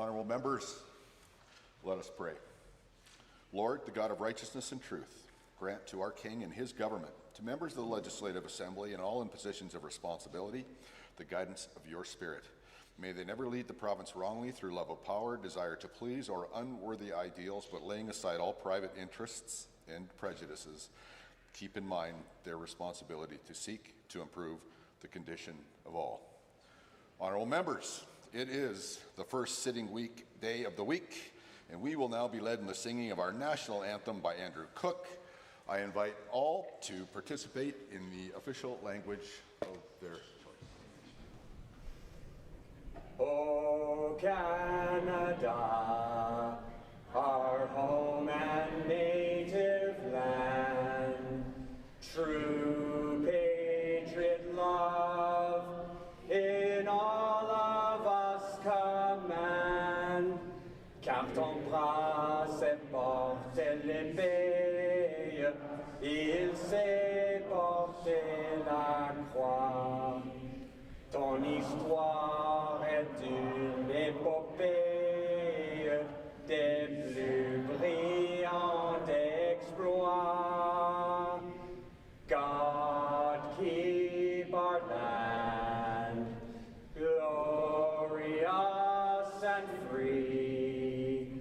Honourable members, let us pray. Lord, the God of righteousness and truth, grant to our King and his government, to members of the Legislative Assembly and all in positions of responsibility, the guidance of your Spirit. May they never lead the province wrongly through love of power, desire to please, or unworthy ideals, but laying aside all private interests and prejudices, keep in mind their responsibility to seek to improve the condition of all. Honourable members, it is the first sitting day of the week, and we will now be led in the singing of our national anthem by Andrew Cook. I invite all to participate in the official language of their choice. O Canada, our home and native land, true patriot love in all of us command, car ton bras sait porter l'épée, il sait porter la croix. Ton histoire est une épopée des plus brillants exploits. God keep our land glorious and free.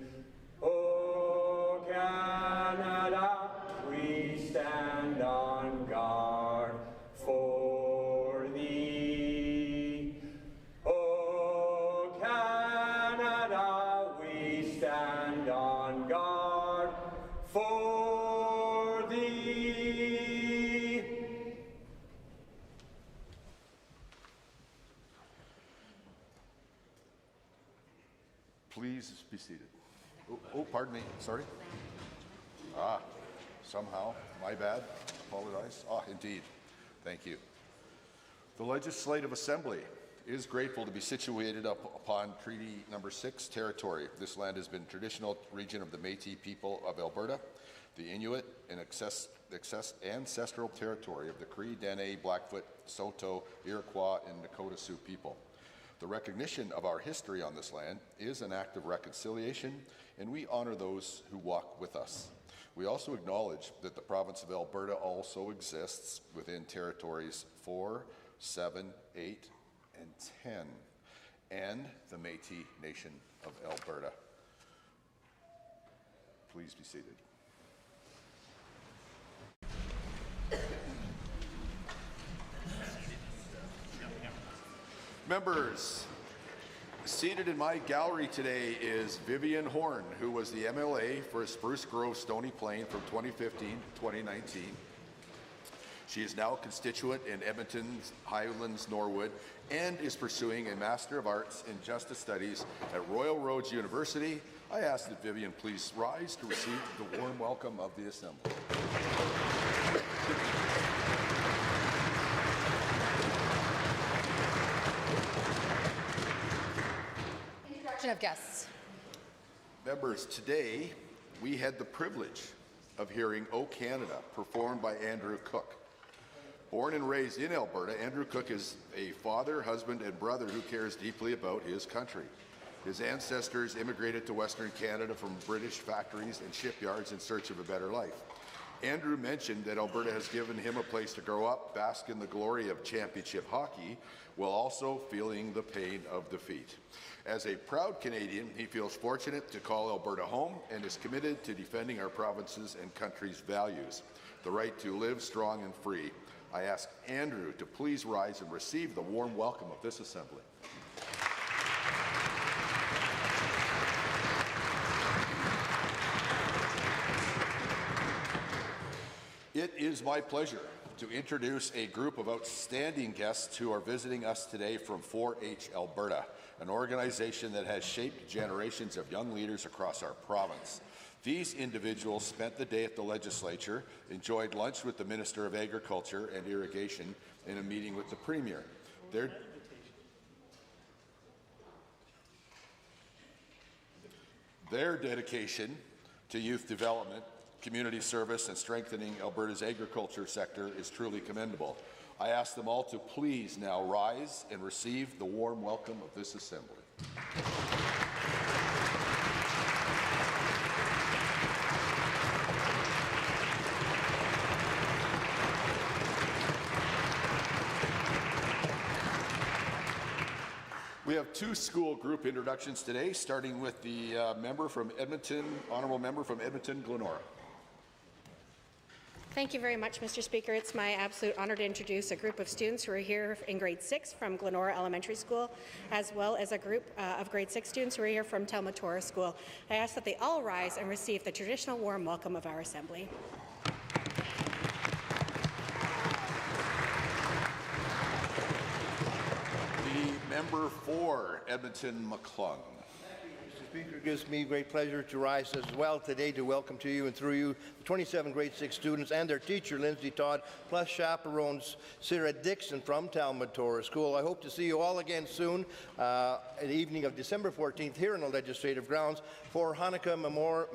O Canada, we stand on guard for thee. O Canada, we stand on guard for thee. Please be seated. Oh, pardon me, sorry. Somehow, my bad, apologize. Indeed, thank you. The Legislative Assembly is grateful to be situated upon Treaty Number 6 territory. This land has been a traditional region of the Métis people of Alberta, the Inuit, and ancestral territory of the Cree, Dene, Blackfoot, Saulteaux, Iroquois, and Nakota Sioux people. The recognition of our history on this land is an act of reconciliation, and we honor those who walk with us. We also acknowledge that the province of Alberta also exists within territories 4, 7, 8, and 10, and the Métis Nation of Alberta. Please be seated. Members, seated in my gallery today is Vivian Horn, who was the MLA for Spruce Grove Stony Plain from 2015 to 2019. She is now a constituent in Edmonton's Highlands Norwood and is pursuing a Master of Arts in Justice Studies at Royal Roads University. I ask that Vivian please rise to receive the warm welcome of the Assembly. Of guests. Members, today we had the privilege of hearing O Canada performed by Andrew Cook. Born and raised in Alberta, Andrew Cook is a father, husband, and brother who cares deeply about his country. His ancestors immigrated to Western Canada from British factories and shipyards in search of a better life. Andrew mentioned that Alberta has given him a place to grow up, bask in the glory of championship hockey, while also feeling the pain of defeat. As a proud Canadian, he feels fortunate to call Alberta home and is committed to defending our province's and country's values, the right to live strong and free. I ask Andrew to please rise and receive the warm welcome of this Assembly. It is my pleasure to introduce a group of outstanding guests who are visiting us today from 4-H Alberta, an organization that has shaped generations of young leaders across our province. These individuals spent the day at the legislature, enjoyed lunch with the Minister of Agriculture and Irrigation, and a meeting with the Premier. Their dedication to youth development, community service, and strengthening Alberta's agriculture sector is truly commendable. I ask them all to please now rise and receive the warm welcome of this Assembly. have two school group introductions today, starting with the member from Edmonton, honourable member from Edmonton, Glenora. Thank you very much, Mr. Speaker. It's my absolute honour to introduce a group of students who are here in grade 6 from Glenora Elementary School, as well as a group of grade 6 students who are here from Telmatora School. I ask that they all rise and receive the traditional warm welcome of our Assembly. The member for Edmonton, McClung. Speaker, it gives me great pleasure to rise as well today to welcome to you and through you the 27 grade 6 students and their teacher, Lindsay Todd, plus chaperones Sarah Dixon from Telmatora School. I hope to see you all again soon the evening of December 14th here in the legislative grounds for Hanukkah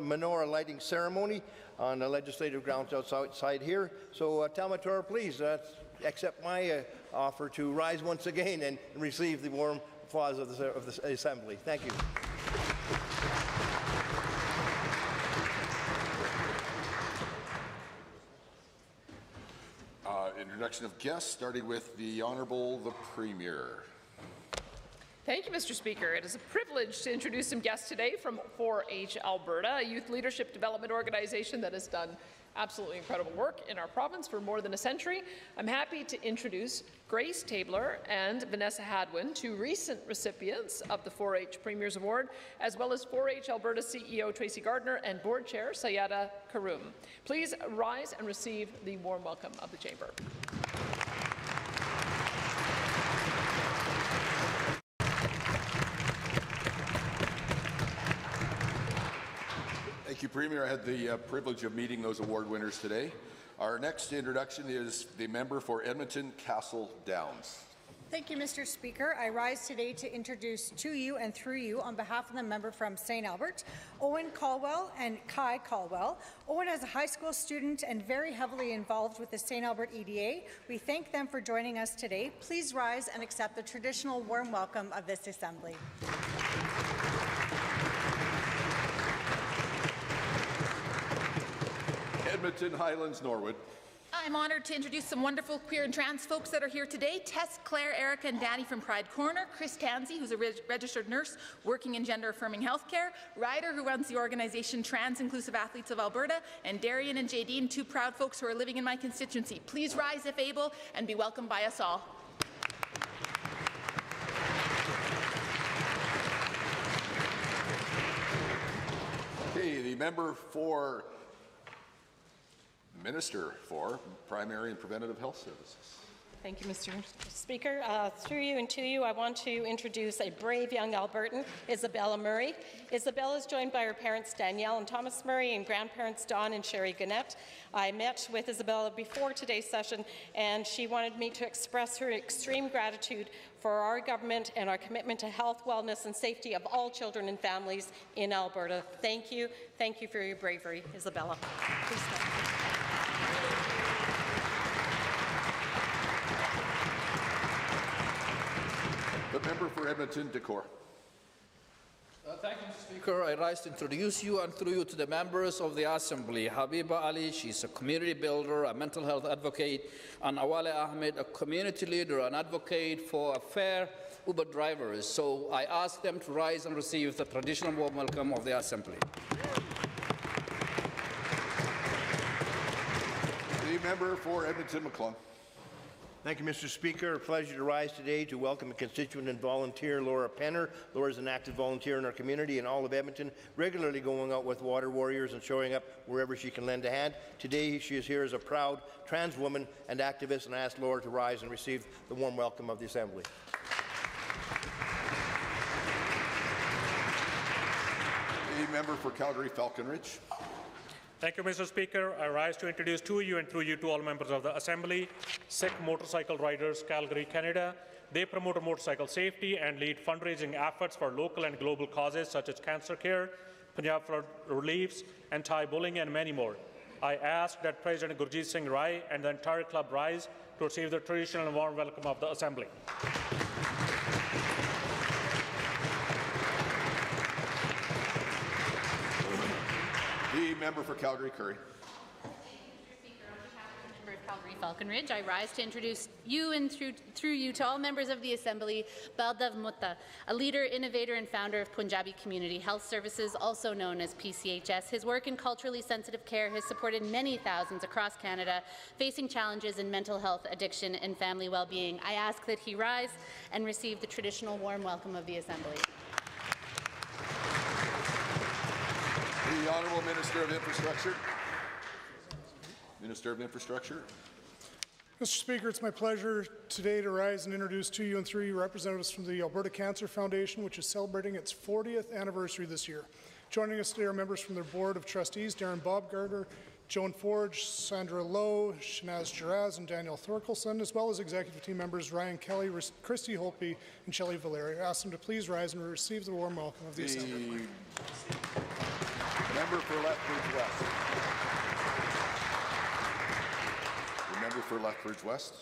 menorah lighting ceremony on the legislative grounds outside here. So Telmatora, please accept my offer to rise once again and receive the warm applause of the Assembly. Thank you. Introduction of guests, starting with the Honourable the Premier. Thank you, Mr. Speaker. It is a privilege to introduce some guests today from 4H Alberta, a youth leadership development organization that has done absolutely incredible work in our province for more than a century. I'm happy to introduce Grace Tabler and Vanessa Hadwin, two recent recipients of the 4H Premier's Award, as well as 4H Alberta CEO Tracy Gardner and Board Chair Sayada Karoum. Please rise and receive the warm welcome of the Chamber. Thank you, Premier. I had the privilege of meeting those award winners today. Our next introduction is the member for Edmonton Castle Downs. Thank you, Mr. Speaker. I rise today to introduce to you and through you, on behalf of the member from St. Albert, Owen Caldwell and Kai Caldwell. Owen is a high school student and very heavily involved with the St. Albert EDA. We thank them for joining us today. Please rise and accept the traditional warm welcome of this Assembly. Edmonton Highlands, Norwood. I'm honoured to introduce some wonderful queer and trans folks that are here today. Tess, Claire, Erica, and Danny from Pride Corner. Chris Tansey, who's a registered nurse working in gender-affirming healthcare. Ryder, who runs the organization Trans Inclusive Athletes of Alberta. And Darian and Jadine, two proud folks who are living in my constituency. Please rise if able and be welcomed by us all. Okay, the member for Minister for Primary and Preventative Health Services. Thank you, Mr. Speaker. Through you and to you, I want to introduce a brave young Albertan, Isabella Murray. Isabella is joined by her parents, Danielle and Thomas Murray, and grandparents, Don and Sherry Gannett. I met with Isabella before today's session, and she wanted me to express her extreme gratitude for our government and our commitment to health, wellness, and safety of all children and families in Alberta. Thank you. Thank you for your bravery, Isabella. Please stand. The member for Edmonton, Decor. Thank you, Mr. Speaker. I rise to introduce you and through you to the members of the Assembly. Habiba Ali, she's a community builder, a mental health advocate, and Awale Ahmed, a community leader, an advocate for fair Uber drivers. So I ask them to rise and receive the traditional warm welcome of the Assembly. The member for Edmonton, McClung. Thank you, Mr. Speaker. A pleasure to rise today to welcome a constituent and volunteer, Laura Penner. Laura is an active volunteer in our community and all of Edmonton, regularly going out with water warriors and showing up wherever she can lend a hand. Today, she is here as a proud trans woman and activist, and I ask Laura to rise and receive the warm welcome of the Assembly. The member for Calgary, Falcon Ridge. Thank you, Mr. Speaker. I rise to introduce to you and through you to all members of the Assembly, Sikh Motorcycle Riders, Calgary, Canada. They promote motorcycle safety and lead fundraising efforts for local and global causes such as cancer care, Punjab flood reliefs, anti-bullying, and many more. I ask that President Gurjeet Singh Rai and the entire club rise to receive the traditional and warm welcome of the Assembly. The member for Calgary, Curry. Thank you, Mr. Speaker. On behalf of the member of Calgary Falconridge, I rise to introduce you and through you to all members of the Assembly, Baldev Mutta, a leader, innovator, and founder of Punjabi Community Health Services, also known as PCHS. His work in culturally sensitive care has supported many thousands across Canada facing challenges in mental health, addiction, and family well-being. I ask that he rise and receive the traditional warm welcome of the Assembly. The Honourable Minister of Infrastructure. Minister of Infrastructure. Mr. Speaker, it's my pleasure today to rise and introduce to you and through you representatives from the Alberta Cancer Foundation, which is celebrating its 40th anniversary this year. Joining us today are members from their Board of Trustees, Darren Bobgarter, Joan Forge, Sandra Lowe, Shanaz Jaraz, and Daniel Thorkelson, as well as executive team members Ryan Kelly, Christy Holtby, and Shelley Valeri. I ask them to please rise and receive the warm welcome of the Assembly. Member for Lethbridge West. The member for Lethbridge West.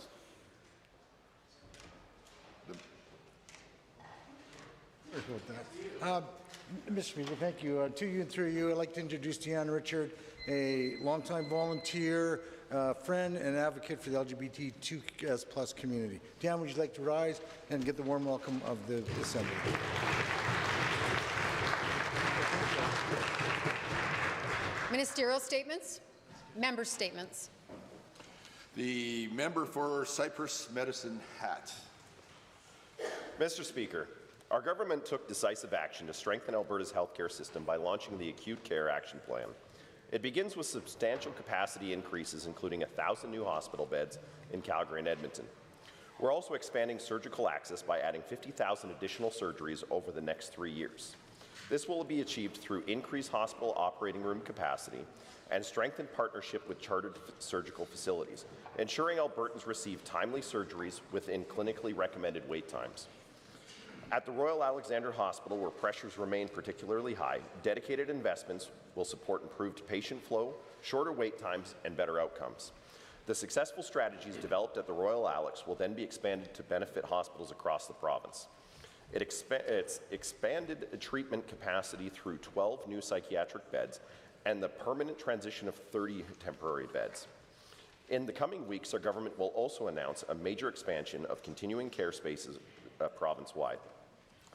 Mr. Speaker, thank you. To you and through you, I'd like to introduce Deanne Richard, a longtime volunteer, friend, and advocate for the LGBTQ+ community. Deanne, would you like to rise and get the warm welcome of the Assembly? Ministerial statements, member statements. The member for Cypress Medicine Hat. Mr. Speaker, our government took decisive action to strengthen Alberta's healthcare system by launching the Acute Care Action Plan. It begins with substantial capacity increases, including 1,000 new hospital beds in Calgary and Edmonton. We're also expanding surgical access by adding 50,000 additional surgeries over the next 3 years. This will be achieved through increased hospital operating room capacity and strengthened partnership with chartered surgical facilities, ensuring Albertans receive timely surgeries within clinically recommended wait times. At the Royal Alexandra Hospital, where pressures remain particularly high, dedicated investments will support improved patient flow, shorter wait times, and better outcomes. The successful strategies developed at the Royal Alex will then be expanded to benefit hospitals across the province. It's expanded treatment capacity through 12 new psychiatric beds and the permanent transition of 30 temporary beds. In the coming weeks, our government will also announce a major expansion of continuing care spaces province-wide.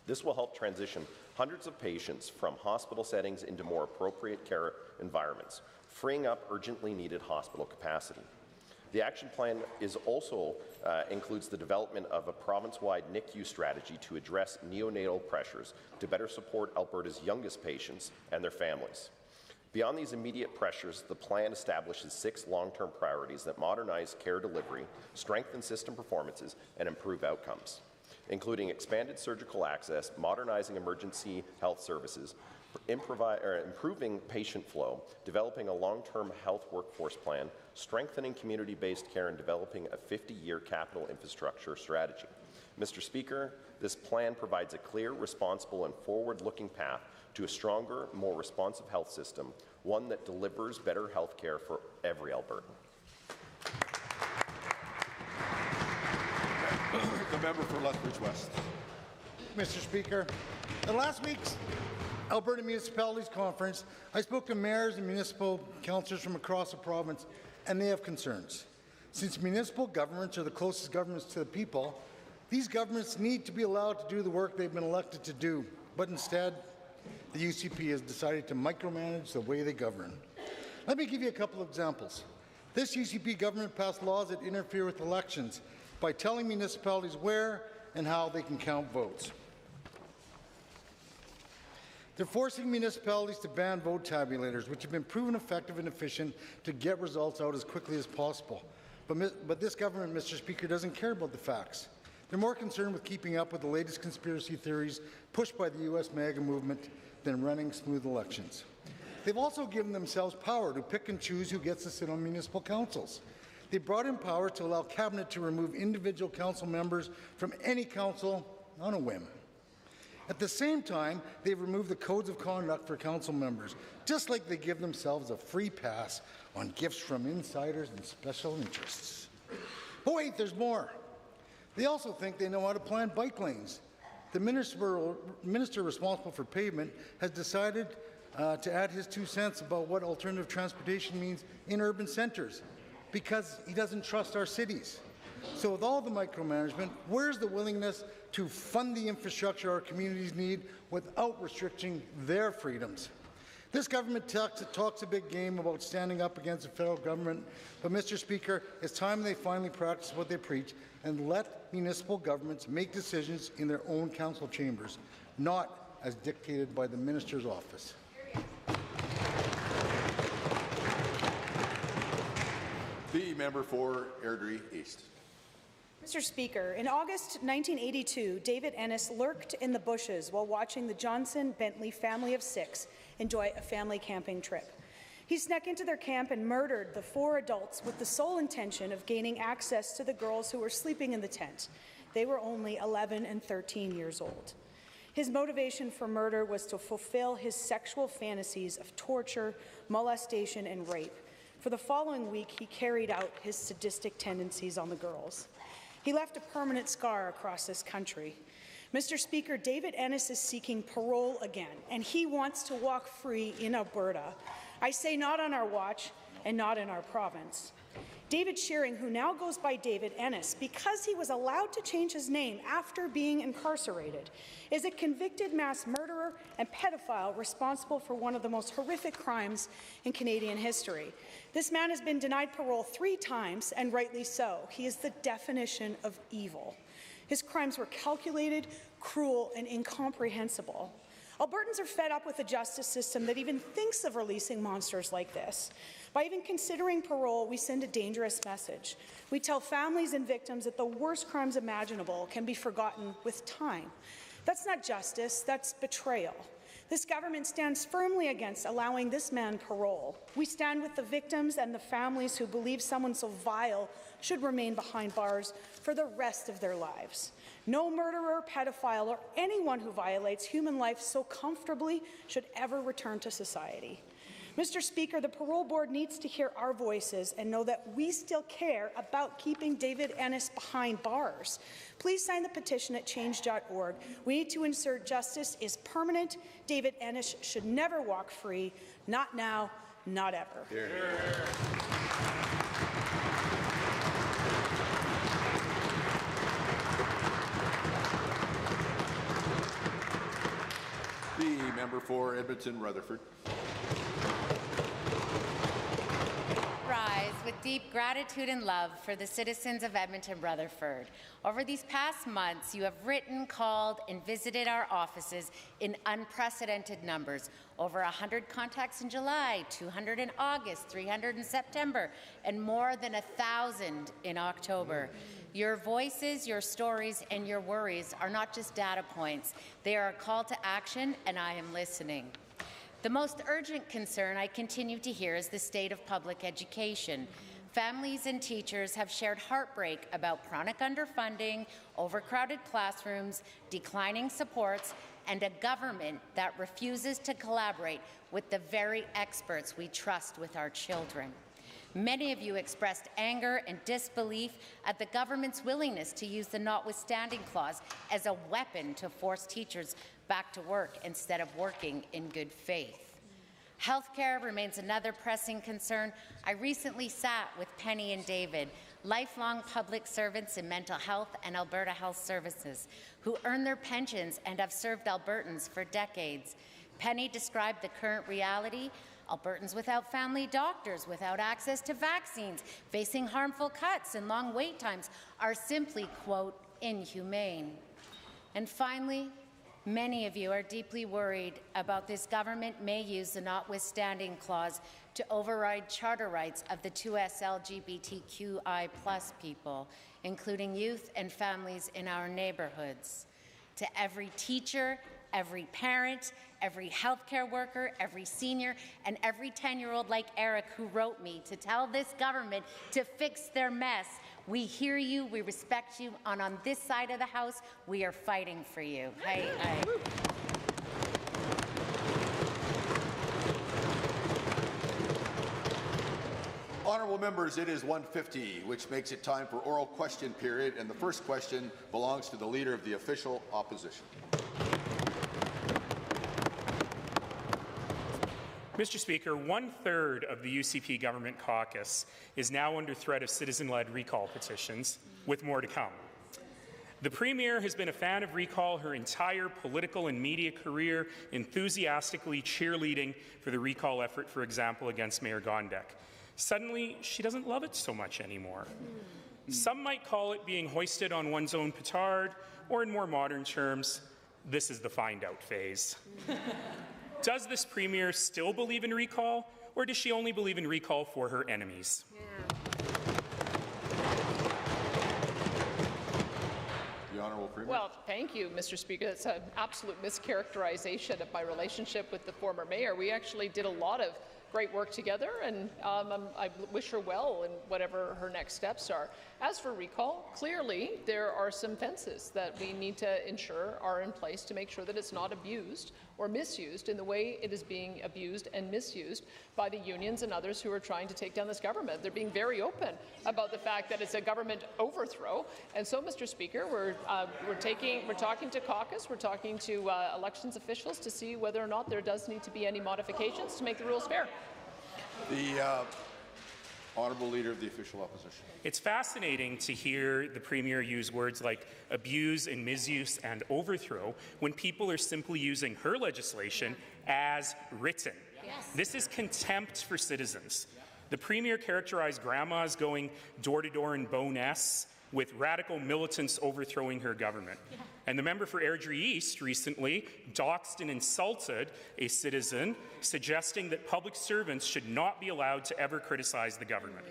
This will help transition hundreds of patients from hospital settings into more appropriate care environments, freeing up urgently needed hospital capacity. The action plan also includes the development of a province-wide NICU strategy to address neonatal pressures to better support Alberta's youngest patients and their families. Beyond these immediate pressures, the plan establishes 6 long-term priorities that modernize care delivery, strengthen system performances, and improve outcomes, including expanded surgical access, modernizing emergency health services, improving patient flow, developing a long-term health workforce plan, strengthening community-based care, and developing a 50-year capital infrastructure strategy. Mr. Speaker, this plan provides a clear, responsible, and forward-looking path to a stronger, more responsive health system, one that delivers better health care for every Albertan. The member for Lethbridge West. Mr. Speaker, at last week's Alberta Municipalities Conference, I spoke to mayors and municipal councillors from across the province, and they have concerns. Since municipal governments are the closest governments to the people, these governments need to be allowed to do the work they've been elected to do, but instead, the UCP has decided to micromanage the way they govern. Let me give you a couple of examples. This UCP government passed laws that interfere with elections by telling municipalities where and how they can count votes. They're forcing municipalities to ban vote tabulators, which have been proven effective and efficient to get results out as quickly as possible. But this government, Mr. Speaker, doesn't care about the facts. They're more concerned with keeping up with the latest conspiracy theories pushed by the U.S. MAGA movement than running smooth elections. They've also given themselves power to pick and choose who gets to sit on municipal councils. They brought in power to allow Cabinet to remove individual council members from any council on a whim. At the same time, they've removed the codes of conduct for council members, just like they give themselves a free pass on gifts from insiders and special interests. But wait, there's more. They also think they know how to plan bike lanes. The minister responsible for pavement has decided to add his 2 cents about what alternative transportation means in urban centres. because he doesn't trust our cities. So with all the micromanagement, where's the willingness to fund the infrastructure our communities need without restricting their freedoms? This government talks a big game about standing up against the federal government, but Mr. Speaker, it's time they finally practice what they preach and let municipal governments make decisions in their own council chambers, not as dictated by the minister's office. The member for Airdrie East. Mr. Speaker, in August 1982, David Ennis lurked in the bushes while watching the Johnson-Bentley family of 6 enjoy a family camping trip. He snuck into their camp and murdered the 4 adults with the sole intention of gaining access to the girls who were sleeping in the tent. They were only 11 and 13 years old. His motivation for murder was to fulfill his sexual fantasies of torture, molestation, and rape. For the following week, he carried out his sadistic tendencies on the girls. He left a permanent scar across this country. Mr. Speaker, David Ennis is seeking parole again, and he wants to walk free in Alberta. I say not on our watch and not in our province. David Shearing, who now goes by David Ennis because he was allowed to change his name after being incarcerated, is a convicted mass murderer and pedophile responsible for one of the most horrific crimes in Canadian history. This man has been denied parole 3 times, and rightly so. He is the definition of evil. His crimes were calculated, cruel, and incomprehensible. Albertans are fed up with a justice system that even thinks of releasing monsters like this. By even considering parole, we send a dangerous message. We tell families and victims that the worst crimes imaginable can be forgotten with time. That's not justice, that's betrayal. This government stands firmly against allowing this man parole. We stand with the victims and the families who believe someone so vile should remain behind bars for the rest of their lives. No murderer, pedophile, or anyone who violates human life so comfortably should ever return to society. Mr. Speaker, the Parole Board needs to hear our voices and know that we still care about keeping David Ennis behind bars. Please sign the petition at change.org. We need to ensure justice is permanent. David Ennis should never walk free. Not now, not ever. Here. The member for Edmonton-Rutherford. Rise with deep gratitude and love for the citizens of Edmonton-Rutherford. Over these past months, you have written, called, and visited our offices in unprecedented numbers. Over 100 contacts in July, 200 in August, 300 in September, and more than 1,000 in October. Your voices, your stories, and your worries are not just data points. They are a call to action, and I am listening. The most urgent concern I continue to hear is the state of public education. Families and teachers have shared heartbreak about chronic underfunding, overcrowded classrooms, declining supports, and a government that refuses to collaborate with the very experts we trust with our children. Many of you expressed anger and disbelief at the government's willingness to use the notwithstanding clause as a weapon to force teachers back to work instead of working in good faith. Healthcare remains another pressing concern. I recently sat with Penny and David, lifelong public servants in mental health and Alberta Health Services, who earn their pensions and have served Albertans for decades. Penny described the current reality: Albertans without family doctors, without access to vaccines, facing harmful cuts and long wait times are simply, quote, inhumane. And finally, many of you are deeply worried about this government may use the notwithstanding clause to override charter rights of the 2S LGBTQI+ people, including youth and families in our neighbourhoods. To every teacher, every parent, every healthcare worker, every senior, and every 10-year-old like Eric who wrote me to tell this government to fix their mess, we hear you, we respect you, and on this side of the House, we are fighting for you. Honourable members, it is 1:50, which makes it time for oral question period, and the first question belongs to the Leader of the Official Opposition. Mr. Speaker, 1/3 of the UCP government caucus is now under threat of citizen-led recall petitions, with more to come. The Premier has been a fan of recall her entire political and media career, enthusiastically cheerleading for the recall effort, for example, against Mayor Gondek. Suddenly, she doesn't love it so much anymore. Some might call it being hoisted on one's own petard, or in more modern terms, this is the find-out phase. Does this Premier still believe in recall, or does she only believe in recall for her enemies? The Honourable Premier. Well, thank you, Mr. Speaker. That's an absolute mischaracterization of my relationship with the former mayor. We actually did a lot of great work together, and I wish her well in whatever her next steps are. As for recall, clearly there are some fences that we need to ensure are in place to make sure that it's not abused or misused in the way it is being abused and misused by the unions and others who are trying to take down this government. They're being very open about the fact that it's a government overthrow. And so, Mr. Speaker, we're talking to caucus, we're talking to elections officials to see whether or not there does need to be any modifications to make the rules fair. The Honourable Leader of the Official Opposition. It's fascinating to hear the Premier use words like abuse and misuse and overthrow when people are simply using her legislation as written. Yes. This is contempt for citizens. The Premier characterized grandmas going door-to-door in Bowness with radical militants overthrowing her government. Yeah. And the member for Airdrie East recently doxed and insulted a citizen, suggesting that public servants should not be allowed to ever criticize the government.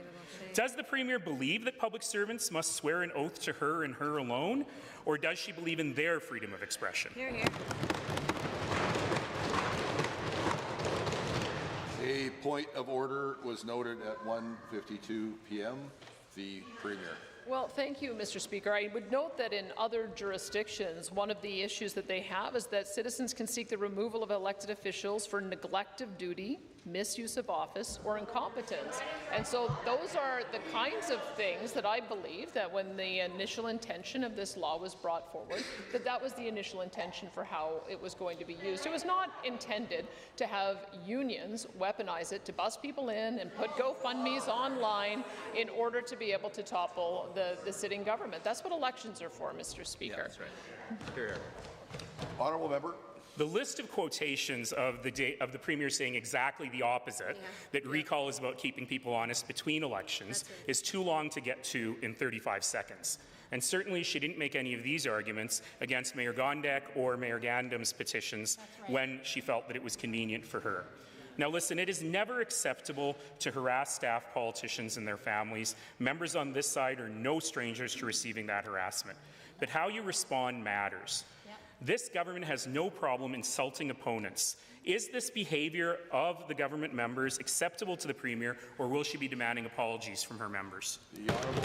Does the Premier believe that public servants must swear an oath to her and her alone, or does she believe in their freedom of expression? Hear, hear. A point of order was noted at 1:52 p.m. The Premier. Well, thank you, Mr. Speaker. I would note that in other jurisdictions, one of the issues that they have is that citizens can seek the removal of elected officials for neglect of duty, misuse of office, or incompetence. And so those are the kinds of things that I believe that when the initial intention of this law was brought forward, that was the initial intention for how it was going to be used. It was not intended to have unions weaponize it to bust people in and put GoFundMes online in order to be able to topple the sitting government. That's what elections are for, Mr. Speaker. Yeah, that's right. Here. Honourable Member. The list of quotations of the Premier saying exactly the opposite, that recall is about keeping people honest between elections, is too long to get to in 35 seconds. And certainly she didn't make any of these arguments against Mayor Gondek or Mayor Gandam's petitions when she felt that it was convenient for her. Now listen, it is never acceptable to harass staff, politicians and their families. Members on this side are no strangers to receiving that harassment. But how you respond matters. This government has no problem insulting opponents. Is this behaviour of the government members acceptable to the Premier, or will she be demanding apologies from her members? The Honourable.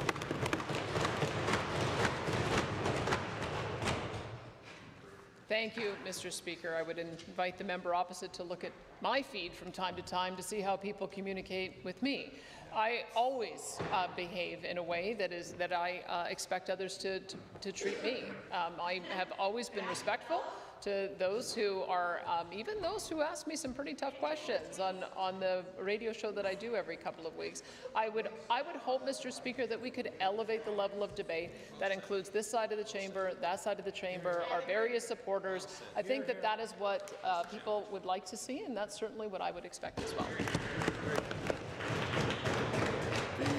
Thank you, Mr. Speaker. I would invite the member opposite to look at my feed from time to time to see how people communicate with me. I always behave in a way that I expect others to treat me. I have always been respectful to those who are, even those who ask me some pretty tough questions on the radio show that I do every couple of weeks. I would hope, Mr. Speaker, that we could elevate the level of debate that includes this side of the chamber, that side of the chamber, our various supporters. I think that is what people would like to see, and that's certainly what I would expect as well.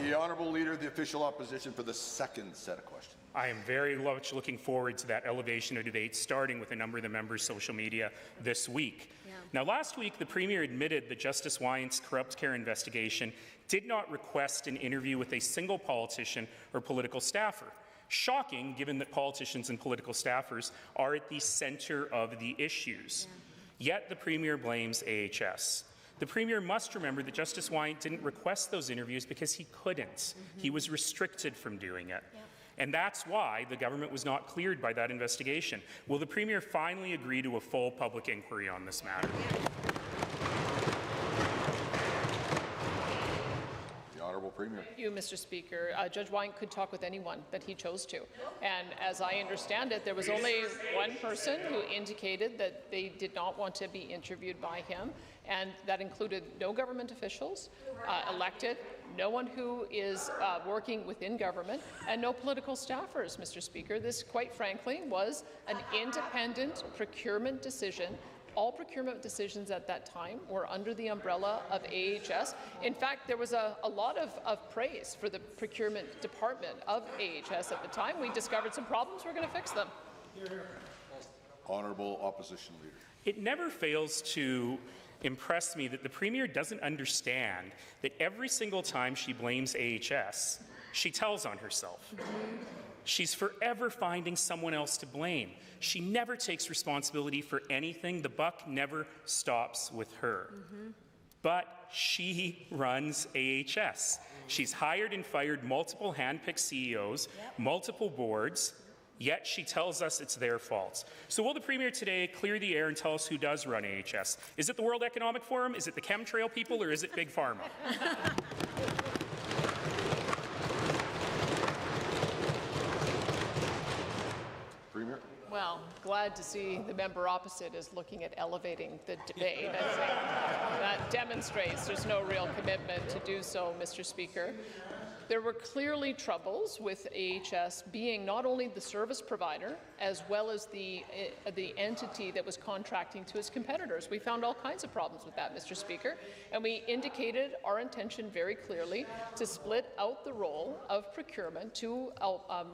The Honourable Leader of the Official Opposition for the second set of questions. I am very much looking forward to that elevation of debate, starting with a number of the members' social media this week. Yeah. Now, last week, the Premier admitted that Justice Wyant's corrupt care investigation did not request an interview with a single politician or political staffer. Shocking, given that politicians and political staffers are at the centre of the issues. Yeah. Yet the Premier blames AHS. The Premier must remember that Justice Wyant didn't request those interviews because he couldn't. He was restricted from doing it. Yep. And that's why the government was not cleared by that investigation. Will the Premier finally agree to a full public inquiry on this matter? The Honourable Premier. Thank you, Mr. Speaker. Judge Wyant could talk with anyone that he chose to. And as I understand it, there was only one person who indicated that they did not want to be interviewed by him. And that included no government officials elected, no one who is working within government, and no political staffers, Mr. Speaker. This, quite frankly, was an independent procurement decision. All procurement decisions at that time were under the umbrella of AHS. In fact, there was a lot of praise for the procurement department of AHS at the time. We discovered some problems. We're going to fix them. Honourable Opposition Leader. It never fails to impress me that the Premier doesn't understand that every single time she blames AHS, she tells on herself. She's forever finding someone else to blame. She never takes responsibility for anything. The buck never stops with her. But she runs AHS. She's hired and fired multiple hand-picked CEOs, multiple boards, yet she tells us it's their fault. So will the Premier today clear the air and tell us who does run AHS? Is it the World Economic Forum, is it the chemtrail people, or is it Big Pharma? Premier. Well, glad to see the member opposite is looking at elevating the debate. I think that demonstrates there's no real commitment to do so, Mr. Speaker. There were clearly troubles with AHS being not only the service provider as well as the entity that was contracting to its competitors. We found all kinds of problems with that, Mr. Speaker, and we indicated our intention very clearly to split out the role of procurement to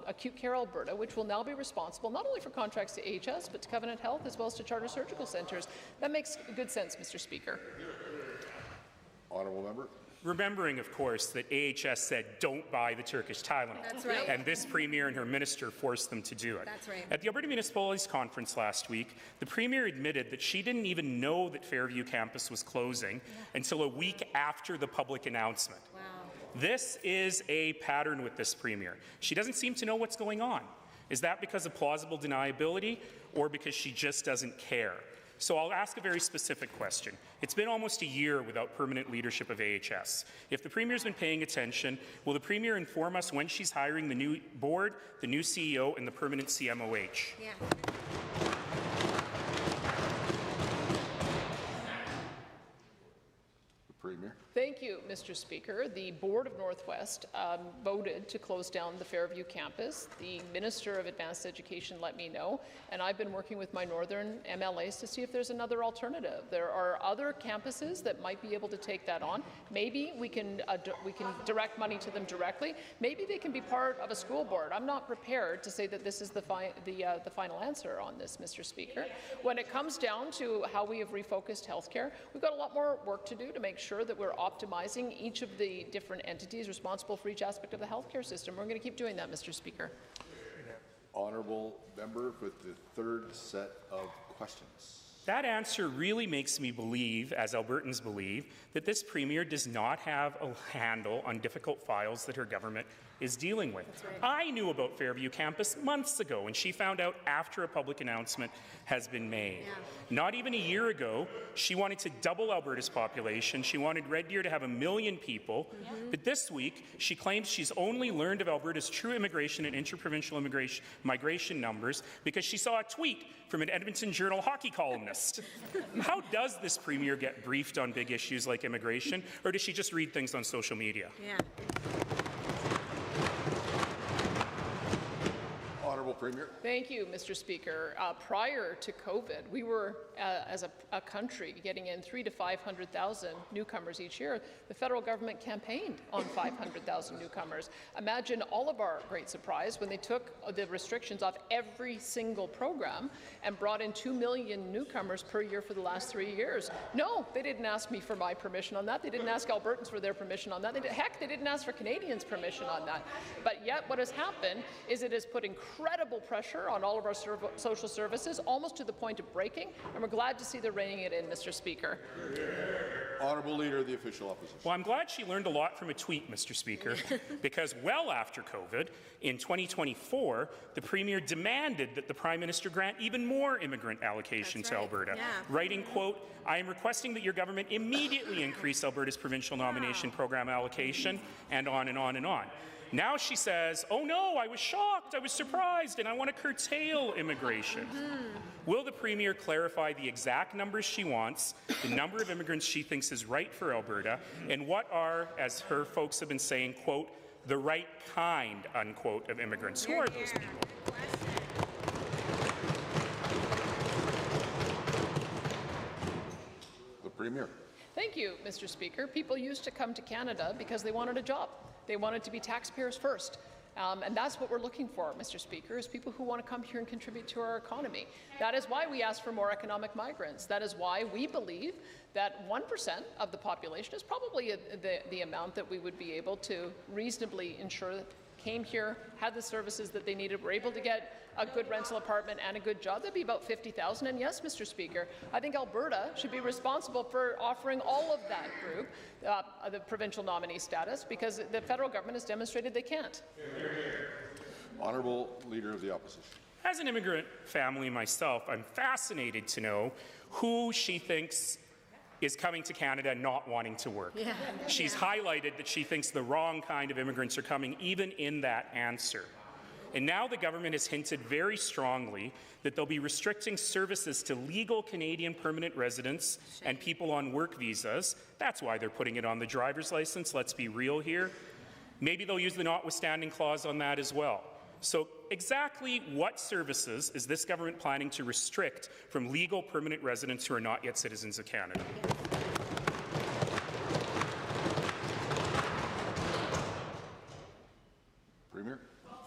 Acute Care Alberta, which will now be responsible not only for contracts to AHS but to Covenant Health as well as to Charter Surgical Centres. That makes good sense, Mr. Speaker. Honourable Member. Remembering, of course, that AHS said don't buy the Turkish Tylenol. That's right. And this Premier and her minister forced them to do it. That's right. At the Alberta Municipalities Conference last week, the Premier admitted that she didn't even know that Fairview campus was closing until a week after the public announcement. Wow. This is a pattern with this Premier. She doesn't seem to know what's going on. Is that because of plausible deniability or because she just doesn't care? So I'll ask a very specific question. It's been almost a year without permanent leadership of AHS. If the Premier's been paying attention, will the Premier inform us when she's hiring the new board, the new CEO, and the permanent CMOH? Yeah. The Premier. Thank you, Mr. Speaker. The Board of Northwest voted to close down the Fairview campus. The Minister of Advanced Education let me know, and I've been working with my northern MLAs to see if there's another alternative. There are other campuses that might be able to take that on. Maybe we can direct money to them directly. Maybe they can be part of a school board. I'm not prepared to say that this is the final answer on this, Mr. Speaker. When it comes down to how we have refocused healthcare, we've got a lot more work to do to make sure that we're optimizing each of the different entities responsible for each aspect of the healthcare system. We're going to keep doing that, Mr. Speaker. Honourable Member with the third set of questions. That answer really makes me believe, as Albertans believe, that this Premier does not have a handle on difficult files that her government is dealing with. Right. I knew about Fairview campus months ago, and she found out after a public announcement has been made. Yeah. Not even a year ago, she wanted to double Alberta's population. She wanted Red Deer to have 1 million people. But this week, she claims she's only learned of Alberta's true immigration and interprovincial migration numbers because she saw a tweet from an Edmonton Journal hockey columnist. How does this Premier get briefed on big issues like immigration, or does she just read things on social media? Yeah. Honourable Premier. Thank you, Mr. Speaker. Prior to COVID, we were, as a country, getting in 300,000 to 500,000 newcomers each year. The federal government campaigned on 500,000 newcomers. Imagine all of our great surprise when they took the restrictions off every single program and brought in 2 million newcomers per year for the last 3 years. No, they didn't ask me for my permission on that. They didn't ask Albertans for their permission on that. Heck, they didn't ask for Canadians' permission on that. But yet what has happened is it has put incredible pressure on all of our social services, almost to the point of breaking, and we're glad to see they're reining it in, Mr. Speaker. Honourable Leader of the Official Opposition. Well, I'm glad she learned a lot from a tweet, Mr. Speaker, because well after COVID, in 2024, the Premier demanded that the Prime Minister grant even more immigrant allocation to Alberta, writing, quote, "I am requesting that your government immediately increase Alberta's provincial nomination program allocation," and on and on and on. Now she says, oh no, I was shocked, I was surprised, and I want to curtail immigration. Will the Premier clarify the exact numbers she wants, the number of immigrants she thinks is right for Alberta, and what are, as her folks have been saying, quote, the right kind, unquote, of immigrants? Who are those people? The Premier. Thank you, Mr. Speaker. People used to come to Canada because they wanted a job. They wanted to be taxpayers first. And that's what we're looking for, Mr. Speaker, is people who want to come here and contribute to our economy. That is why we ask for more economic migrants. That is why we believe that 1% of the population is probably the amount that we would be able to reasonably ensure came here, had the services that they needed, were able to get a good rental apartment and a good job. That'd be about 50,000. And yes, Mr. Speaker, I think Alberta should be responsible for offering all of that group the provincial nominee status, because the federal government has demonstrated they can't. Honourable Leader of the Opposition. As an immigrant family myself, I'm fascinated to know who she thinks is coming to Canada not wanting to work. Yeah. She's highlighted that she thinks the wrong kind of immigrants are coming, even in that answer. And now the government has hinted very strongly that they'll be restricting services to legal Canadian permanent residents and people on work visas. That's why they're putting it on the driver's license. Let's be real here. Maybe they'll use the notwithstanding clause on that as well. So exactly what services is this government planning to restrict from legal permanent residents who are not yet citizens of Canada? Premier.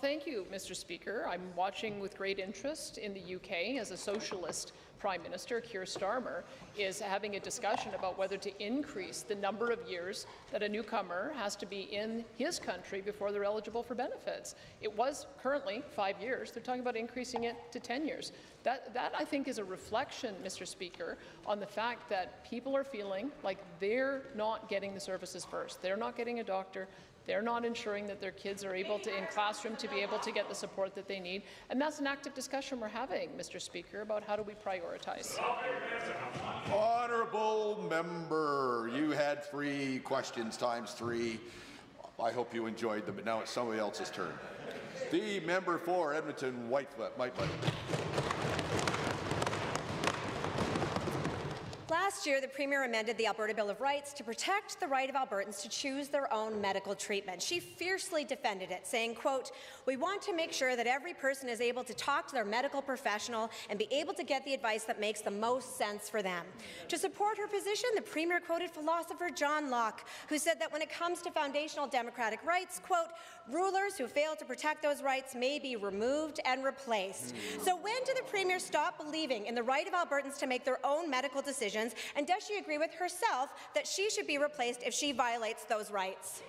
Thank you, Mr. Speaker. I'm watching with great interest in the UK as a socialist Prime Minister, Keir Starmer, is having a discussion about whether to increase the number of years that a newcomer has to be in his country before they're eligible for benefits. It was currently 5 years. They're talking about increasing it to 10 years. That I think is a reflection, Mr. Speaker, on the fact that people are feeling like they're not getting the services first. They're not getting a doctor. They're not ensuring that their kids are able to, in classroom, to be able to get the support that they need. And that's an active discussion we're having, Mr. Speaker, about how do we prioritize. Honourable member, you had 3 questions times 3. I hope you enjoyed them, but now it's somebody else's turn. The member for Edmonton Whitefoot. Last year, the Premier amended the Alberta Bill of Rights to protect the right of Albertans to choose their own medical treatment. She fiercely defended it, saying, quote, "We want to make sure that every person is able to talk to their medical professional and be able to get the advice that makes the most sense for them." To support her position, the Premier quoted philosopher John Locke, who said that when it comes to foundational democratic rights, quote, "Rulers who fail to protect those rights may be removed and replaced." So when did the Premier stop believing in the right of Albertans to make their own medical decisions? And does she agree with herself that she should be replaced if she violates those rights?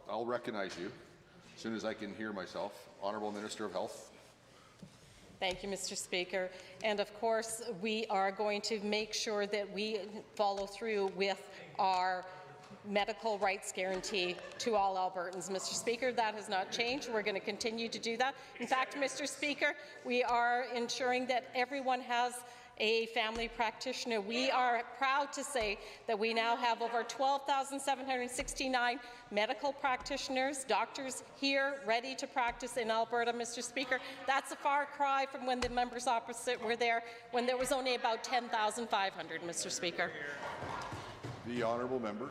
I'll recognize you as soon as I can hear myself. Honourable Minister of Health. Thank you, Mr. Speaker. And of course, we are going to make sure that we follow through with our medical rights guarantee to all Albertans. Mr. Speaker, that has not changed. We're going to continue to do that. In fact, Mr. Speaker, we are ensuring that everyone has a family practitioner. We are proud to say that we now have over 12,769 medical practitioners, doctors here ready to practice in Alberta, Mr. Speaker. That's a far cry from when the members opposite were there, when there was only about 10,500, Mr. Speaker. The honourable member.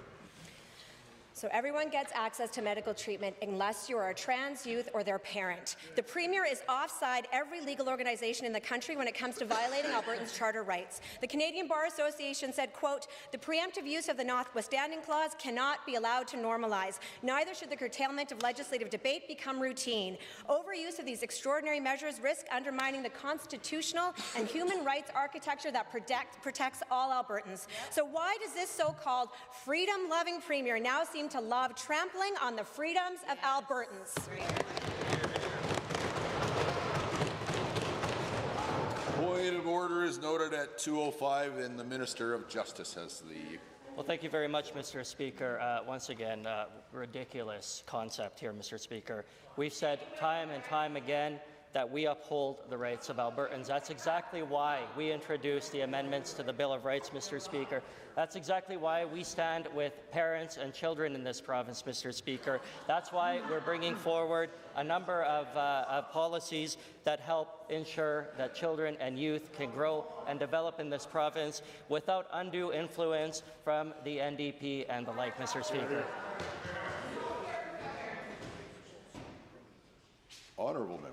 So everyone gets access to medical treatment unless you are a trans youth or their parent. The Premier is offside every legal organization in the country when it comes to violating Albertans' charter rights. The Canadian Bar Association said, quote, "The preemptive use of the notwithstanding clause cannot be allowed to normalize. Neither should the curtailment of legislative debate become routine. Overuse of these extraordinary measures risk undermining the constitutional and human rights architecture that protects all Albertans." So why does this so-called freedom-loving Premier now seem to love trampling on the freedoms of Albertans? Point of order is noted at 2:05, and the Minister of Justice has the... Well, thank you very much, Mr. Speaker. Once again, ridiculous concept here, Mr. Speaker. We've said time and time again that we uphold the rights of Albertans. That's exactly why we introduced the amendments to the Bill of Rights, Mr. Speaker. That's exactly why we stand with parents and children in this province, Mr. Speaker. That's why we're bringing forward a number of policies that help ensure that children and youth can grow and develop in this province without undue influence from the NDP and the like, Mr. Speaker. Honourable member.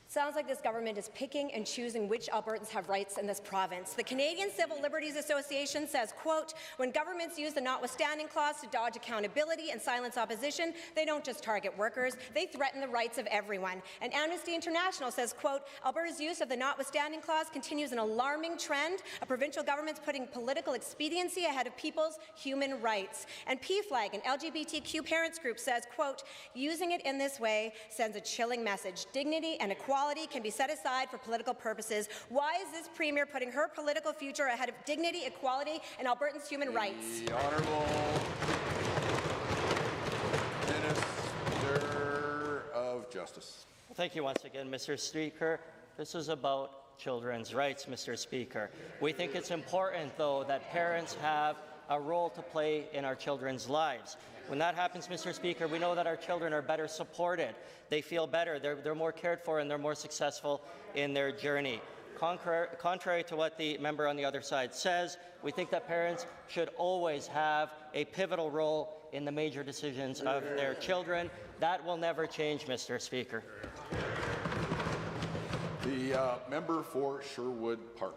Sounds like this government is picking and choosing which Albertans have rights in this province. The Canadian Civil Liberties Association says, quote, when governments use the notwithstanding clause to dodge accountability and silence opposition, they don't just target workers, they threaten the rights of everyone. And Amnesty International says, quote, Alberta's use of the notwithstanding clause continues an alarming trend of provincial governments putting political expediency ahead of people's human rights. And PFLAG, an LGBTQ parents group, says, quote, using it in this way sends a chilling message. Dignity and equality can be set aside for political purposes. Why is this Premier putting her political future ahead of dignity, equality, and Albertans' human rights? The Honourable Minister of Justice. Thank you once again, Mr. Speaker. This is about children's rights, Mr. Speaker. We think it's important, though, that parents have a role to play in our children's lives. When that happens, Mr. Speaker, we know that our children are better supported. They feel better. They're more cared for, and they're more successful in their journey. Contrary to what the member on the other side says, we think that parents should always have a pivotal role in the major decisions of their children. That will never change, Mr. Speaker. The member for Sherwood Park.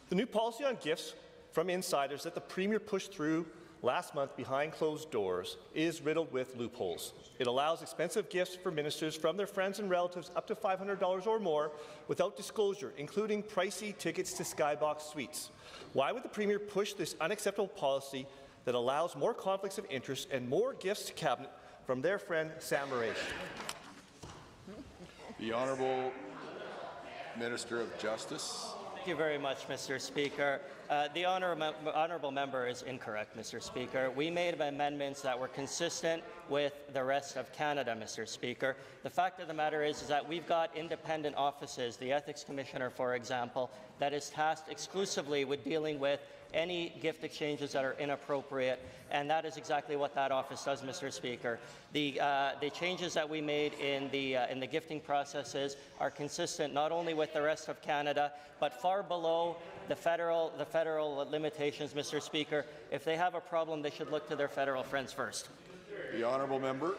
The new policy on gifts from insiders that the Premier pushed through last month behind closed doors is riddled with loopholes. It allows expensive gifts for ministers from their friends and relatives up to $500 or more without disclosure, including pricey tickets to Skybox suites. Why would the Premier push this unacceptable policy that allows more conflicts of interest and more gifts to Cabinet from their friend Sam Murray? The Honourable Minister of Justice. Thank you very much, Mr. Speaker. The honourable member is incorrect, Mr. Speaker. We made amendments that were consistent with the rest of Canada, Mr. Speaker. The fact of the matter is that we've got independent offices, the Ethics Commissioner, for example, that is tasked exclusively with dealing with any gift exchanges that are inappropriate, and that is exactly what that office does, Mr. Speaker. The changes that we made in the gifting processes are consistent not only with the rest of Canada, but far below the federal limitations, Mr. Speaker. If they have a problem, they should look to their federal friends first. The honourable member.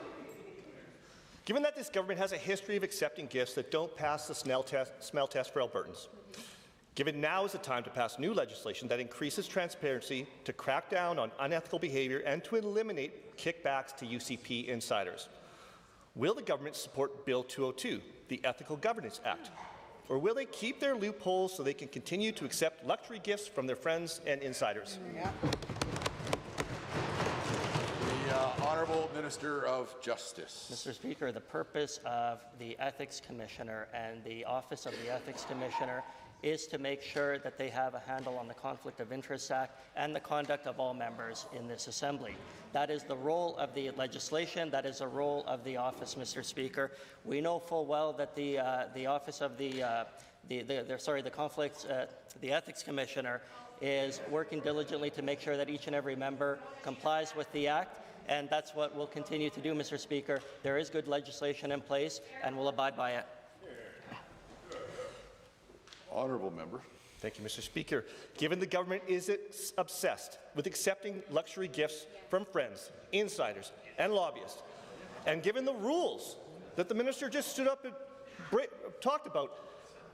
Given that this government has a history of accepting gifts that don't pass the smell test for Albertans, given now is the time to pass new legislation that increases transparency, to crack down on unethical behaviour, and to eliminate kickbacks to UCP insiders, will the government support Bill 202, the Ethical Governance Act? Or will they keep their loopholes so they can continue to accept luxury gifts from their friends and insiders? Yeah. The Honourable Minister of Justice. Mr. Speaker, the purpose of the Ethics Commissioner and the Office of the Ethics Commissioner is to make sure that they have a handle on the Conflict of Interest Act and the conduct of all members in this Assembly. That is the role of the legislation. That is the role of the office, Mr. Speaker. We know full well that the Office of the Ethics Commissioner is working diligently to make sure that each and every member complies with the Act, and that's what we'll continue to do, Mr. Speaker. There is good legislation in place, and we'll abide by it. Honourable member. Thank you, Mr. Speaker. Given the government is obsessed with accepting luxury gifts from friends, insiders, and lobbyists, and given the rules that the minister just stood up and talked about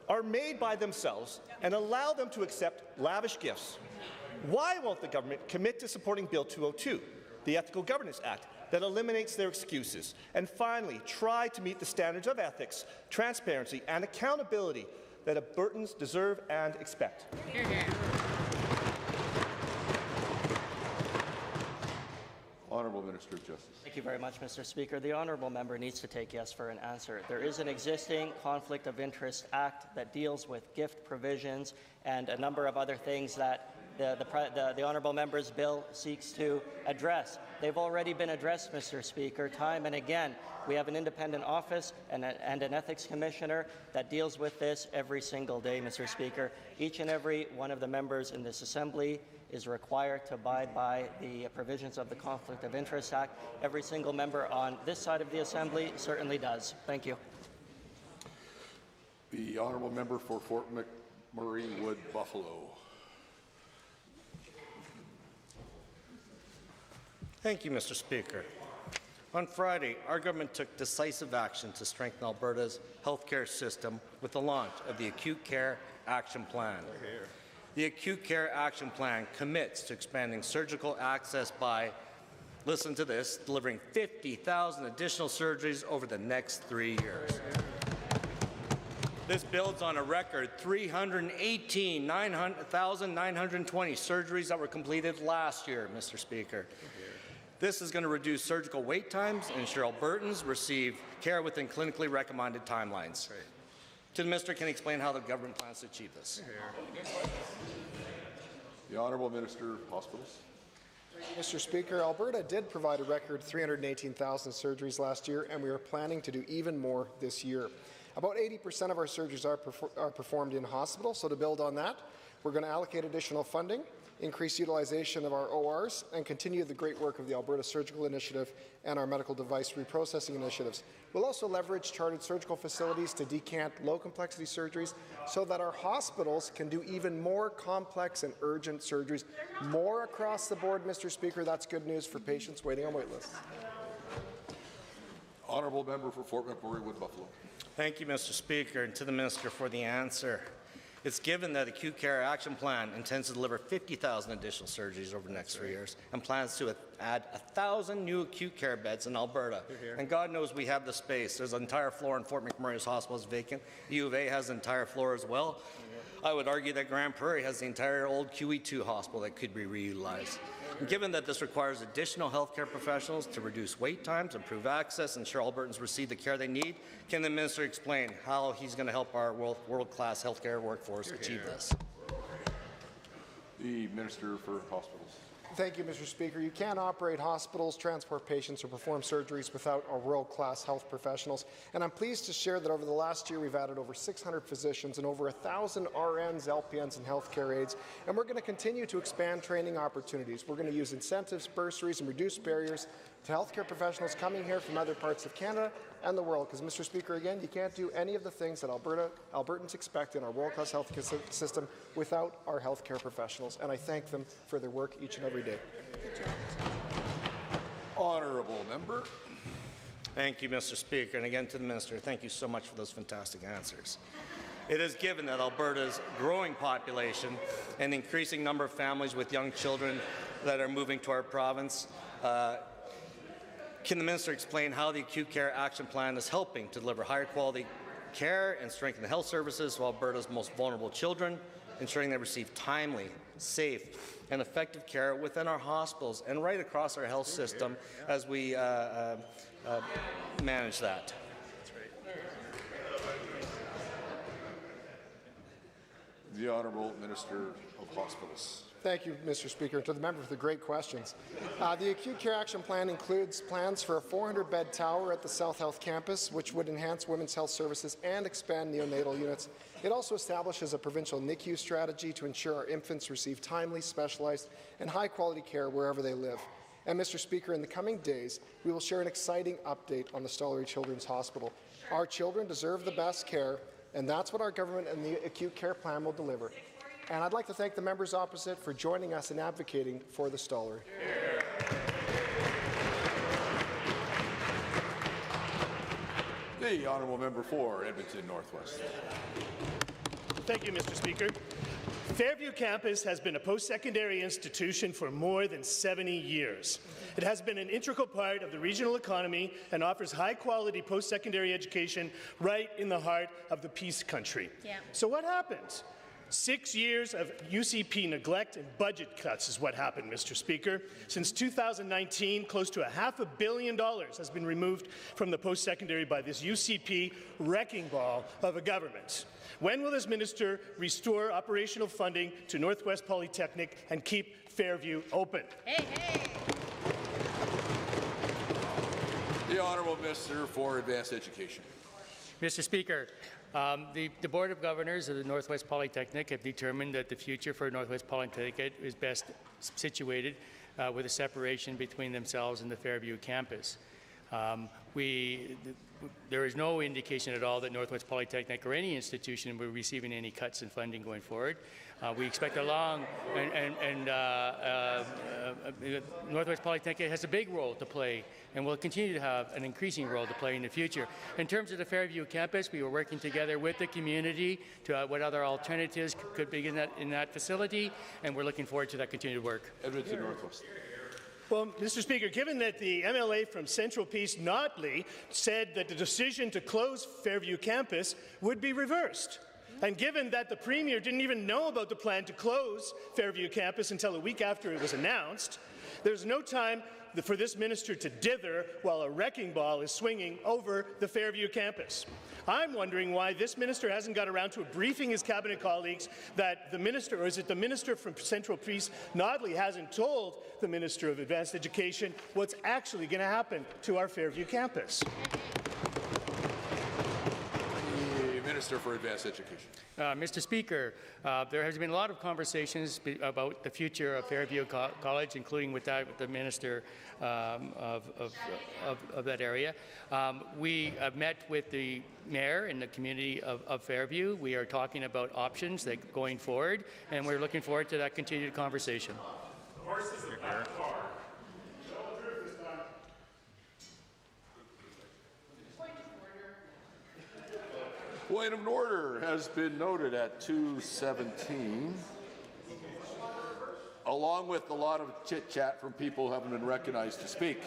are made by themselves and allow them to accept lavish gifts, why won't the government commit to supporting Bill 202, the Ethical Governance Act, that eliminates their excuses, and finally try to meet the standards of ethics, transparency, and accountability that Albertans deserve and expect? Honourable Minister of Justice. Thank you very much, Mr. Speaker. The honourable member needs to take yes for an answer. There is an existing Conflict of Interest Act that deals with gift provisions and a number of other things that the honourable member's bill seeks to address. They've already been addressed, Mr. Speaker, time and again. We have an independent office and an ethics commissioner that deals with this every single day, Mr. Speaker. Each and every one of the members in this Assembly is required to abide by the provisions of the Conflict of Interest Act. Every single member on this side of the Assembly certainly does. Thank you. The honourable member for Fort McMurray Wood Buffalo. Thank you, Mr. Speaker. On Friday, our government took decisive action to strengthen Alberta's healthcare system with the launch of the Acute Care Action Plan. The Acute Care Action Plan commits to expanding surgical access by, listen to this, delivering 50,000 additional surgeries over the next 3 years. This builds on a record 318,920 surgeries that were completed last year, Mr. Speaker. This is going to reduce surgical wait times and ensure Albertans receive care within clinically recommended timelines. To the Minister, can you explain how the government plans to achieve this? The Honourable Minister of Hospitals. Mr. Speaker, Alberta did provide a record 318,000 surgeries last year, and we are planning to do even more this year. About 80% of our surgeries are performed in hospital, so to build on that, we're going to allocate additional funding, increase utilization of our ORs, and continue the great work of the Alberta Surgical Initiative and our medical device reprocessing initiatives. We'll also leverage chartered surgical facilities to decant low-complexity surgeries so that our hospitals can do even more complex and urgent surgeries. More across the board, Mr. Speaker. That's good news for patients waiting on wait lists. Honourable member for Fort McMurray Wood Buffalo. Thank you, Mr. Speaker, and to the Minister for the answer. It's given that the Acute Care Action Plan intends to deliver 50,000 additional surgeries over the next 3 years and plans to add 1,000 new acute care beds in Alberta. And God knows we have the space. There's an entire floor in Fort McMurray's hospital is vacant. The U of A has an entire floor as well. I would argue that Grand Prairie has the entire old QE2 hospital that could be reutilized. And given that this requires additional healthcare professionals to reduce wait times, improve access, ensure Albertans receive the care they need, can the Minister explain how he's going to help our world-class healthcare workforce achieve this? The Minister for Hospitals. Thank you, Mr. Speaker. You can't operate hospitals, transport patients, or perform surgeries without our world-class health professionals. And I'm pleased to share that over the last year, we've added over 600 physicians and over 1,000 RNs, LPNs, and healthcare aides. And we're going to continue to expand training opportunities. We're going to use incentives, bursaries, and reduce barriers to healthcare professionals coming here from other parts of Canada and the world. Because, Mr. Speaker, again, you can't do any of the things that Albertans expect in our world-class health system without our healthcare professionals. And I thank them for their work each and every day. Honourable member. Thank you, Mr. Speaker. And again to the Minister, thank you so much for those fantastic answers. It is given that Alberta's growing population and increasing number of families with young children that are moving to our province, can the Minister explain how the Acute Care Action Plan is helping to deliver higher quality care and strengthen the health services to Alberta's most vulnerable children, ensuring they receive timely, safe, and effective care within our hospitals and right across our health system as we manage that? The Honourable Minister of Hospitals. Thank you, Mr. Speaker. To the member for the great questions. The Acute Care Action Plan includes plans for a 400-bed tower at the South Health Campus, which would enhance women's health services and expand neonatal units. It also establishes a provincial NICU strategy to ensure our infants receive timely, specialized, and high-quality care wherever they live. And, Mr. Speaker, in the coming days, we will share an exciting update on the Stollery Children's Hospital. Our children deserve the best care, and that's what our government and the Acute Care Plan will deliver. And I'd like to thank the members opposite for joining us in advocating for the Stollery. The Honourable Member for Edmonton Northwest. Thank you, Mr. Speaker. Fairview Campus has been a post-secondary institution for more than 70 years. It has been an integral part of the regional economy and offers high-quality post-secondary education right in the heart of the Peace Country. Yeah. So what happens? 6 years of UCP neglect and budget cuts is what happened, Mr. Speaker. Since 2019, close to $500 million has been removed from the post-secondary by this UCP wrecking ball of a government. When will this minister restore operational funding to Northwest Polytechnic and keep Fairview open? Hey, hey. The Honourable Minister for Advanced Education. Mr. Speaker, the Board of Governors of the Northwest Polytechnic have determined that the future for Northwest Polytechnic is best situated with a separation between themselves and the Fairview campus. There is no indication at all that Northwest Polytechnic or any institution will be receiving any cuts in funding going forward. We expect a long Northwest Polytechnic has a big role to play and will continue to have an increasing role to play in the future. In terms of the Fairview campus, we were working together with the community to what other alternatives could be in that facility, and we're looking forward to that continued work. Edmonton Northwest. Well, Mr. Speaker, given that the MLA from Central Peace Notley said that the decision to close Fairview campus would be reversed, and given that the Premier didn't even know about the plan to close Fairview campus until a week after it was announced, there's no time for this minister to dither while a wrecking ball is swinging over the Fairview campus. I'm wondering why this minister hasn't got around to briefing his cabinet colleagues that the minister, or is it the minister from Central Peace Notley, hasn't told the Minister of Advanced Education what's actually going to happen to our Fairview campus. Minister for Advanced Education. Mr. Speaker, there has been a lot of conversations about the future of Fairview College, including with the Minister of that area. We have met with the Mayor and the community of Fairview. We are talking about options going forward, and we're looking forward to that continued conversation. Point of order has been noted at 2:17, along with a lot of chit-chat from people who haven't been recognized to speak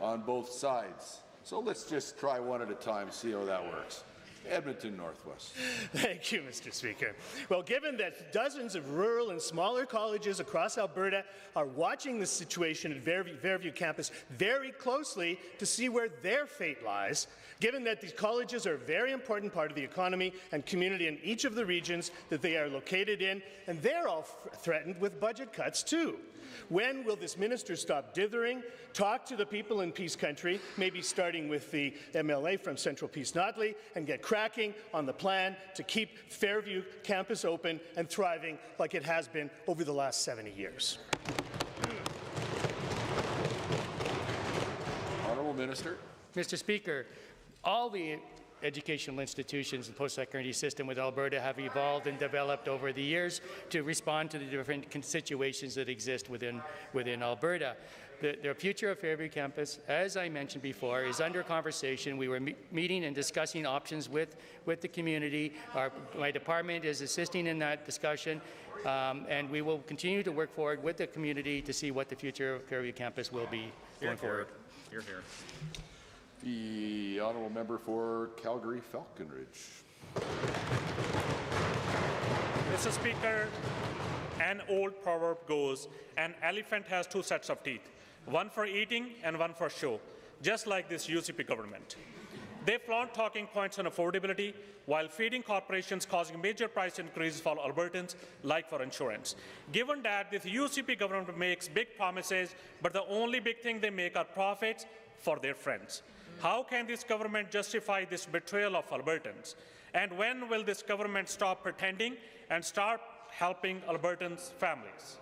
on both sides. So let's just try one at a time, see how that works. Edmonton Northwest. Thank you, Mr. Speaker. Well, given that dozens of rural and smaller colleges across Alberta are watching the situation at Fairview campus very closely to see where their fate lies, given that these colleges are a very important part of the economy and community in each of the regions that they are located in, and they're all threatened with budget cuts too. When will this minister stop dithering, talk to the people in Peace Country, maybe starting with the MLA from Central Peace Notley, and get cracking on the plan to keep Fairview campus open and thriving like it has been over the last 70 years? Honourable Minister. Mr. Speaker, all the educational institutions in the post-secondary system with Alberta have evolved and developed over the years to respond to the different situations that exist within Alberta. The future of Fairview campus, as I mentioned before, is under conversation. We were meeting and discussing options with the community. My department is assisting in that discussion, and we will continue to work forward with the community to see what the future of Fairview campus will be going forward. Here. The Honourable Member for Calgary-Falconridge. Mr. Speaker, an old proverb goes, an elephant has two sets of teeth, one for eating and one for show, just like this UCP government. They flaunt talking points on affordability while feeding corporations causing major price increases for Albertans, like for insurance. Given that this UCP government makes big promises, but the only big thing they make are profits for their friends. How can this government justify this betrayal of Albertans? And when will this government stop pretending and start helping Albertans' families?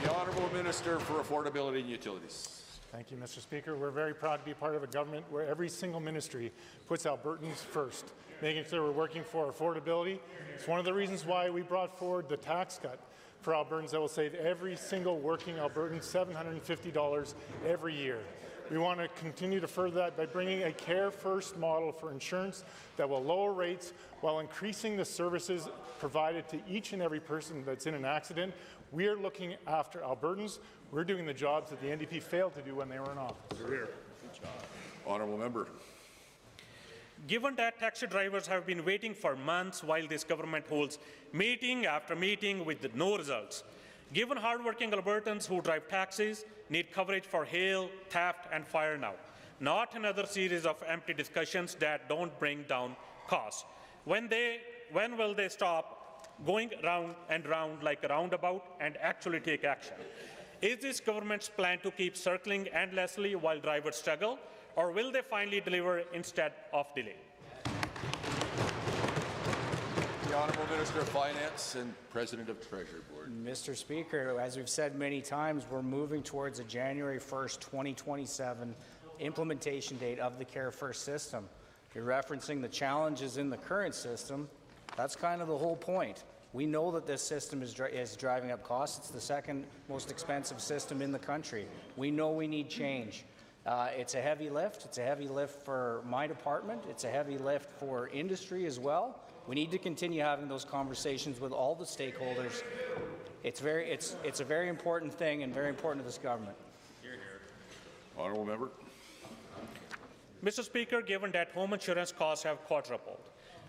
The Honourable Minister for Affordability and Utilities. Thank you, Mr. Speaker. We're very proud to be part of a government where every single ministry puts Albertans first, making sure we're working for affordability. It's one of the reasons why we brought forward the tax cut for Albertans that will save every single working Albertan $750 every year. We want to continue to further that by bringing a care-first model for insurance that will lower rates while increasing the services provided to each and every person that's in an accident. We are looking after Albertans. We're doing the jobs that the NDP failed to do when they were in office. Good job. Honourable Member. Given that taxi drivers have been waiting for months while this government holds meeting after meeting with no results, given hardworking Albertans who drive taxis need coverage for hail, theft, and fire now, not another series of empty discussions that don't bring down costs. When will they stop going round and round like a roundabout and actually take action? Is this government's plan to keep circling endlessly while drivers struggle, or will they finally deliver instead of delay? The Honourable Minister of Finance and President of Treasury Board. Mr. Speaker, as we've said many times, we're moving towards a January 1st, 2027 implementation date of the Care First system. You're referencing the challenges in the current system. That's kind of the whole point. We know that this system is driving up costs. It's the second most expensive system in the country. We know we need change. It's a heavy lift. It's a heavy lift for my department. It's a heavy lift for industry as well. We need to continue having those conversations with all the stakeholders. It's a very important thing and very important to this government. Honourable member. Mr. Speaker, given that home insurance costs have quadrupled,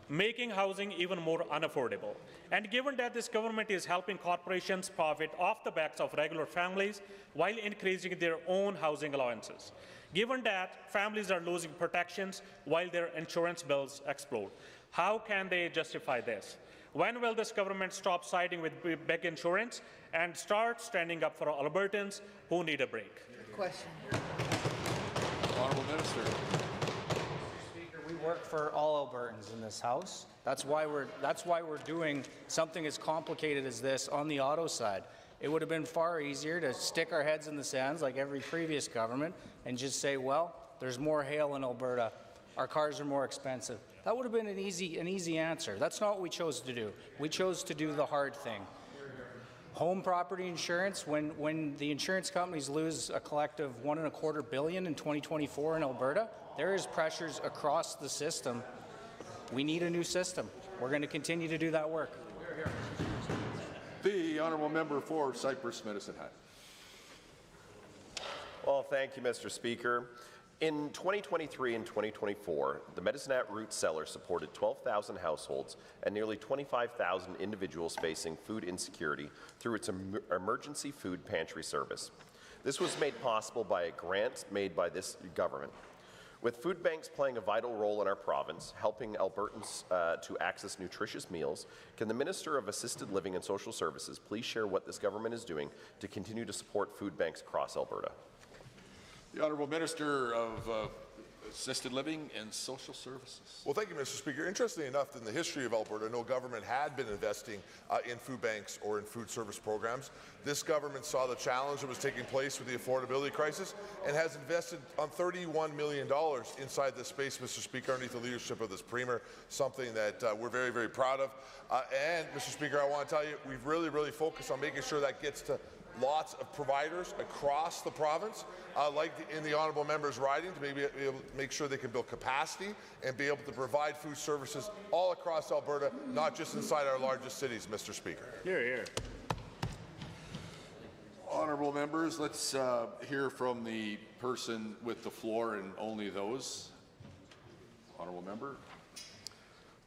making housing even more unaffordable, and given that this government is helping corporations profit off the backs of regular families while increasing their own housing allowances, given that families are losing protections while their insurance bills explode, how can they justify this? When will this government stop siding with big insurance and start standing up for Albertans who need a break? Question. Honourable Minister. We work for all Albertans in this House. That's why we're doing something as complicated as this on the auto side. It would have been far easier to stick our heads in the sands like every previous government and just say, well, there's more hail in Alberta. Our cars are more expensive. That would have been an easy answer. That's not what we chose to do. We chose to do the hard thing. Home property insurance, when the insurance companies lose a collective $1.25 billion in 2024 in Alberta, there is pressures across the system. We need a new system. We're going to continue to do that work. The Honourable Member for Cypress Medicine Hat. Well, thank you, Mr. Speaker. In 2023 and 2024, the Medicine Hat route cellar supported 12,000 households and nearly 25,000 individuals facing food insecurity through its emergency food pantry service. This was made possible by a grant made by this government. With food banks playing a vital role in our province, helping Albertans to access nutritious meals, can the Minister of Assisted Living and Social Services please share what this government is doing to continue to support food banks across Alberta? The Honourable Minister of Assisted Living and Social Services. Well, thank you, Mr. Speaker. Interestingly enough, in the history of Alberta, no government had been investing in food banks or in food service programs. This government saw the challenge that was taking place with the affordability crisis and has invested on $31 million inside this space, Mr. Speaker, underneath the leadership of this Premier, something that we're very, very proud of. And, Mr. Speaker, I want to tell you, we've really focused on making sure that gets to lots of providers across the province, like in the honourable member's riding, to maybe be able to make sure they can build capacity and be able to provide food services all across Alberta, not just inside our largest cities, Mr. Speaker. Hear, hear. Honourable members, let's hear from the person with the floor and only those. Honourable member.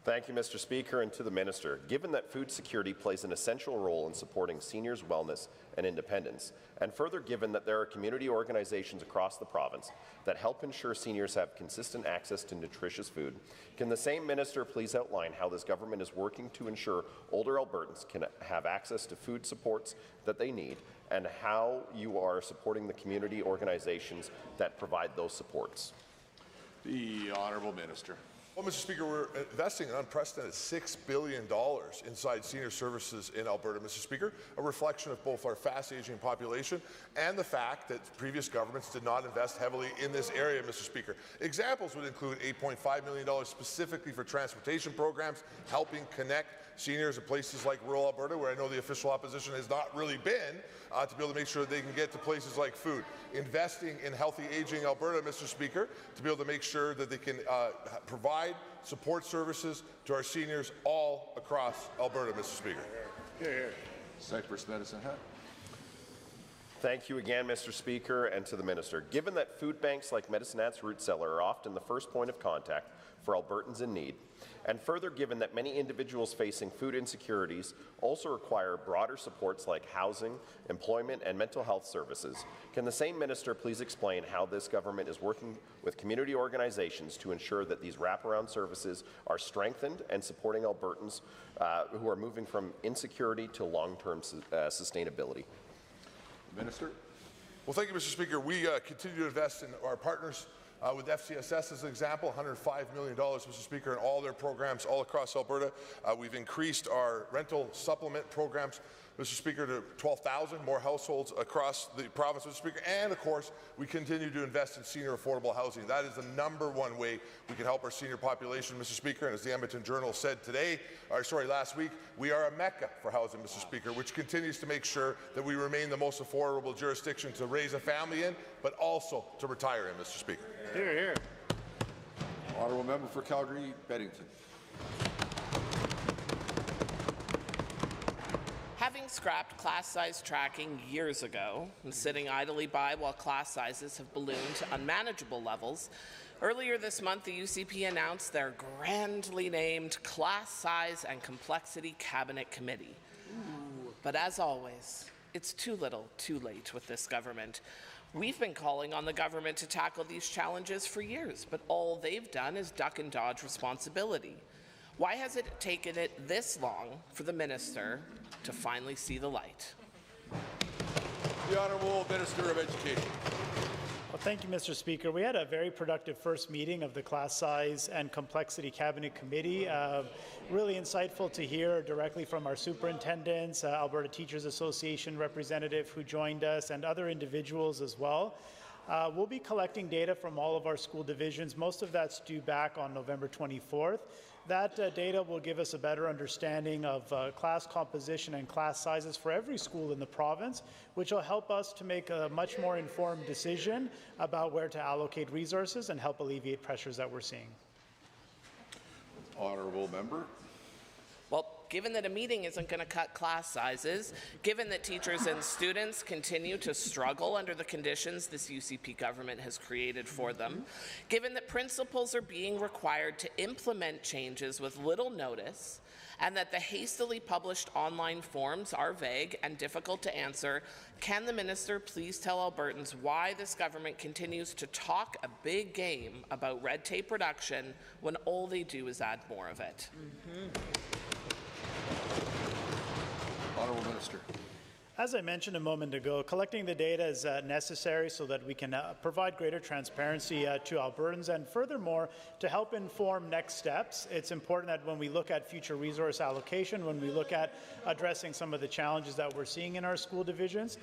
Thank you, Mr. Speaker, and to the Minister. Given that food security plays an essential role in supporting seniors' wellness and independence, and further given that there are community organizations across the province that help ensure seniors have consistent access to nutritious food, can the same Minister please outline how this government is working to ensure older Albertans can have access to food supports that they need, and how you are supporting the community organizations that provide those supports? The Honourable Minister. Well, Mr. Speaker, we're investing an unprecedented $6 billion inside senior services in Alberta, Mr. Speaker, a reflection of both our fast-aging population and the fact that previous governments did not invest heavily in this area, Mr. Speaker. Examples would include $8.5 million specifically for transportation programs, helping connect seniors in places like rural Alberta, where I know the official opposition has not really been, to be able to make sure that they can get to places like food. Investing in healthy aging Alberta, Mr. Speaker, to be able to make sure that they can provide support services to our seniors all across Alberta, Mr. Speaker. Here, here. Cypress Medicine Hat. Thank you again, Mr. Speaker, and to the Minister. Given that food banks like Medicinate's Root Cellar are often the first point of contact for Albertans in need, and further given that many individuals facing food insecurities also require broader supports like housing, employment, and mental health services, can the same Minister please explain how this government is working with community organizations to ensure that these wraparound services are strengthened and supporting Albertans who are moving from insecurity to long-term sustainability? Minister. Well, thank you, Mr. Speaker. We continue to invest in our partners with FCSS as an example, $105 million, Mr. Speaker, in all their programs all across Alberta. We've increased our rental supplement programs, Mr. Speaker, to 12,000 more households across the province, Mr. Speaker. And, of course, we continue to invest in senior affordable housing. That is the #1 way we can help our senior population, Mr. Speaker. And as the Edmonton Journal said last week, we are a mecca for housing, Mr. Speaker, which continues to make sure that we remain the most affordable jurisdiction to raise a family in, but also to retire in, Mr. Speaker. Hear, hear. Honourable member for Calgary-Beddington. Having scrapped class size tracking years ago and sitting idly by while class sizes have ballooned to unmanageable levels, earlier this month the UCP announced their grandly named Class Size and Complexity Cabinet Committee. But as always, it's too little, too late with this government. We've been calling on the government to tackle these challenges for years, but all they've done is duck and dodge responsibility. Why has it taken it this long for the minister to finally see the light? The Honourable Minister of Education. Well, thank you, Mr. Speaker. We had a very productive first meeting of the Class Size and Complexity Cabinet Committee. Really insightful to hear directly from our superintendents, Alberta Teachers Association representative who joined us, and other individuals as well. We'll be collecting data from all of our school divisions. Most of that's due back on November 24th. That data will give us a better understanding of class composition and class sizes for every school in the province, which will help us to make a much more informed decision about where to allocate resources and help alleviate pressures that we're seeing. Honourable member. Well, given that a meeting isn't going to cut class sizes, given that teachers and students continue to struggle under the conditions this UCP government has created for them, given that principals are being required to implement changes with little notice, and that the hastily published online forms are vague and difficult to answer, can the minister please tell Albertans why this government continues to talk a big game about red tape reduction when all they do is add more of it? Honourable Minister. As I mentioned a moment ago, collecting the data is necessary so that we can provide greater transparency to Albertans, and furthermore, to help inform next steps. It's important that when we look at future resource allocation, when we look at addressing some of the challenges that we're seeing in our school divisions,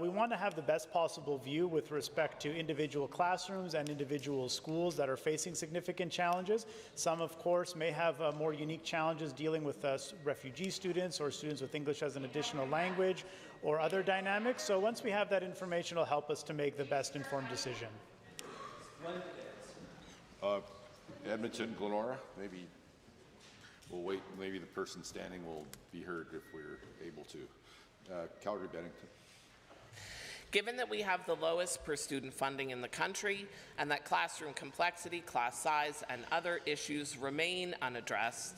we want to have the best possible view with respect to individual classrooms and individual schools that are facing significant challenges. Some, of course, may have more unique challenges dealing with refugee students or students with English as an additional language, or other dynamics. So once we have that information, it'll help us to make the best informed decision. Edmonton, Glenora, maybe we'll wait. Maybe the person standing will be heard if we're able to. Calgary-Beddington. Given that we have the lowest per student funding in the country and that classroom complexity, class size, and other issues remain unaddressed,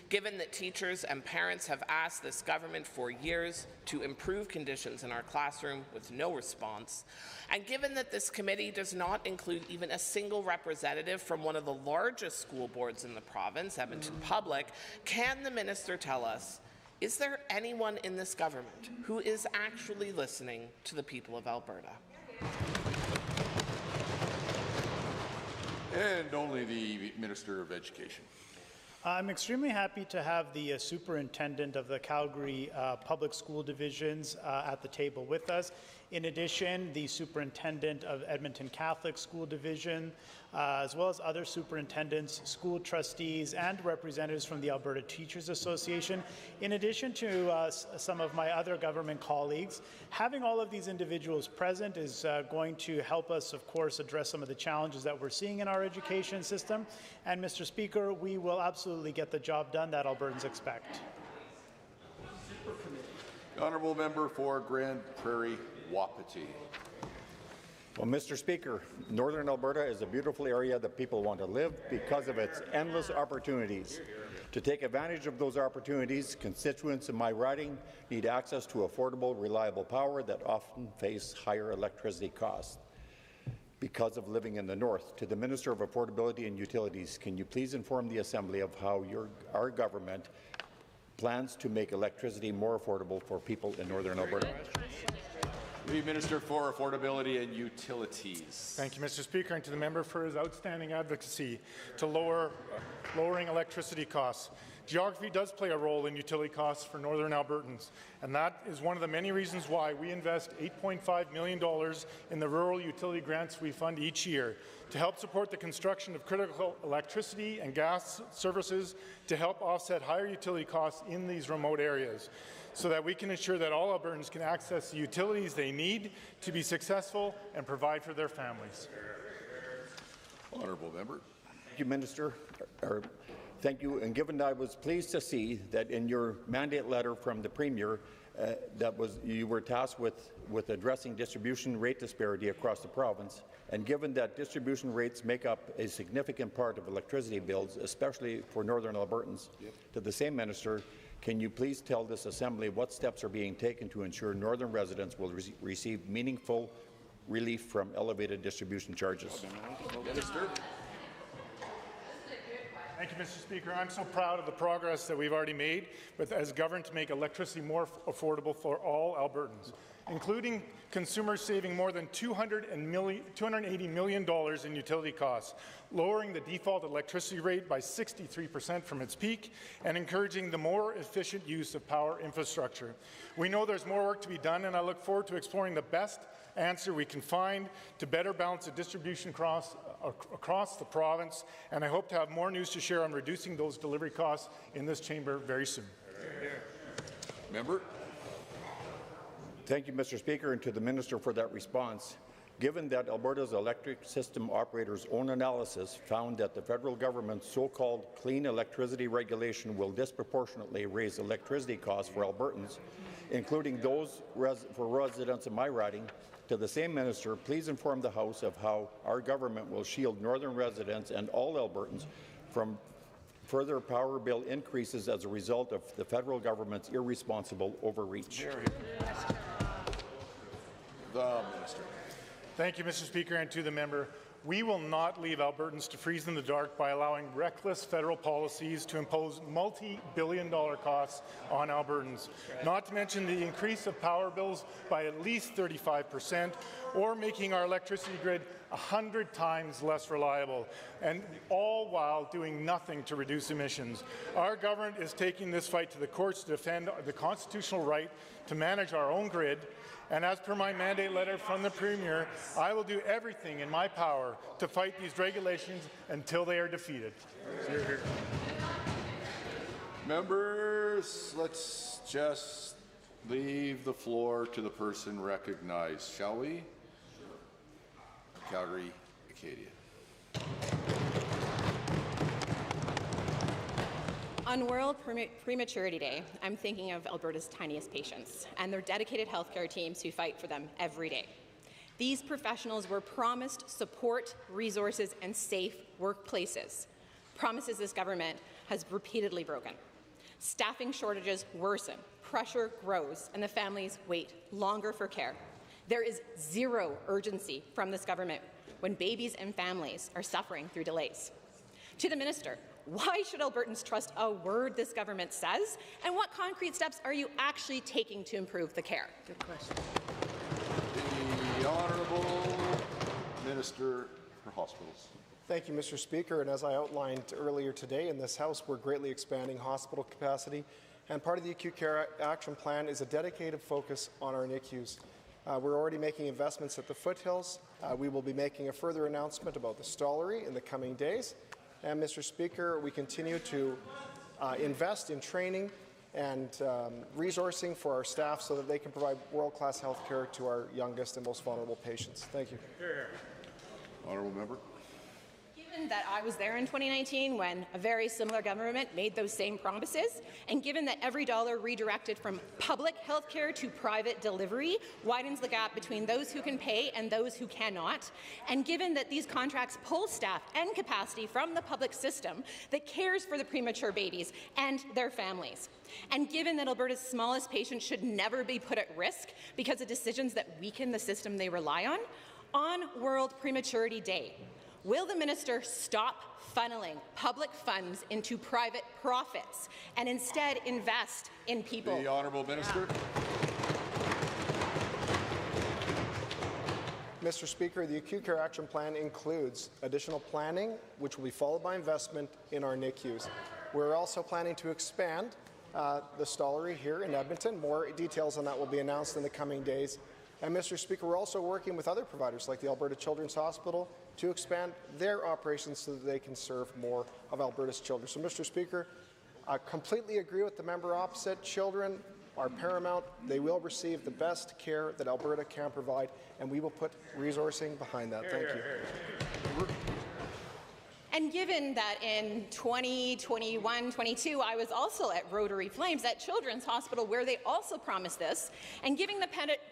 given that teachers and parents have asked this government for years to improve conditions in our classroom with no response, and given that this committee does not include even a single representative from one of the largest school boards in the province, Edmonton Public, can the minister tell us, is there anyone in this government who is actually listening to the people of Alberta? And only the Minister of Education. I'm extremely happy to have the superintendent of the Calgary Public School Divisions at the table with us. In addition, the superintendent of Edmonton Catholic School Division, as well as other superintendents, school trustees, and representatives from the Alberta Teachers Association, in addition to some of my other government colleagues. Having all of these individuals present is going to help us, of course, address some of the challenges that we're seeing in our education system. And, Mr. Speaker, we will absolutely get the job done that Albertans expect. The Honourable Member for Grand Prairie Wapiti. Well, Mr. Speaker, Northern Alberta is a beautiful area that people want to live because of its endless opportunities. To take advantage of those opportunities, constituents in my riding need access to affordable, reliable power that often face higher electricity costs because of living in the north. To the Minister of Affordability and Utilities, can you please inform the Assembly of how our government plans to make electricity more affordable for people in Northern Alberta? The Minister for Affordability and Utilities. Thank you, Mr. Speaker, and to the member for his outstanding advocacy to lowering electricity costs. Geography does play a role in utility costs for Northern Albertans, and that is one of the many reasons why we invest $8.5 million in the rural utility grants we fund each year to help support the construction of critical electricity and gas services to help offset higher utility costs in these remote areas, so that we can ensure that all Albertans can access the utilities they need to be successful and provide for their families. Honourable member. Thank you, Minister. Thank you. And given that I was pleased to see that in your mandate letter from the Premier, you were tasked with addressing distribution rate disparity across the province, and given that distribution rates make up a significant part of electricity bills, especially for Northern Albertans, to the same Minister, can you please tell this Assembly what steps are being taken to ensure Northern residents will receive meaningful relief from elevated distribution charges? Minister. Thank you, Mr. Speaker. I'm so proud of the progress that we've already made as government to make electricity more affordable for all Albertans, including consumers saving more than $280 million in utility costs, lowering the default electricity rate by 63% from its peak, and encouraging the more efficient use of power infrastructure. We know there's more work to be done, and I look forward to exploring the best answer we can find to better balance the distribution across the province, and I hope to have more news to share on reducing those delivery costs in this chamber very soon. Member. Thank you, Mr. Speaker, and to the Minister for that response. Given that Alberta's electric system operator's own analysis found that the federal government's so-called clean electricity regulation will disproportionately raise electricity costs for Albertans, including those for residents in my riding, to the same Minister, please inform the House of how our government will shield Northern residents and all Albertans from further power bill increases as a result of the federal government's irresponsible overreach. The Minister. Thank you, Mr. Speaker, and to the member. We will not leave Albertans to freeze in the dark by allowing reckless federal policies to impose multi-billion-dollar costs on Albertans, not to mention the increase of power bills by at least 35%, or making our electricity grid 100 times less reliable, and all while doing nothing to reduce emissions. Our government is taking this fight to the courts to defend the constitutional right to manage our own grid, and as per my mandate letter from the Premier, I will do everything in my power to fight these regulations until they are defeated. Hear, hear. Members, let's just leave the floor to the person recognized, shall we? Calgary, Acadia. On World Prematurity Day, I'm thinking of Alberta's tiniest patients and their dedicated healthcare teams who fight for them every day. These professionals were promised support, resources, and safe workplaces, promises this government has repeatedly broken. Staffing shortages worsen, pressure grows, and the families wait longer for care. There is zero urgency from this government when babies and families are suffering through delays. To the Minister, why should Albertans trust a word this government says? And what concrete steps are you actually taking to improve the care? Good question. The Honourable Minister for Hospitals. Thank you, Mr. Speaker. And as I outlined earlier today in this House, we're greatly expanding hospital capacity. And part of the Acute Care Action Plan is a dedicated focus on our NICUs. We're already making investments at the foothills. We will be making a further announcement about the Stollery in the coming days. And, Mr. Speaker, we continue to invest in training and resourcing for our staff so that they can provide world-class health care to our youngest and most vulnerable patients. Thank you. Honourable member. given that I was there in 2019 when a very similar government made those same promises, and given that every dollar redirected from public health care to private delivery widens the gap between those who can pay and those who cannot, and given that these contracts pull staff and capacity from the public system that cares for the premature babies and their families, and given that Alberta's smallest patients should never be put at risk because of decisions that weaken the system they rely on World Prematurity Day, will the minister stop funneling public funds into private profits and instead invest in people? The Honourable Minister. Mr. Speaker, the Acute Care Action Plan includes additional planning, which will be followed by investment in our NICUs. We're also planning to expand the Stollery here in Edmonton. More details on that will be announced in the coming days. And Mr. Speaker, we're also working with other providers like the Alberta Children's Hospital to expand their operations so that they can serve more of Alberta's children. So, Mr. Speaker, I completely agree with the member opposite. Children are paramount. They will receive the best care that Alberta can provide, and we will put resourcing behind that. Thank you. And given that in 2021-22, I was also at Rotary Flames at Children's Hospital, where they also promised this, and given the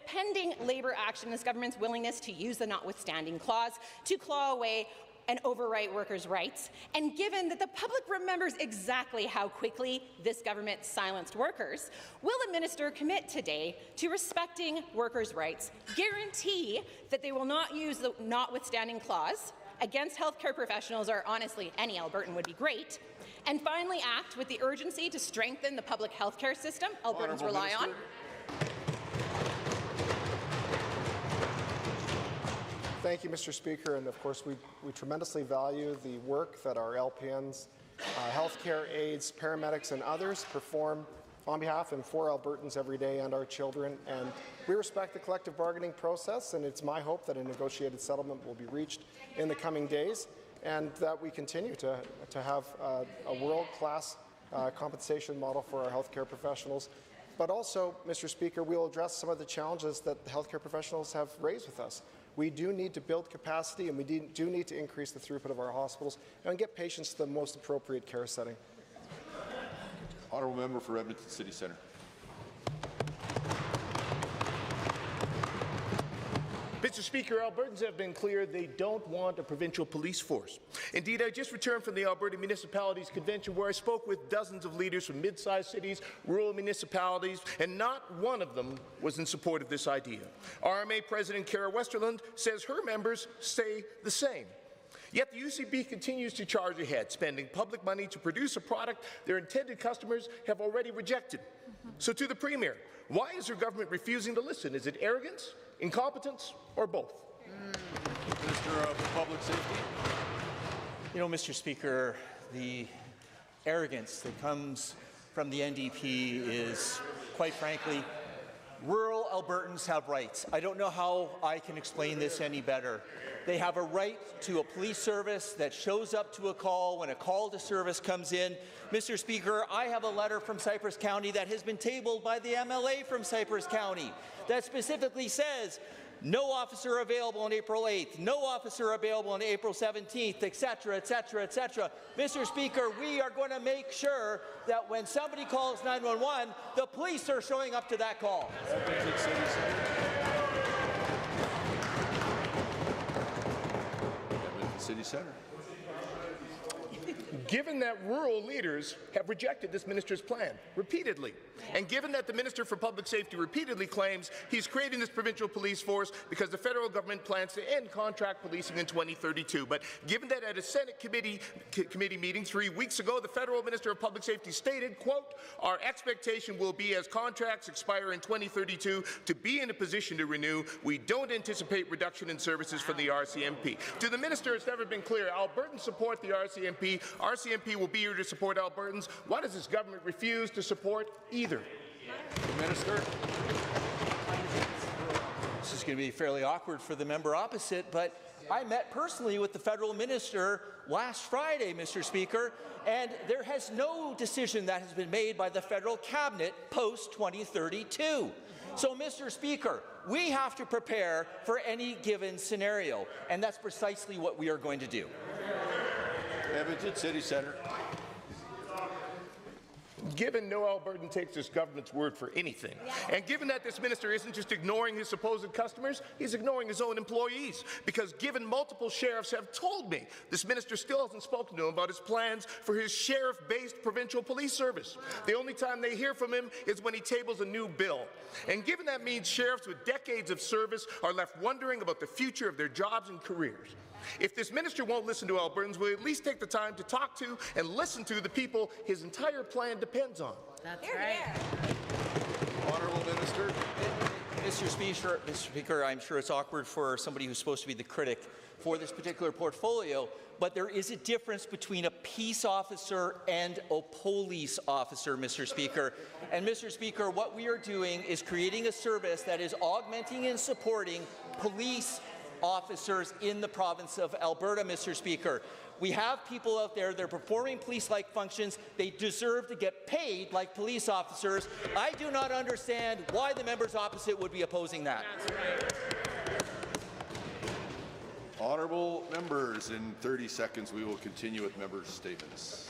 pending Labour action, this government's willingness to use the notwithstanding clause to claw away and overwrite workers' rights, and given that the public remembers exactly how quickly this government silenced workers, will the minister commit today to respecting workers' rights, guarantee that they will not use the notwithstanding clause against healthcare professionals, or honestly any Albertan would be great, and finally act with the urgency to strengthen the public healthcare system Albertans rely on? Thank you, Mr. Speaker, and of course we tremendously value the work that our LPNs, healthcare aides, paramedics and others perform on behalf and for Albertans every day and our children, and we respect the collective bargaining process, and it's my hope that a negotiated settlement will be reached in the coming days, and that we continue to have a world-class compensation model for our healthcare professionals. But also, Mr. Speaker, we will address some of the challenges that the healthcare professionals have raised with us. We do need to build capacity, and we do need to increase the throughput of our hospitals and get patients to the most appropriate care setting. Honourable Member for Edmonton City Centre. Mr. Speaker, Albertans have been clear they don't want a provincial police force. Indeed, I just returned from the Alberta Municipalities Convention, where I spoke with dozens of leaders from mid-sized cities, rural municipalities, and not one of them was in support of this idea. RMA President Kara Westerlund says her members say the same. Yet the UCB continues to charge ahead, spending public money to produce a product their intended customers have already rejected. So to the Premier, why is her government refusing to listen? Is it arrogance, incompetence, or both? Minister of Public Safety. You know, Mr. Speaker, the arrogance that comes from the NDP is, quite frankly, rural Albertans have rights. I don't know how I can explain this any better. They have a right to a police service that shows up to a call when a call to service comes in. Mr. Speaker, I have a letter from Cypress County that has been tabled by the MLA from Cypress County that specifically says no officer available on April 8th, no officer available on April 17th, etc., etc., etc. Mr. Speaker, we are going to make sure that when somebody calls 911, the police are showing up to that call. City Centre. Given that rural leaders have rejected this minister's plan repeatedly, and given that the Minister for Public Safety repeatedly claims he's creating this provincial police force because the federal government plans to end contract policing in 2032, but given that at a Senate committee meeting 3 weeks ago, the federal Minister of Public Safety stated, quote, "Our expectation will be as contracts expire in 2032 to be in a position to renew. We don't anticipate reduction in services from the RCMP." To the Minister, it's never been clear. Albertans support the RCMP. RCMP will be here to support Albertans. Why does this government refuse to support either? Minister. This is going to be fairly awkward for the member opposite, but I met personally with the federal minister last Friday, Mr. Speaker, and there has no decision that has been made by the federal cabinet post-2032. So, Mr. Speaker, we have to prepare for any given scenario, and that's precisely what we are going to do. Edmonton City Centre. Given no Albertan takes this government's word for anything, and given that this minister isn't just ignoring his supposed customers, he's ignoring his own employees, because given multiple sheriffs have told me this minister still hasn't spoken to him about his plans for his sheriff-based provincial police service. The only time they hear from him is when he tables a new bill. And given that means sheriffs with decades of service are left wondering about the future of their jobs and careers. If this minister won't listen to Albertans, will he at least take the time to talk to and listen to the people his entire plan depends on? That's right. Honourable Minister. Mr. Speaker, I'm sure it's awkward for somebody who's supposed to be the critic for this particular portfolio, but there is a difference between a peace officer and a police officer, Mr. Speaker. And Mr. Speaker, what we are doing is creating a service that is augmenting and supporting police officers in the province of Alberta, Mr. Speaker. We have people out there, they're performing police-like functions. They deserve to get paid like police officers. I do not understand why the members opposite would be opposing that. Honourable members, in 30 seconds we will continue with members' statements.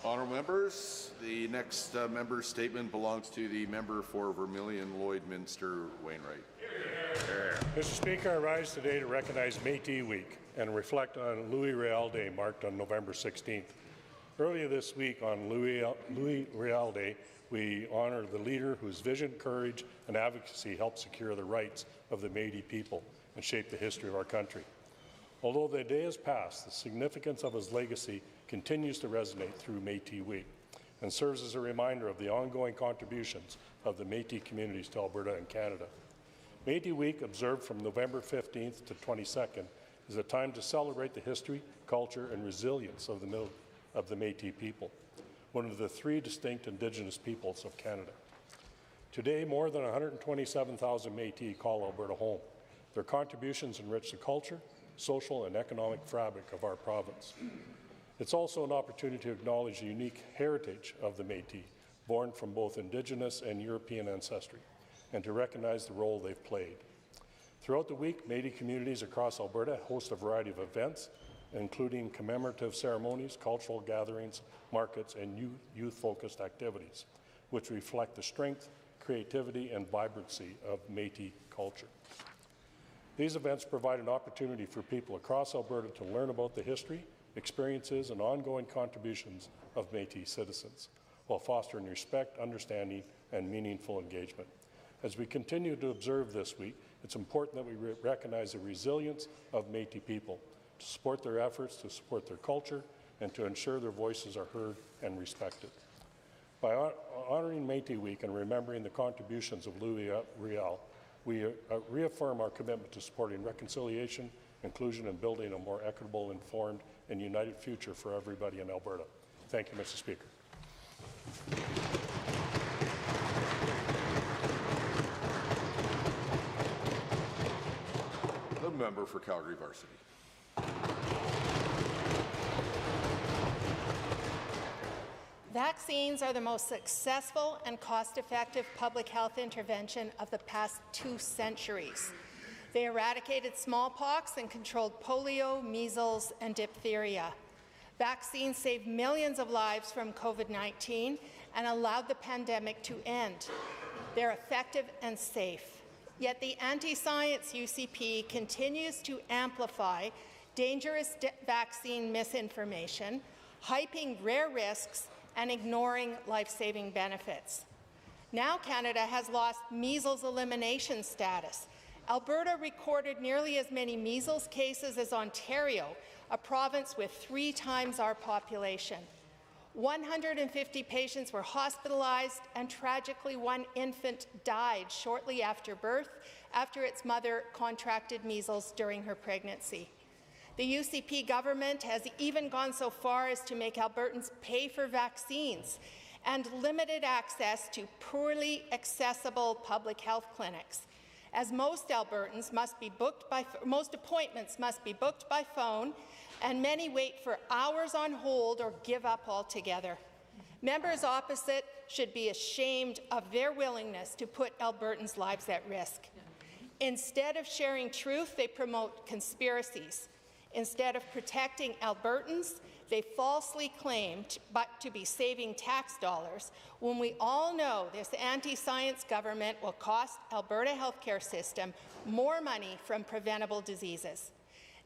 Honourable members, the next member's statement belongs to the member for Vermilion Lloydminster Wainwright. Mr. Speaker, I rise today to recognize Métis Week and reflect on Louis Riel Day, marked on November 16th. Earlier this week on Louis Riel Day, we honor the leader whose vision, courage, and advocacy helped secure the rights of the Métis people and shape the history of our country. Although the day has passed, the significance of his legacy continues to resonate through Métis Week and serves as a reminder of the ongoing contributions of the Métis communities to Alberta and Canada. Métis Week, observed from November 15th to 22nd, is a time to celebrate the history, culture, and resilience of the Métis people, one of the three distinct Indigenous peoples of Canada. Today, more than 127,000 Métis call Alberta home. Their contributions enrich the culture, social, and economic fabric of our province. It's also an opportunity to acknowledge the unique heritage of the Métis, born from both Indigenous and European ancestry, and to recognize the role they've played. Throughout the week, Métis communities across Alberta host a variety of events, including commemorative ceremonies, cultural gatherings, markets, and youth-focused activities, which reflect the strength, creativity, and vibrancy of Métis culture. These events provide an opportunity for people across Alberta to learn about the history, experiences, and ongoing contributions of Métis citizens, while fostering respect, understanding, and meaningful engagement. As we continue to observe this week, it's important that we recognize the resilience of Métis people, to support their efforts, to support their culture, and to ensure their voices are heard and respected. By honoring Métis Week and remembering the contributions of Louis Riel, we reaffirm our commitment to supporting reconciliation, inclusion, and building a more equitable, informed, and united future for everybody in Alberta. Thank you, Mr. Speaker. The member for Calgary Varsity. Vaccines are the most successful and cost-effective public health intervention of the past 2 centuries. They eradicated smallpox and controlled polio, measles, and diphtheria. Vaccines saved millions of lives from COVID-19 and allowed the pandemic to end. They're effective and safe. Yet the anti-science UCP continues to amplify dangerous vaccine misinformation, hyping rare risks and ignoring life-saving benefits. Now Canada has lost measles elimination status. Alberta recorded nearly as many measles cases as Ontario, a province with 3 times our population. 150 patients were hospitalized, and tragically 1 infant died shortly after birth after its mother contracted measles during her pregnancy. The UCP government has even gone so far as to make Albertans pay for vaccines and limited access to poorly accessible public health clinics, as most appointments must be booked by phone, and many wait for hours on hold or give up altogether. Members opposite should be ashamed of their willingness to put Albertans' lives at risk. Instead of sharing truth, they promote conspiracies. Instead of protecting Albertans, they falsely claim to be saving tax dollars, when we all know this anti-science government will cost Alberta healthcare system more money from preventable diseases.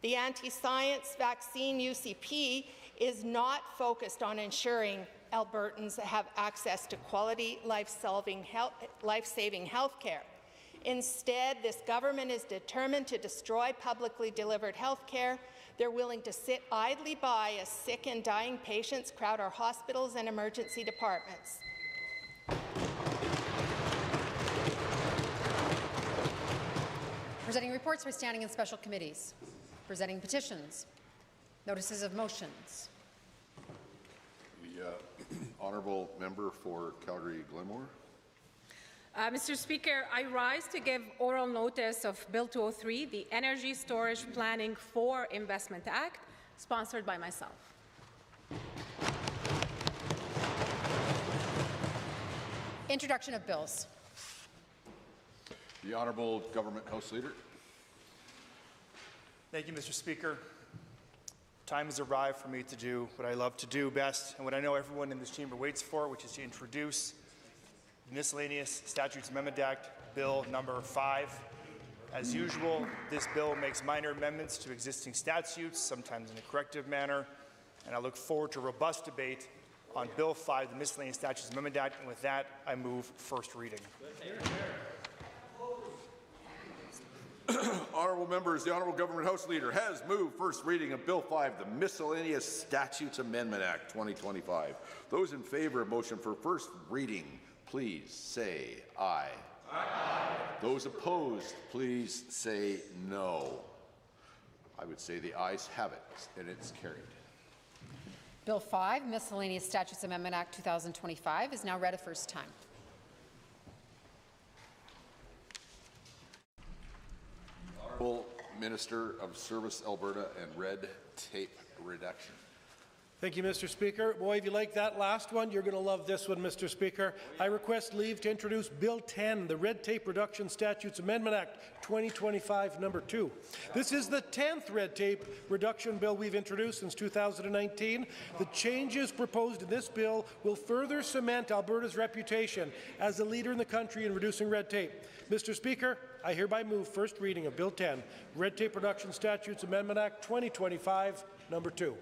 The anti-science vaccine UCP is not focused on ensuring Albertans have access to quality, life-saving health care. Instead, this government is determined to destroy publicly delivered health care. They're willing to sit idly by as sick and dying patients crowd our hospitals and emergency departments. Presenting reports for standing in special committees. Presenting petitions. Notices of motions. The honourable member for Calgary-Glenmore. Mr. Speaker, I rise to give oral notice of Bill 203, the Energy Storage Planning for Investment Act, sponsored by myself. Introduction of bills. The Honourable Government House Leader. Thank you, Mr. Speaker. Time has arrived for me to do what I love to do best and what I know everyone in this chamber waits for, which is to introduce the Miscellaneous Statutes Amendment Act, Bill number 5. As usual, this bill makes minor amendments to existing statutes, sometimes in a corrective manner, and I look forward to robust debate on Bill 5, the Miscellaneous Statutes Amendment Act, and with that, I move first reading. Honourable members, the Honourable Government House Leader has moved first reading of Bill 5, the Miscellaneous Statutes Amendment Act 2025. Those in favour of motion for first reading, please say aye. Aye. Those opposed, please say no. I would say the ayes have it, and it's carried. Bill 5, Miscellaneous Statutes Amendment Act 2025, is now read a first time. Honourable Minister of Service Alberta and Red Tape Reduction. Thank you, Mr. Speaker. Boy, if you like that last one, you're going to love this one, Mr. Speaker. I request leave to introduce Bill 10, the Red Tape Reduction Statutes Amendment Act 2025, number 2. This is the 10th red tape reduction bill we've introduced since 2019. The changes proposed in this bill will further cement Alberta's reputation as a leader in the country in reducing red tape. Mr. Speaker, I hereby move first reading of Bill 10, Red Tape Reduction Statutes Amendment Act 2025, number 2.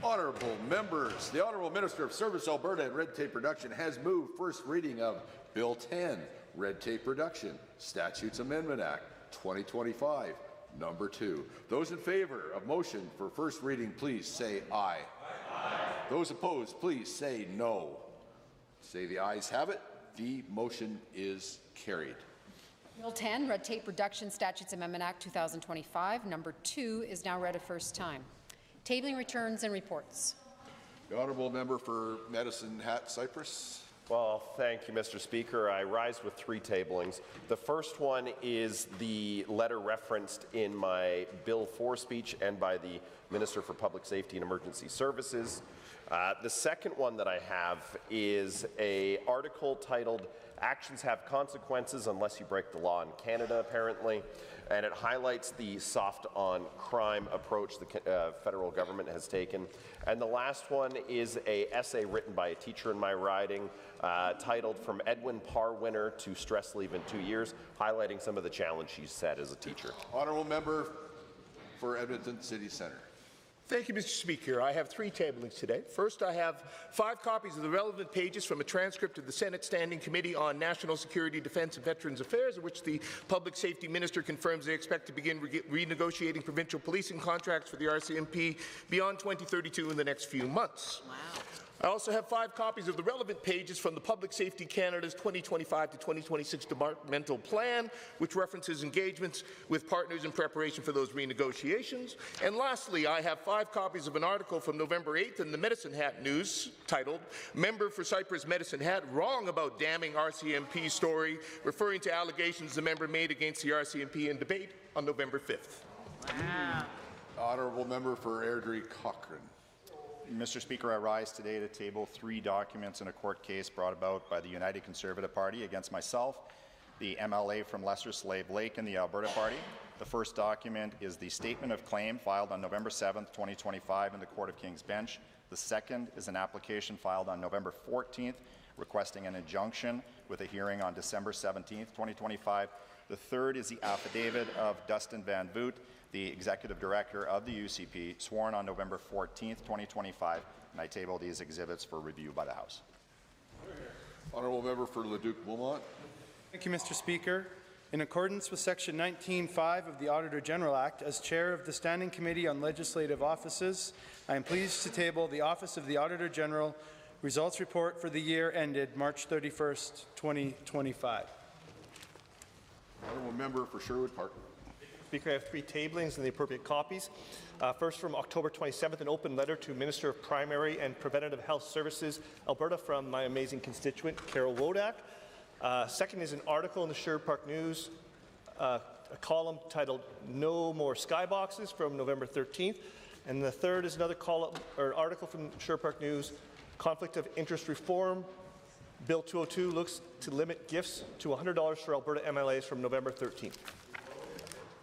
Honourable members, the Honourable Minister of Service Alberta and Red Tape Reduction has moved first reading of Bill 10, Red Tape Reduction Statutes Amendment Act 2025, number 2. Those in favour of motion for first reading, please say aye. Aye. Those opposed, please say no. Say the ayes have it. The motion is carried. Bill 10, Red Tape Reduction Statutes Amendment Act 2025, number 2, is now read a first time. Tabling returns and reports. The Honourable Member for Medicine Hat, Cypress. Well, thank you, Mr. Speaker. I rise with 3 tablings. The first one is the letter referenced in my Bill 4 speech and by the Minister for Public Safety and Emergency Services. The second one that I have is an article titled "Actions Have Consequences Unless You Break the Law in Canada," apparently, and it highlights the soft on crime approach the federal government has taken. And the last one is an essay written by a teacher in my riding titled "From Edwin Parr Winner to Stress Leave in 2 Years," highlighting some of the challenge she's set as a teacher. Honourable Member for Edmonton City Centre. Thank you, Mr. Speaker. I have 3 tablings today. First, I have 5 copies of the relevant pages from a transcript of the Senate Standing Committee on National Security, Defence and Veterans Affairs, in which the Public Safety Minister confirms they expect to begin renegotiating provincial policing contracts for the RCMP beyond 2032 in the next few months. Wow. I also have 5 copies of the relevant pages from the Public Safety Canada's 2025 to 2026 departmental plan, which references engagements with partners in preparation for those renegotiations. And lastly, I have 5 copies of an article from November 8th in the Medicine Hat News titled, "Member for Cyprus Medicine Hat Wrong About Damning RCMP Story," referring to allegations the member made against the RCMP in debate on November 5th. Wow. Honourable Member for Airdrie Cochrane. Mr. Speaker, I rise today to table 3 documents in a court case brought about by the United Conservative Party against myself, the MLA from Lesser Slave Lake, and the Alberta Party. The first document is the statement of claim filed on November 7th, 2025 in the Court of King's Bench. The second is an application filed on November 14th requesting an injunction with a hearing on December 17th, 2025. The third is the affidavit of Dustin Van Voot, the Executive Director of the UCP, sworn on November 14th, 2025, and I table these exhibits for review by the House. Honourable Member for Leduc-Wilmot. Thank you, Mr. Speaker. In accordance with Section 19(5) of the Auditor General Act, as Chair of the Standing Committee on Legislative Offices, I am pleased to table the Office of the Auditor General Results Report for the year ended March 31st, 2025. Honourable Member for Sherwood Park. Speaker, I have 3 tablings and the appropriate copies. First, from October 27th, an open letter to Minister of Primary and Preventative Health Services, Alberta, from my amazing constituent, Carol Wodak. Second is an article in the Sherwood Park News, a column titled "No More Skyboxes" from November 13th. And the third is another column or article from Sherwood Park News, "Conflict of Interest Reform. Bill 202 looks to limit gifts to $100 for Alberta MLAs," from November 13th.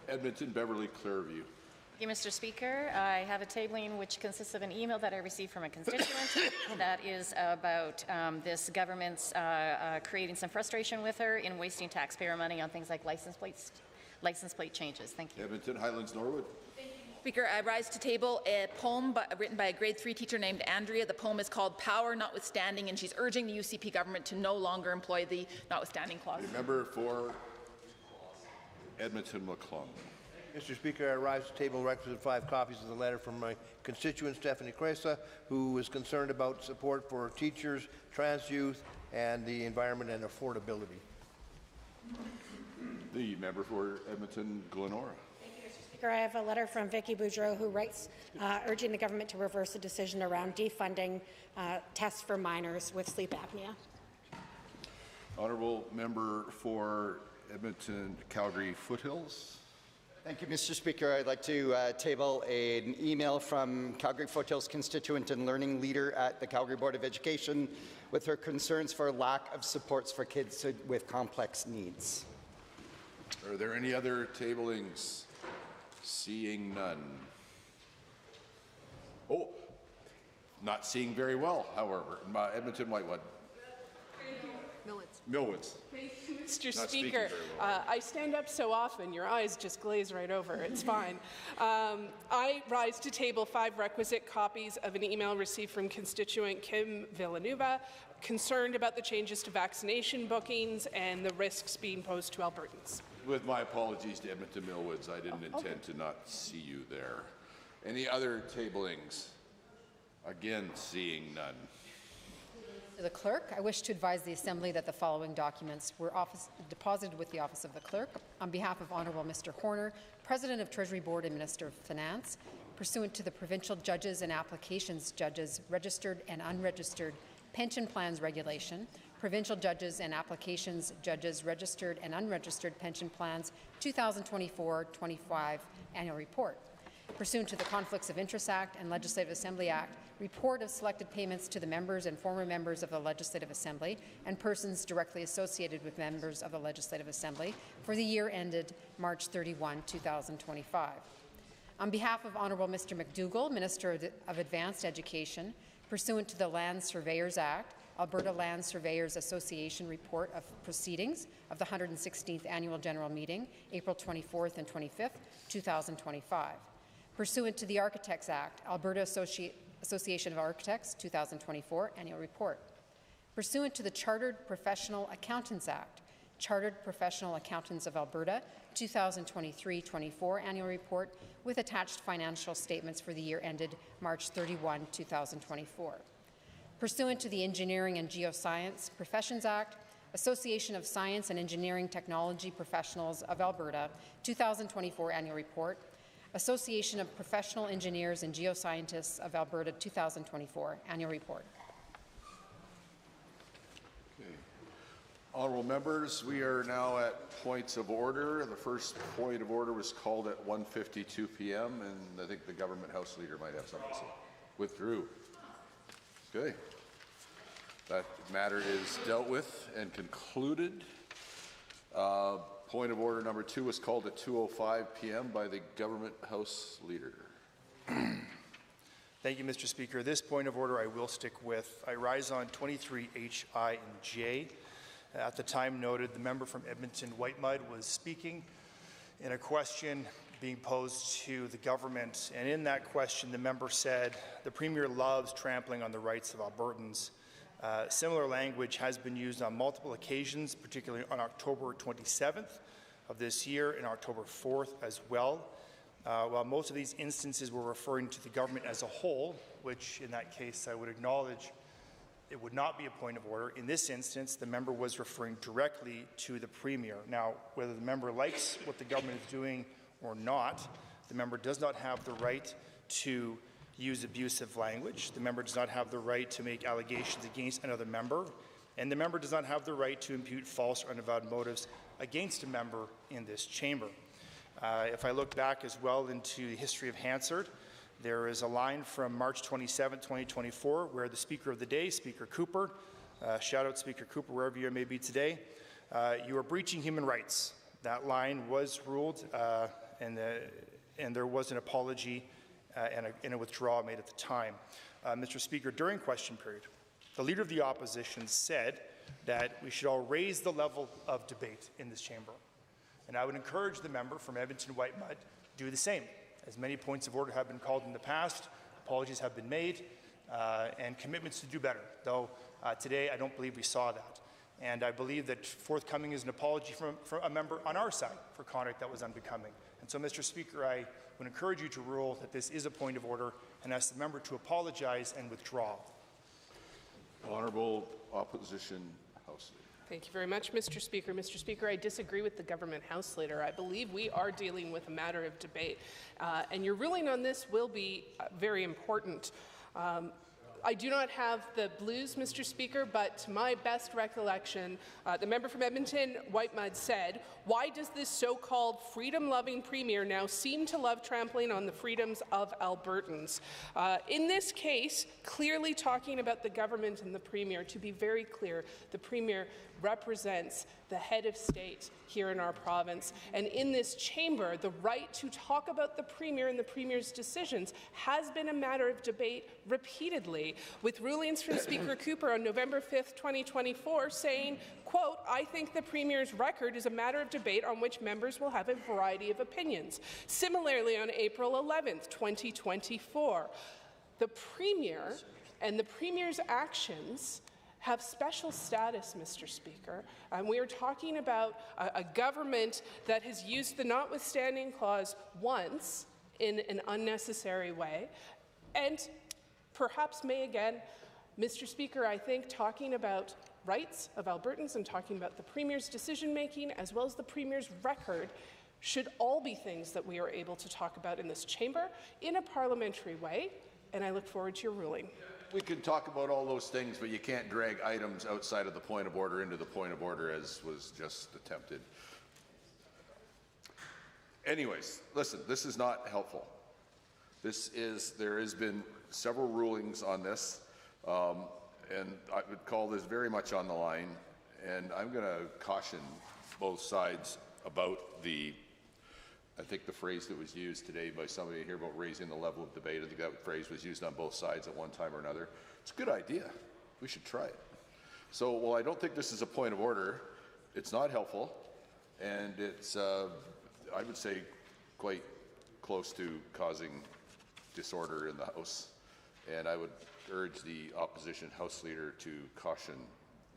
Edmonton, Beverly, Clearview. Thank you, Mr. Speaker. I have a tabling which consists of an email that I received from a constituent that is about this government's creating some frustration with her in wasting taxpayer money on things like license plate changes. Thank you. Edmonton, Highlands, Norwood. Speaker, I rise to table a poem written by a grade 3 teacher named Andrea. The poem is called "Power Notwithstanding," and she's urging the UCP government to no longer employ the notwithstanding clause. Member for Edmonton, McClung. Mr. Speaker, I rise to table requisite 5 copies of the letter from my constituent Stephanie Cresa, who is concerned about support for teachers, trans youth, and the environment and affordability. The member for Edmonton, Glenora. Speaker, I have a letter from Vicky Boudreau, who writes urging the government to reverse a decision around defunding tests for minors with sleep apnea. Honourable Member for Edmonton, Calgary Foothills. Thank you, Mr. Speaker. I'd like to table an email from Calgary Foothills constituent and learning leader at the Calgary Board of Education with her concerns for lack of supports for kids with complex needs. Are there any other tablings? Seeing none. Oh, not seeing very well, however. Edmonton, Whitewood. Millwoods. Mr. Speaker, I stand up so often, your eyes just glaze right over. It's fine. I rise to table 5 requisite copies of an email received from constituent Kim Villanueva, concerned about the changes to vaccination bookings and the risks being posed to Albertans. With my apologies to Edmonton Millwoods, I didn't intend to not see you there. Any other tablings? Again, seeing none. To the Clerk, I wish to advise the Assembly that the following documents were deposited with the Office of the Clerk on behalf of Honourable Mr. Horner, President of Treasury Board and Minister of Finance, pursuant to the Provincial Judges and Applications Judges Registered and Unregistered Pension Plans Regulation, Provincial Judges and Applications Judges Registered and Unregistered Pension Plans 2024-25 Annual Report. Pursuant to the Conflicts of Interest Act and Legislative Assembly Act, report of selected payments to the members and former members of the Legislative Assembly and persons directly associated with members of the Legislative Assembly for the year ended March 31, 2025. On behalf of Honourable Mr. McDougall, Minister of Advanced Education, pursuant to the Land Surveyors Act, Alberta Land Surveyors Association report of proceedings of the 116th Annual General Meeting, April 24th and 25th, 2025. Pursuant to the Architects Act, Alberta Association of Architects 2024 Annual Report. Pursuant to the Chartered Professional Accountants Act, Chartered Professional Accountants of Alberta 2023-24 Annual Report with attached financial statements for the year ended March 31, 2024. Pursuant to the Engineering and Geoscience Professions Act, Association of Science and Engineering Technology Professionals of Alberta 2024 Annual Report, Association of Professional Engineers and Geoscientists of Alberta 2024 Annual Report. Okay. Honourable members, we are now at points of order. The first point of order was called at 1:52 p.m. and I think the government House Leader might have something to say. Withdrew. Okay. That matter is dealt with and concluded. Point of order number 2 was called at 2:05 p.m. by the government House Leader. Thank you, Mr. Speaker. This point of order I will stick with. I rise on 23H, I, and J. At the time noted, the member from Edmonton Whitemud was speaking in a question being posed to the government, and in that question the member said, the Premier loves trampling on the rights of Albertans. Similar language has been used on multiple occasions, particularly on October 27th of this year and October 4th as well. While most of these instances were referring to the government as a whole, which in that case I would acknowledge it would not be a point of order, in this instance the member was referring directly to the Premier. Now, whether the member likes what the government is doing or not, the member does not have the right to use abusive language. The member does not have the right to make allegations against another member, and the member does not have the right to impute false or unavowed motives against a member in this chamber. If I look back as well into the history of Hansard, there is a line from March 27, 2024, where the Speaker of the Day, Speaker Cooper, shout out Speaker Cooper wherever you may be today, you are breaching human rights. That line was ruled and there was an apology and a withdrawal made at the time. Mr. Speaker, during question period, the Leader of the Opposition said that we should all raise the level of debate in this chamber. And I would encourage the member from Edmonton Whitemud to do the same. As many points of order have been called in the past, apologies have been made, and commitments to do better, though today I don't believe we saw that. And I believe that forthcoming is an apology from a member on our side for conduct that was unbecoming. And so, Mr. Speaker, I would encourage you to rule that this is a point of order and ask the member to apologize and withdraw. Honourable Opposition House Leader. Thank you very much, Mr. Speaker. Mr. Speaker, I disagree with the government House Leader. I believe we are dealing with a matter of debate, and your ruling on this will be very important. I do not have the blues, Mr. Speaker, but to my best recollection, the member from Edmonton Whitemud said, why does this so-called freedom-loving Premier now seem to love trampling on the freedoms of Albertans? In this case, clearly talking about the government and the Premier, to be very clear, the Premier represents the head of state here in our province. And in this chamber, the right to talk about the Premier and the Premier's decisions has been a matter of debate repeatedly, with rulings from Speaker Cooper on November 5th, 2024 saying, quote, I think the Premier's record is a matter of debate on which members will have a variety of opinions. Similarly, on April 11th, 2024, the Premier and the Premier's actions have special status, Mr. Speaker. We are talking about a government that has used the notwithstanding clause once in an unnecessary way, and perhaps may again. Mr. Speaker, I think talking about rights of Albertans and talking about the Premier's decision-making as well as the Premier's record should all be things that we are able to talk about in this chamber in a parliamentary way, and I look forward to your ruling. We can talk about all those things, but you can't drag items outside of the point of order into the point of order as was just attempted. Anyways, listen, this is not helpful. There has been several rulings on this, and I would call this very much on the line, and I'm going to caution both sides about I think the phrase that was used today by somebody here about raising the level of debate, I think that phrase was used on both sides at one time or another. It's a good idea. We should try it. So, while I don't think this is a point of order, it's not helpful, and it's, I would say, quite close to causing disorder in the House. And I would urge the opposition House Leader to caution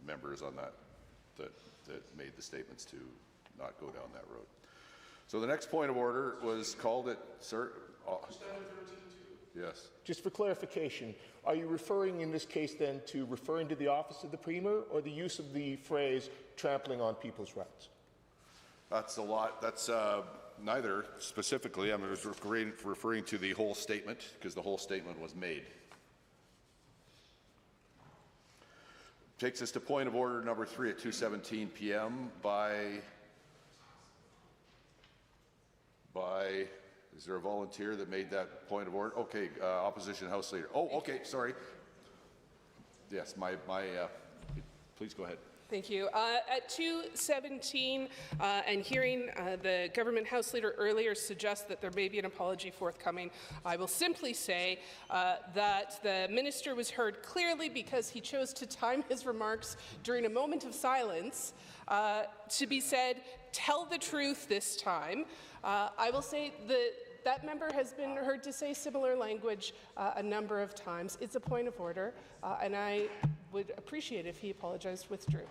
members on that made the statements to not go down that road. So the next point of order was called at, sir? Yes. Just for clarification, are you referring in this case then to referring to the office of the Premier or the use of the phrase trampling on people's rights? That's a lot. That's neither specifically. I'm just referring to the whole statement because the whole statement was made. Takes us to point of order number 3 at 2:17 p.m. by, is there a volunteer that made that point of order? Okay, opposition House Leader. Oh, okay, sorry. Yes, please go ahead. Thank you. At 2:17, and hearing the government House Leader earlier suggest that there may be an apology forthcoming, I will simply say that the minister was heard clearly because he chose to time his remarks during a moment of silence to be said, "Tell the truth this time." I will say that member has been heard to say similar language a number of times. It's a point of order, and I would appreciate if he apologized, withdrew.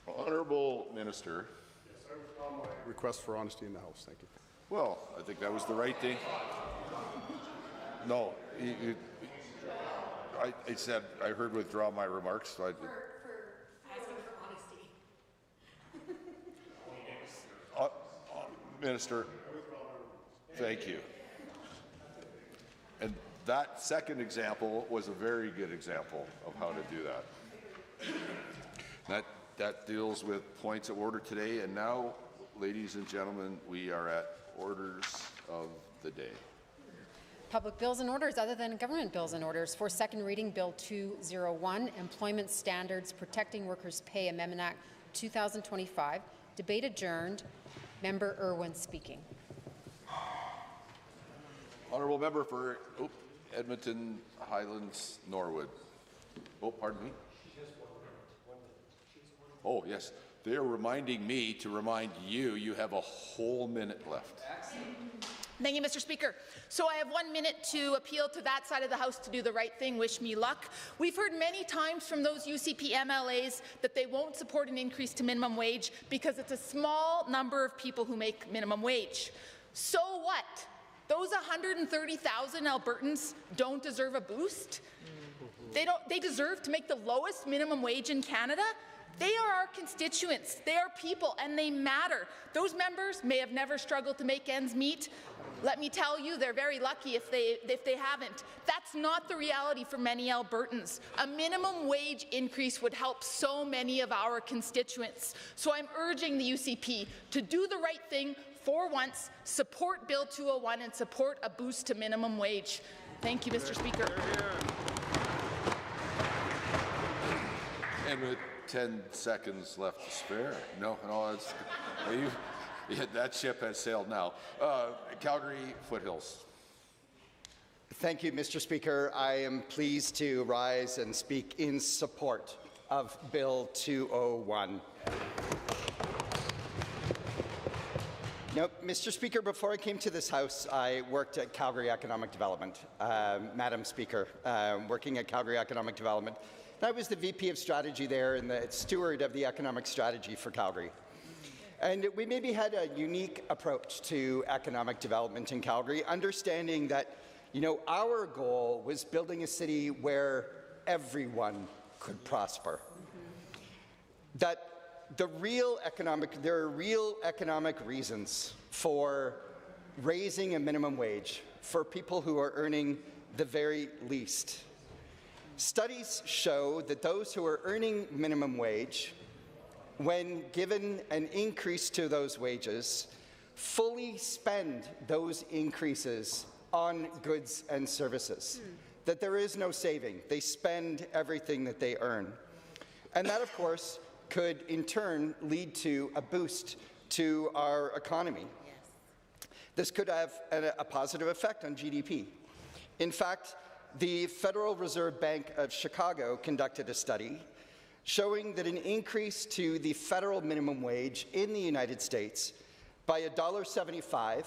Honourable Minister. Yes, I withdraw my request for honesty in the House. Thank you. Well, I think that was the right thing. No, I said I heard withdraw my remarks. So for asking for honesty. Minister, thank you. And that second example was a very good example of how to do that. That deals with points of order today. And now, ladies and gentlemen, we are at orders of the day. Public bills and orders other than government bills and orders. For second reading, Bill 201, Employment Standards Protecting Workers' Pay Amendment Act 2025. Debate adjourned. Member Irwin speaking. Honourable member for Edmonton Highlands Norwood. Oh, pardon me. Oh, yes. They're reminding me to remind you, you have a whole minute left. Thank you, Mr. Speaker. So I have 1 minute to appeal to that side of the House to do the right thing. Wish me luck. We've heard many times from those UCP MLAs that they won't support an increase to minimum wage because it's a small number of people who make minimum wage. So what? Those 130,000 Albertans don't deserve a boost? They deserve to make the lowest minimum wage in Canada? They are our constituents, they are people, and they matter. Those members may have never struggled to make ends meet. Let me tell you, they're very lucky if they haven't. That's not the reality for many Albertans. A minimum wage increase would help so many of our constituents. So I'm urging the UCP to do the right thing for once, support Bill 201 and support a boost to minimum wage. Thank you, Mr. Speaker. And with 10 seconds left to spare. No, that ship has sailed now. Calgary Foothills. Thank you, Mr. Speaker. I am pleased to rise and speak in support of Bill 201. Now, Mr. Speaker, before I came to this House, I worked at Calgary Economic Development. Madam Speaker, working at Calgary Economic Development. I was the VP of Strategy there and the steward of the economic strategy for Calgary. And we maybe had a unique approach to economic development in Calgary, understanding that, our goal was building a city where everyone could prosper. That there are real economic reasons for raising a minimum wage for people who are earning the very least. Studies show that those who are earning minimum wage, when given an increase to those wages, fully spend those increases on goods and services, that there is no saving. They spend everything that they earn. And that, of course, could in turn lead to a boost to our economy. Yes. This could have a positive effect on GDP. In fact, the Federal Reserve Bank of Chicago conducted a study showing that an increase to the federal minimum wage in the United States by $1.75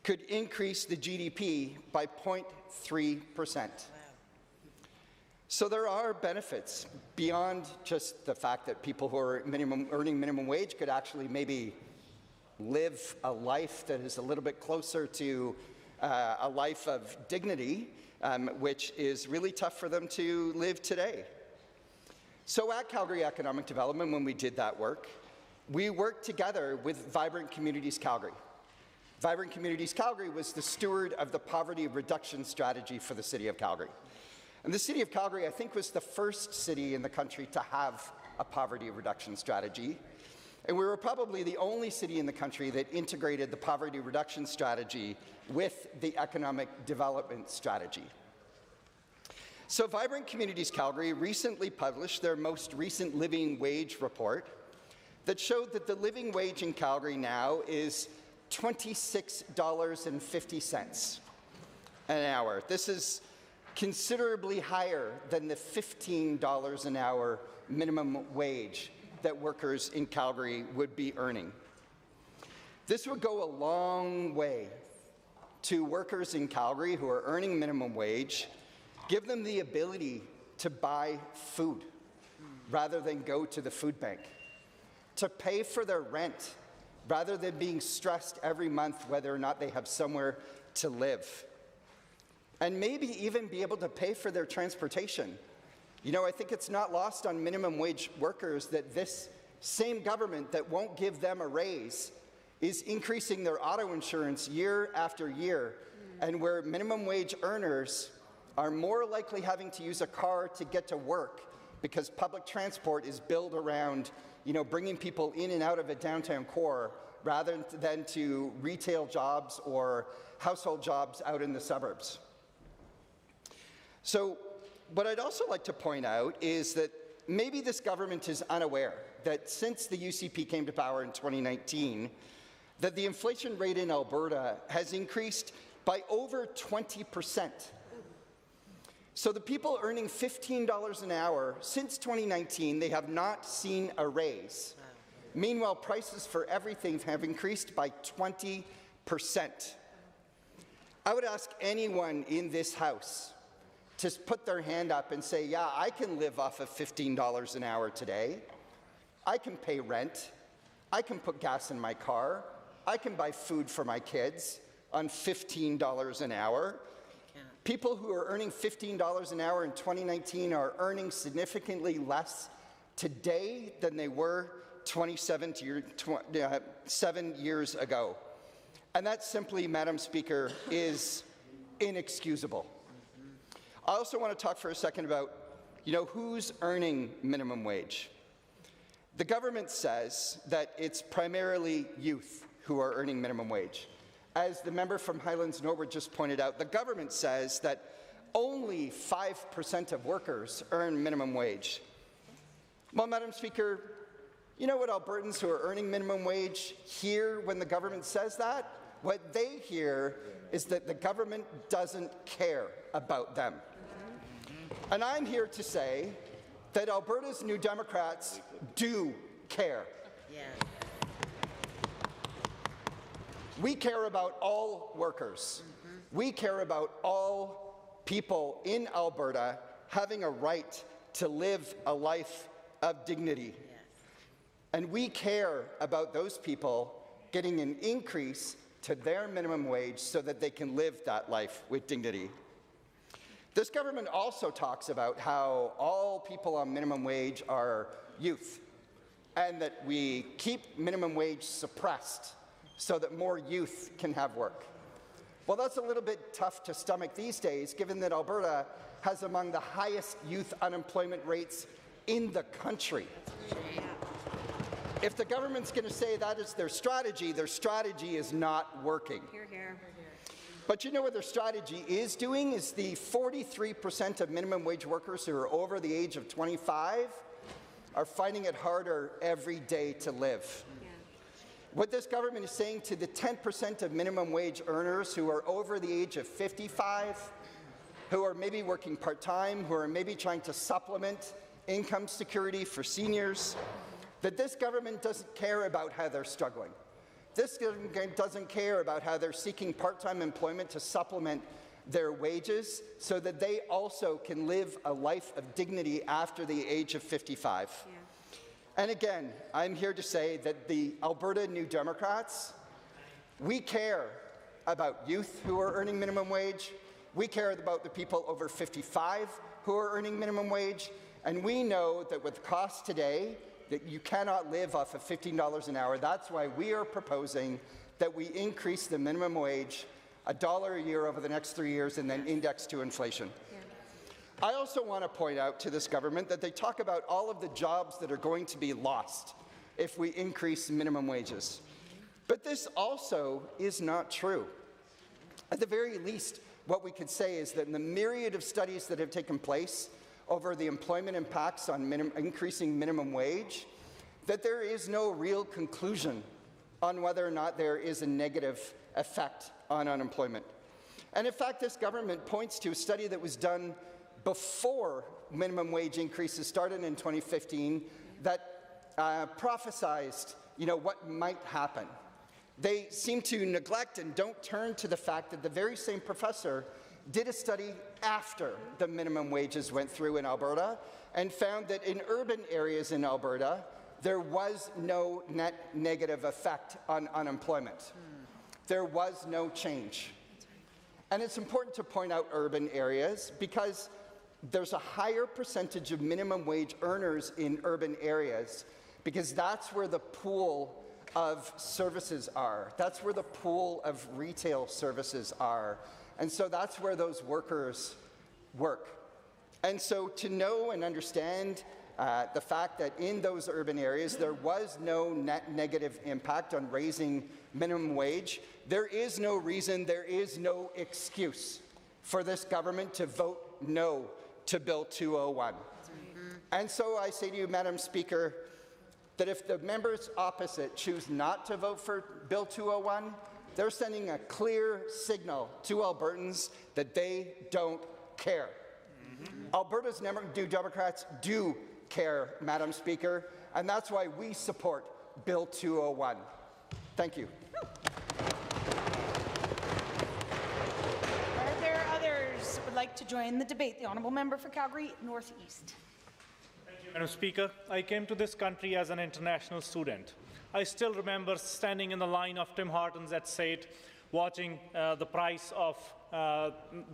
could increase the GDP by 0.3%. So there are benefits beyond just the fact that people who are earning minimum wage could actually maybe live a life that is a little bit closer to a life of dignity, which is really tough for them to live today. So at Calgary Economic Development, when we did that work, we worked together with Vibrant Communities Calgary. Vibrant Communities Calgary was the steward of the poverty reduction strategy for the City of Calgary. And the City of Calgary, I think, was the first city in the country to have a poverty reduction strategy. And we were probably the only city in the country that integrated the poverty reduction strategy with the economic development strategy. So Vibrant Communities Calgary recently published their most recent living wage report that showed that the living wage in Calgary now is $26.50 an hour. This is considerably higher than the $15 an hour minimum wage that workers in Calgary would be earning. This would go a long way to workers in Calgary who are earning minimum wage, give them the ability to buy food rather than go to the food bank, to pay for their rent rather than being stressed every month whether or not they have somewhere to live, and maybe even be able to pay for their transportation. You know, I think it's not lost on minimum wage workers that this same government that won't give them a raise is increasing their auto insurance year after year, and where minimum wage earners are more likely having to use a car to get to work because public transport is built around, you know, bringing people in and out of a downtown core rather than to retail jobs or household jobs out in the suburbs. So what I'd also like to point out is that maybe this government is unaware that since the UCP came to power in 2019, that the inflation rate in Alberta has increased by over 20%. So the people earning $15 an hour since 2019, they have not seen a raise. Meanwhile, prices for everything have increased by 20%. I would ask anyone in this House to put their hand up and say, yeah, I can live off of $15 an hour today. I can pay rent. I can put gas in my car. I can buy food for my kids on $15 an hour. People who are earning $15 an hour in 2019 are earning significantly less today than they were 7 years ago. And that simply, Madam Speaker, is inexcusable. I also want to talk for a second about, you know, who's earning minimum wage. The government says that it's primarily youth who are earning minimum wage. As the member from Highlands Norwood just pointed out, the government says that only 5% of workers earn minimum wage. Well, Madam Speaker, you know what Albertans who are earning minimum wage hear when the government says that? What they hear is that the government doesn't care about them. And I'm here to say that Alberta's New Democrats do care. Yeah. We care about all workers. We care about all people in Alberta having a right to live a life of dignity. Yes. And we care about those people getting an increase to their minimum wage so that they can live that life with dignity. This government also talks about how all people on minimum wage are youth, and that we keep minimum wage suppressed so that more youth can have work. Well, that's a little bit tough to stomach these days, given that Alberta has among the highest youth unemployment rates in the country. If the government's going to say that is their strategy is not working. Hear, hear. But you know what their strategy is doing? Is the 43% of minimum wage workers who are over the age of 25 are finding it harder every day to live. Yeah. What this government is saying to the 10% of minimum wage earners who are over the age of 55, who are maybe working part-time, who are maybe trying to supplement income security for seniors, that this government doesn't care about how they're struggling. This government doesn't care about how they're seeking part-time employment to supplement their wages so that they also can live a life of dignity after the age of 55. Yeah. And again, I'm here to say that the Alberta New Democrats, we care about youth who are earning minimum wage, we care about the people over 55 who are earning minimum wage, and we know that with costs today, that you cannot live off of $15 an hour. That's why we are proposing that we increase the minimum wage $1 a year over the next 3 years and then index to inflation. Yeah. I also want to point out to this government that they talk about all of the jobs that are going to be lost if we increase minimum wages. But this also is not true. At the very least, what we could say is that in the myriad of studies that have taken place over the employment impacts on increasing minimum wage, that there is no real conclusion on whether or not there is a negative effect on unemployment. And in fact, this government points to a study that was done before minimum wage increases started in 2015 that prophesized, what might happen. They seem to neglect and don't turn to the fact that the very same professor did a study after the minimum wages went through in Alberta and found that in urban areas in Alberta, there was no net negative effect on unemployment. There was no change. And it's important to point out urban areas because there's a higher percentage of minimum wage earners in urban areas because that's where the pool of services are. That's where the pool of retail services are. And so that's where those workers work. And so to know and understand the fact that in those urban areas there was no net negative impact on raising minimum wage, there is no reason, there is no excuse for this government to vote no to Bill 201. And so I say to you, Madam Speaker, that if the members opposite choose not to vote for Bill 201, they're sending a clear signal to Albertans that they don't care. Alberta's New Democrats do care, Madam Speaker, and that's why we support Bill 201. Thank you. Are there others who would like to join the debate? The Honourable Member for Calgary Northeast. Thank you, Madam Speaker. I came to this country as an international student. I still remember standing in the line of Tim Hortons at SAIT, watching the price of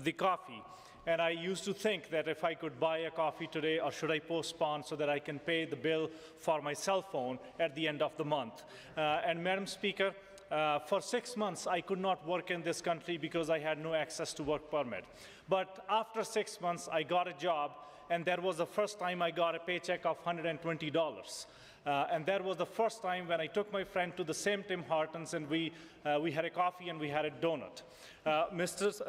the coffee. And I used to think that if I could buy a coffee today, or should I postpone so that I can pay the bill for my cell phone at the end of the month. And Madam Speaker, for 6 months, I could not work in this country because I had no access to work permit. But after 6 months, I got a job, and that was the first time I got a paycheck of $120. And that was the first time when I took my friend to the same Tim Hortons, and we had a coffee and we had a donut.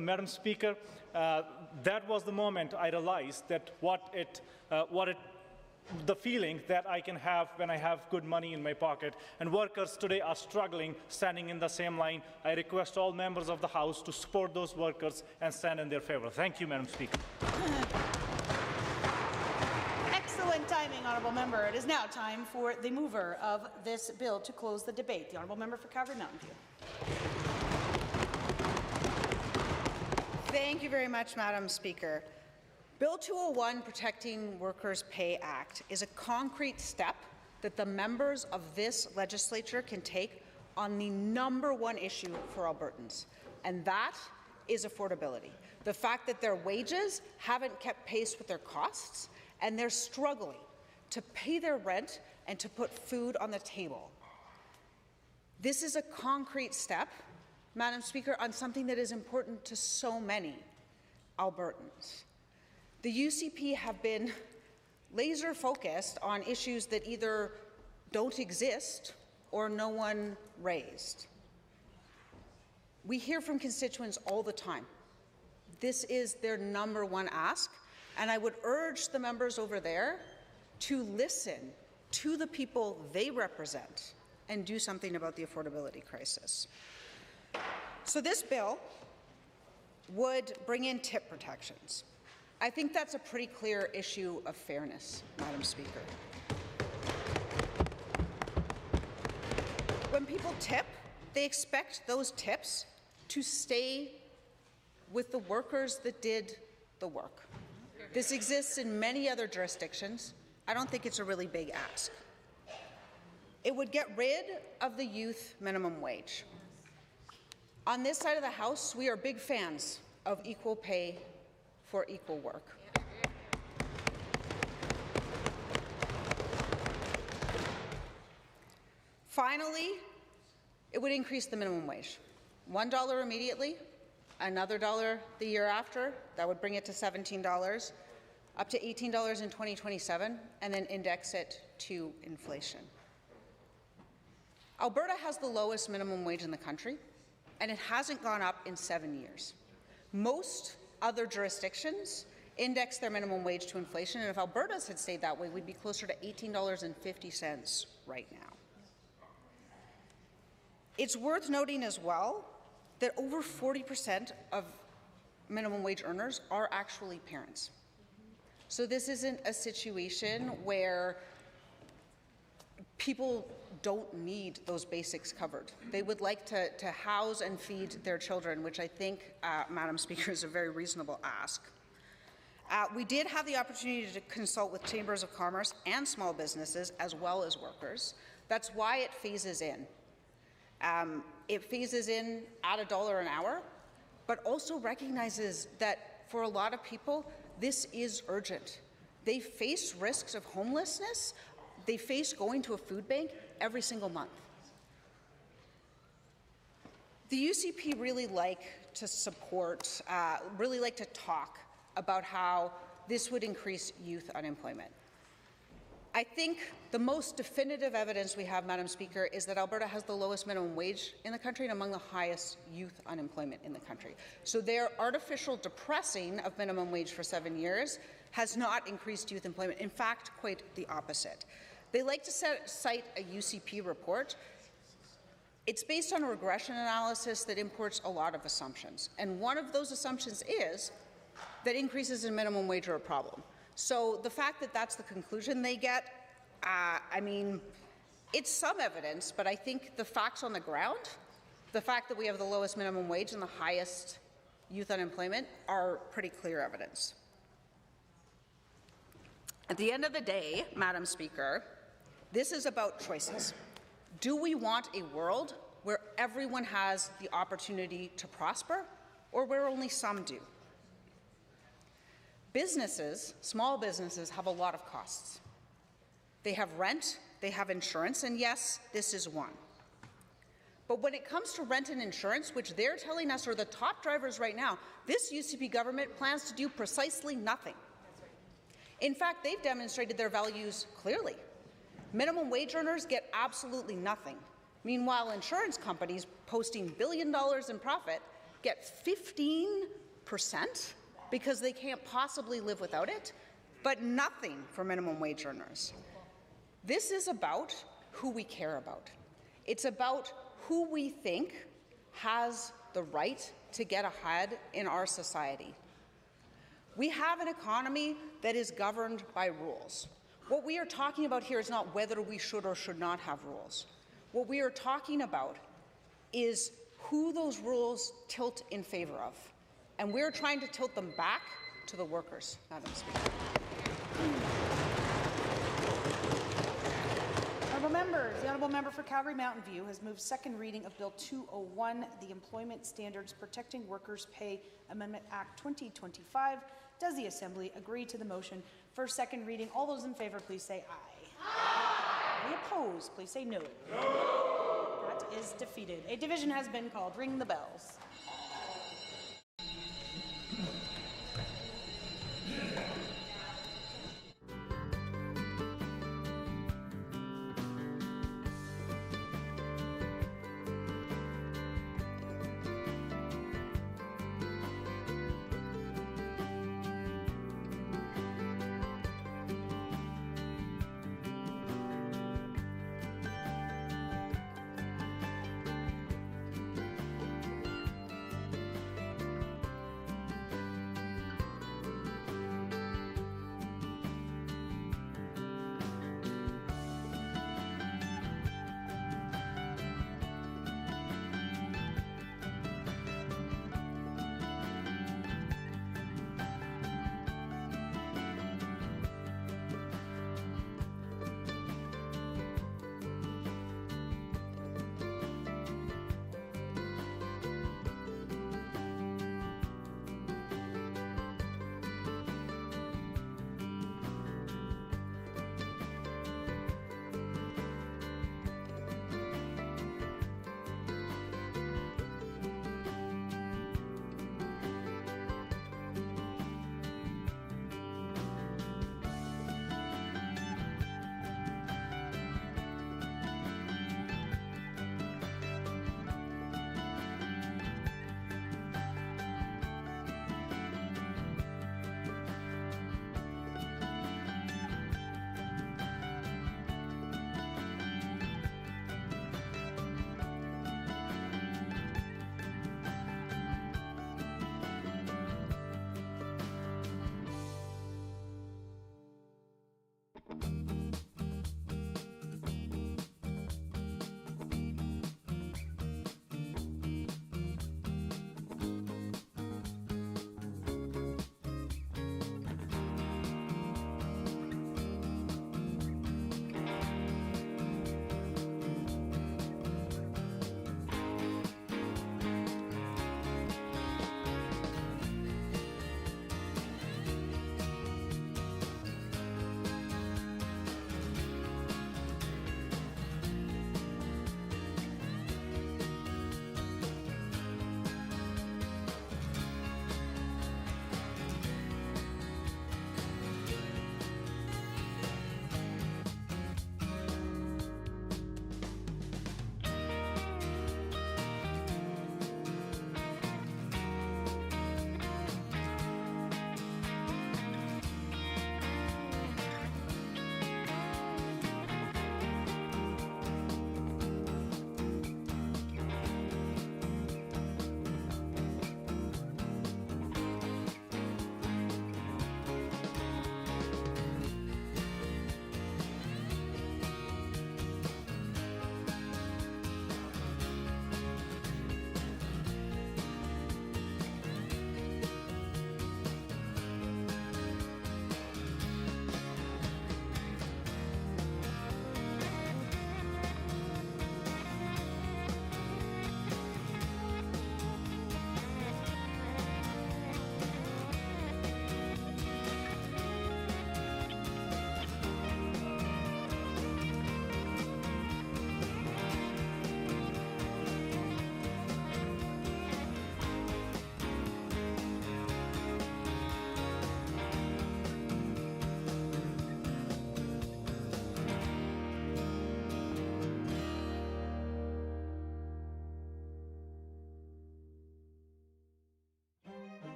Madam Speaker, that was the moment I realized that the feeling that I can have when I have good money in my pocket. And workers today are struggling, standing in the same line. I request all members of the House to support those workers and stand in their favor. Thank you, Madam Speaker. Excellent timing, Honourable Member. It is now time for the mover of this bill to close the debate. The Honourable Member for Calgary Mountain View. Thank you very much, Madam Speaker. Bill 201, Protecting Workers' Pay Act, is a concrete step that the members of this legislature can take on the #1 issue for Albertans, and that is affordability. The fact that their wages haven't kept pace with their costs, and they're struggling to pay their rent and to put food on the table. This is a concrete step, Madam Speaker, on something that is important to so many Albertans. The UCP have been laser focused on issues that either don't exist or no one raised. We hear from constituents all the time. This is their #1 ask, and I would urge the members over there to listen to the people they represent and do something about the affordability crisis. So this bill would bring in tip protections. I think that's a pretty clear issue of fairness, Madam Speaker. When people tip, they expect those tips to stay with the workers that did the work. This exists in many other jurisdictions. I don't think it's a really big ask. It would get rid of the youth minimum wage. On this side of the House, we are big fans of equal pay for equal work. Finally, it would increase the minimum wage. $1 immediately, another $1 the year after, that would bring it to $17, up to $18 in 2027, and then index it to inflation. Alberta has the lowest minimum wage in the country, and it hasn't gone up in 7 years. Most other jurisdictions index their minimum wage to inflation, and if Alberta's had stayed that way, we'd be closer to $18.50 right now. It's worth noting as well that over 40% of minimum wage earners are actually parents. So this isn't a situation where people don't need those basics covered. They would like to house and feed their children, which I think, Madam Speaker, is a very reasonable ask. We did have the opportunity to consult with chambers of commerce and small businesses as well as workers. That's why it phases in. It phases in at $1 an hour, but also recognizes that for a lot of people, this is urgent. They face risks of homelessness. They face going to a food bank every single month. The UCP really like to support, really like to talk about how this would increase youth unemployment. I think the most definitive evidence we have, Madam Speaker, is that Alberta has the lowest minimum wage in the country and among the highest youth unemployment in the country. So their artificial depressing of minimum wage for 7 years has not increased youth employment. In fact, quite the opposite. They like to cite a UCP report. It's based on a regression analysis that imports a lot of assumptions. And one of those assumptions is that increases in minimum wage are a problem. So the fact that that's the conclusion they get, I mean, it's some evidence, but I think the facts on the ground, the fact that we have the lowest minimum wage and the highest youth unemployment are pretty clear evidence. At the end of the day, Madam Speaker, this is about choices. Do we want a world where everyone has the opportunity to prosper, or where only some do? Businesses, small businesses, have a lot of costs. They have rent, they have insurance, and yes, this is one. But when it comes to rent and insurance, which they're telling us are the top drivers right now, this UCP government plans to do precisely nothing. In fact, they've demonstrated their values clearly. Minimum wage earners get absolutely nothing. Meanwhile, insurance companies posting $1 billion in profit get 15% because they can't possibly live without it, but nothing for minimum wage earners. This is about who we care about. It's about who we think has the right to get ahead in our society. We have an economy that is governed by rules. What we are talking about here is not whether we should or should not have rules. What we are talking about is who those rules tilt in favor of. And we're trying to tilt them back to the workers, Madam Speaker. Honourable members, the Honourable Member for Calgary Mountain View has moved second reading of Bill 201, the Employment Standards Protecting Workers' Pay Amendment Act 2025. Does the Assembly agree to the motion for second reading? All those in favour, please say aye. Aye. Any opposed, please say no. No. That is defeated. A division has been called. Ring the bells.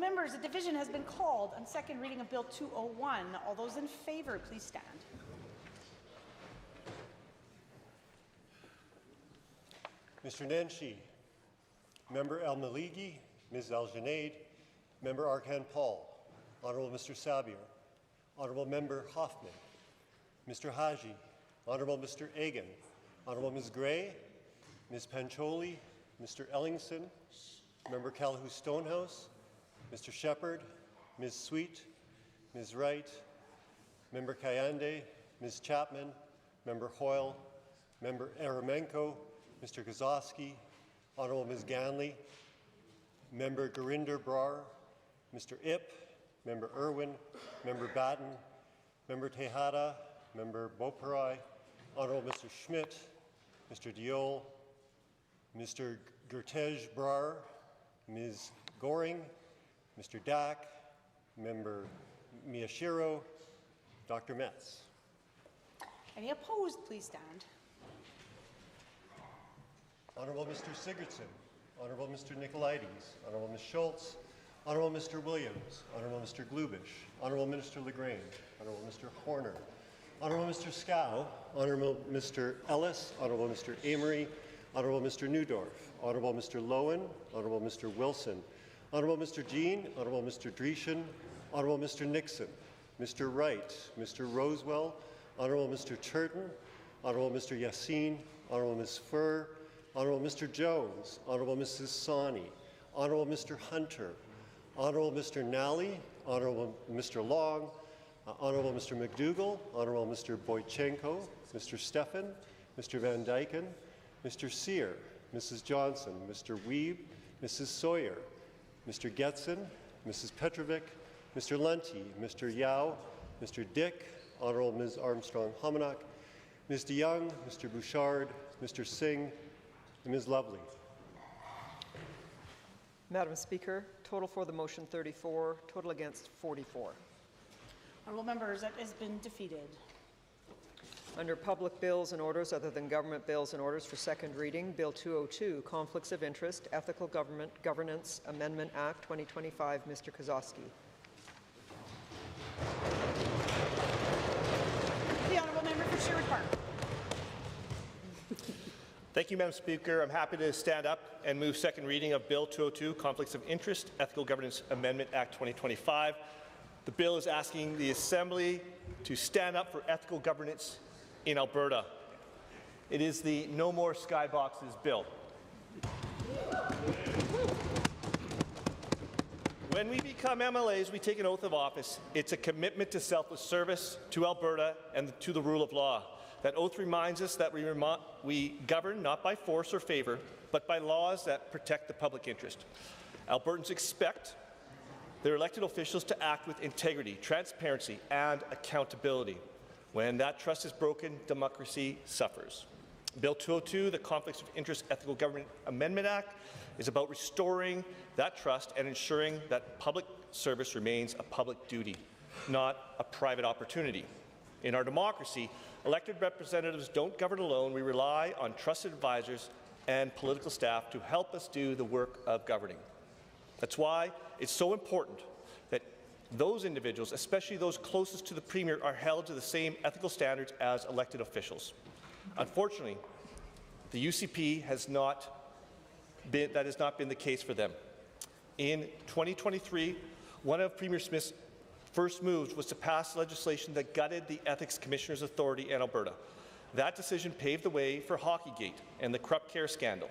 members, a division has been called on second reading of Bill 201. All those in favour, please stand. Mr. Nenshi, Member El-Maligi, Ms. Al-Junaid, Member Arkan Paul, Honourable Mr. Sabir, Honourable Member Hoffman, Mr. Haji, Honourable Mr. Egan, Honourable Ms. Gray, Ms. Pancholi, Mr. Ellingson, Member Calhoun Stonehouse, Mr. Shepherd, Ms. Sweet, Ms. Wright, Member Kayande, Ms. Chapman, Member Hoyle, Member Eremenko, Mr. Kozowski, Honourable Ms. Ganley, Member Gurinder Brar, Mr. Ip, Member Irwin, Member Batten, Member Tejada, Member Boparai, Honourable Mr. Schmidt, Mr. Diol, Mr. Gertej Brar, Ms. Goring, Mr. Dack, Member Miyashiro, Dr. Metz. Any opposed, please stand. Honourable Mr. Sigurdsson, Honourable Mr. Nicolaides, Honourable Ms. Schultz, Honourable Mr. Williams, Honourable Mr. Glubish, Honourable Minister LaGrange, Honourable Mr. Horner, Honourable Mr. Scow, Honourable Mr. Ellis, Honourable Mr. Amory, Honourable Mr. Newdorf, Honourable Mr. Lowen, Honourable Mr. Wilson, Honourable Mr. Jean, Honourable Mr. Dreeshen, Honourable Mr. Nixon, Mr. Wright, Mr. Rosewell, Honourable Mr. Turton, Honourable Mr. Yassin, Honourable Ms. Furr, Honourable Mr. Jones, Honourable Mrs. Sawney, Honourable Mr. Hunter, Honourable Mr. Nally, Honourable Mr. Long, Honourable Mr. McDougall, Honourable Mr. Boychenko, Mr. Stephan, Mr. Van Dyken, Mr. Sear, Mrs. Johnson, Mr. Wiebe, Mrs. Sawyer, Mr. Getson, Mrs. Petrovic, Mr. Lunty, Mr. Yao, Mr. Dick, Honourable Ms. Armstrong-Hominack, Ms. DeYoung, Mr. Bouchard, Mr. Singh, and Ms. Lovely. Madam Speaker, total for the motion 34, total against 44. Honourable members, that has been defeated. Under public bills and orders other than government bills and orders for second reading, Bill 202, Conflicts of Interest, Ethical Governance Amendment Act 2025, Mr. Kozowski. The Honourable Member for Sherwood Park. Thank you, Madam Speaker. I'm happy to stand up and move second reading of Bill 202, Conflicts of Interest, Ethical Governance Amendment Act 2025. The bill is asking the Assembly to stand up for ethical governance in Alberta. It is the No More Skyboxes bill. When we become MLAs, we take an oath of office. It's a commitment to selfless service to Alberta and to the rule of law. That oath reminds us that we govern not by force or favour, but by laws that protect the public interest. Albertans expect their elected officials to act with integrity, transparency, and accountability. When that trust is broken, democracy suffers. Bill 202, the Conflicts of Interest Ethical Government Amendment Act, is about restoring that trust and ensuring that public service remains a public duty, not a private opportunity. In our democracy, elected representatives don't govern alone. We rely on trusted advisors and political staff to help us do the work of governing. That's why it's so important that those individuals, especially those closest to the Premier, are held to the same ethical standards as elected officials. Unfortunately, the UCP has not been the case for them. In 2023, one of Premier Smith's first moves was to pass legislation that gutted the Ethics Commissioner's authority in Alberta. That decision paved the way for Hockeygate and the corrupt care scandal.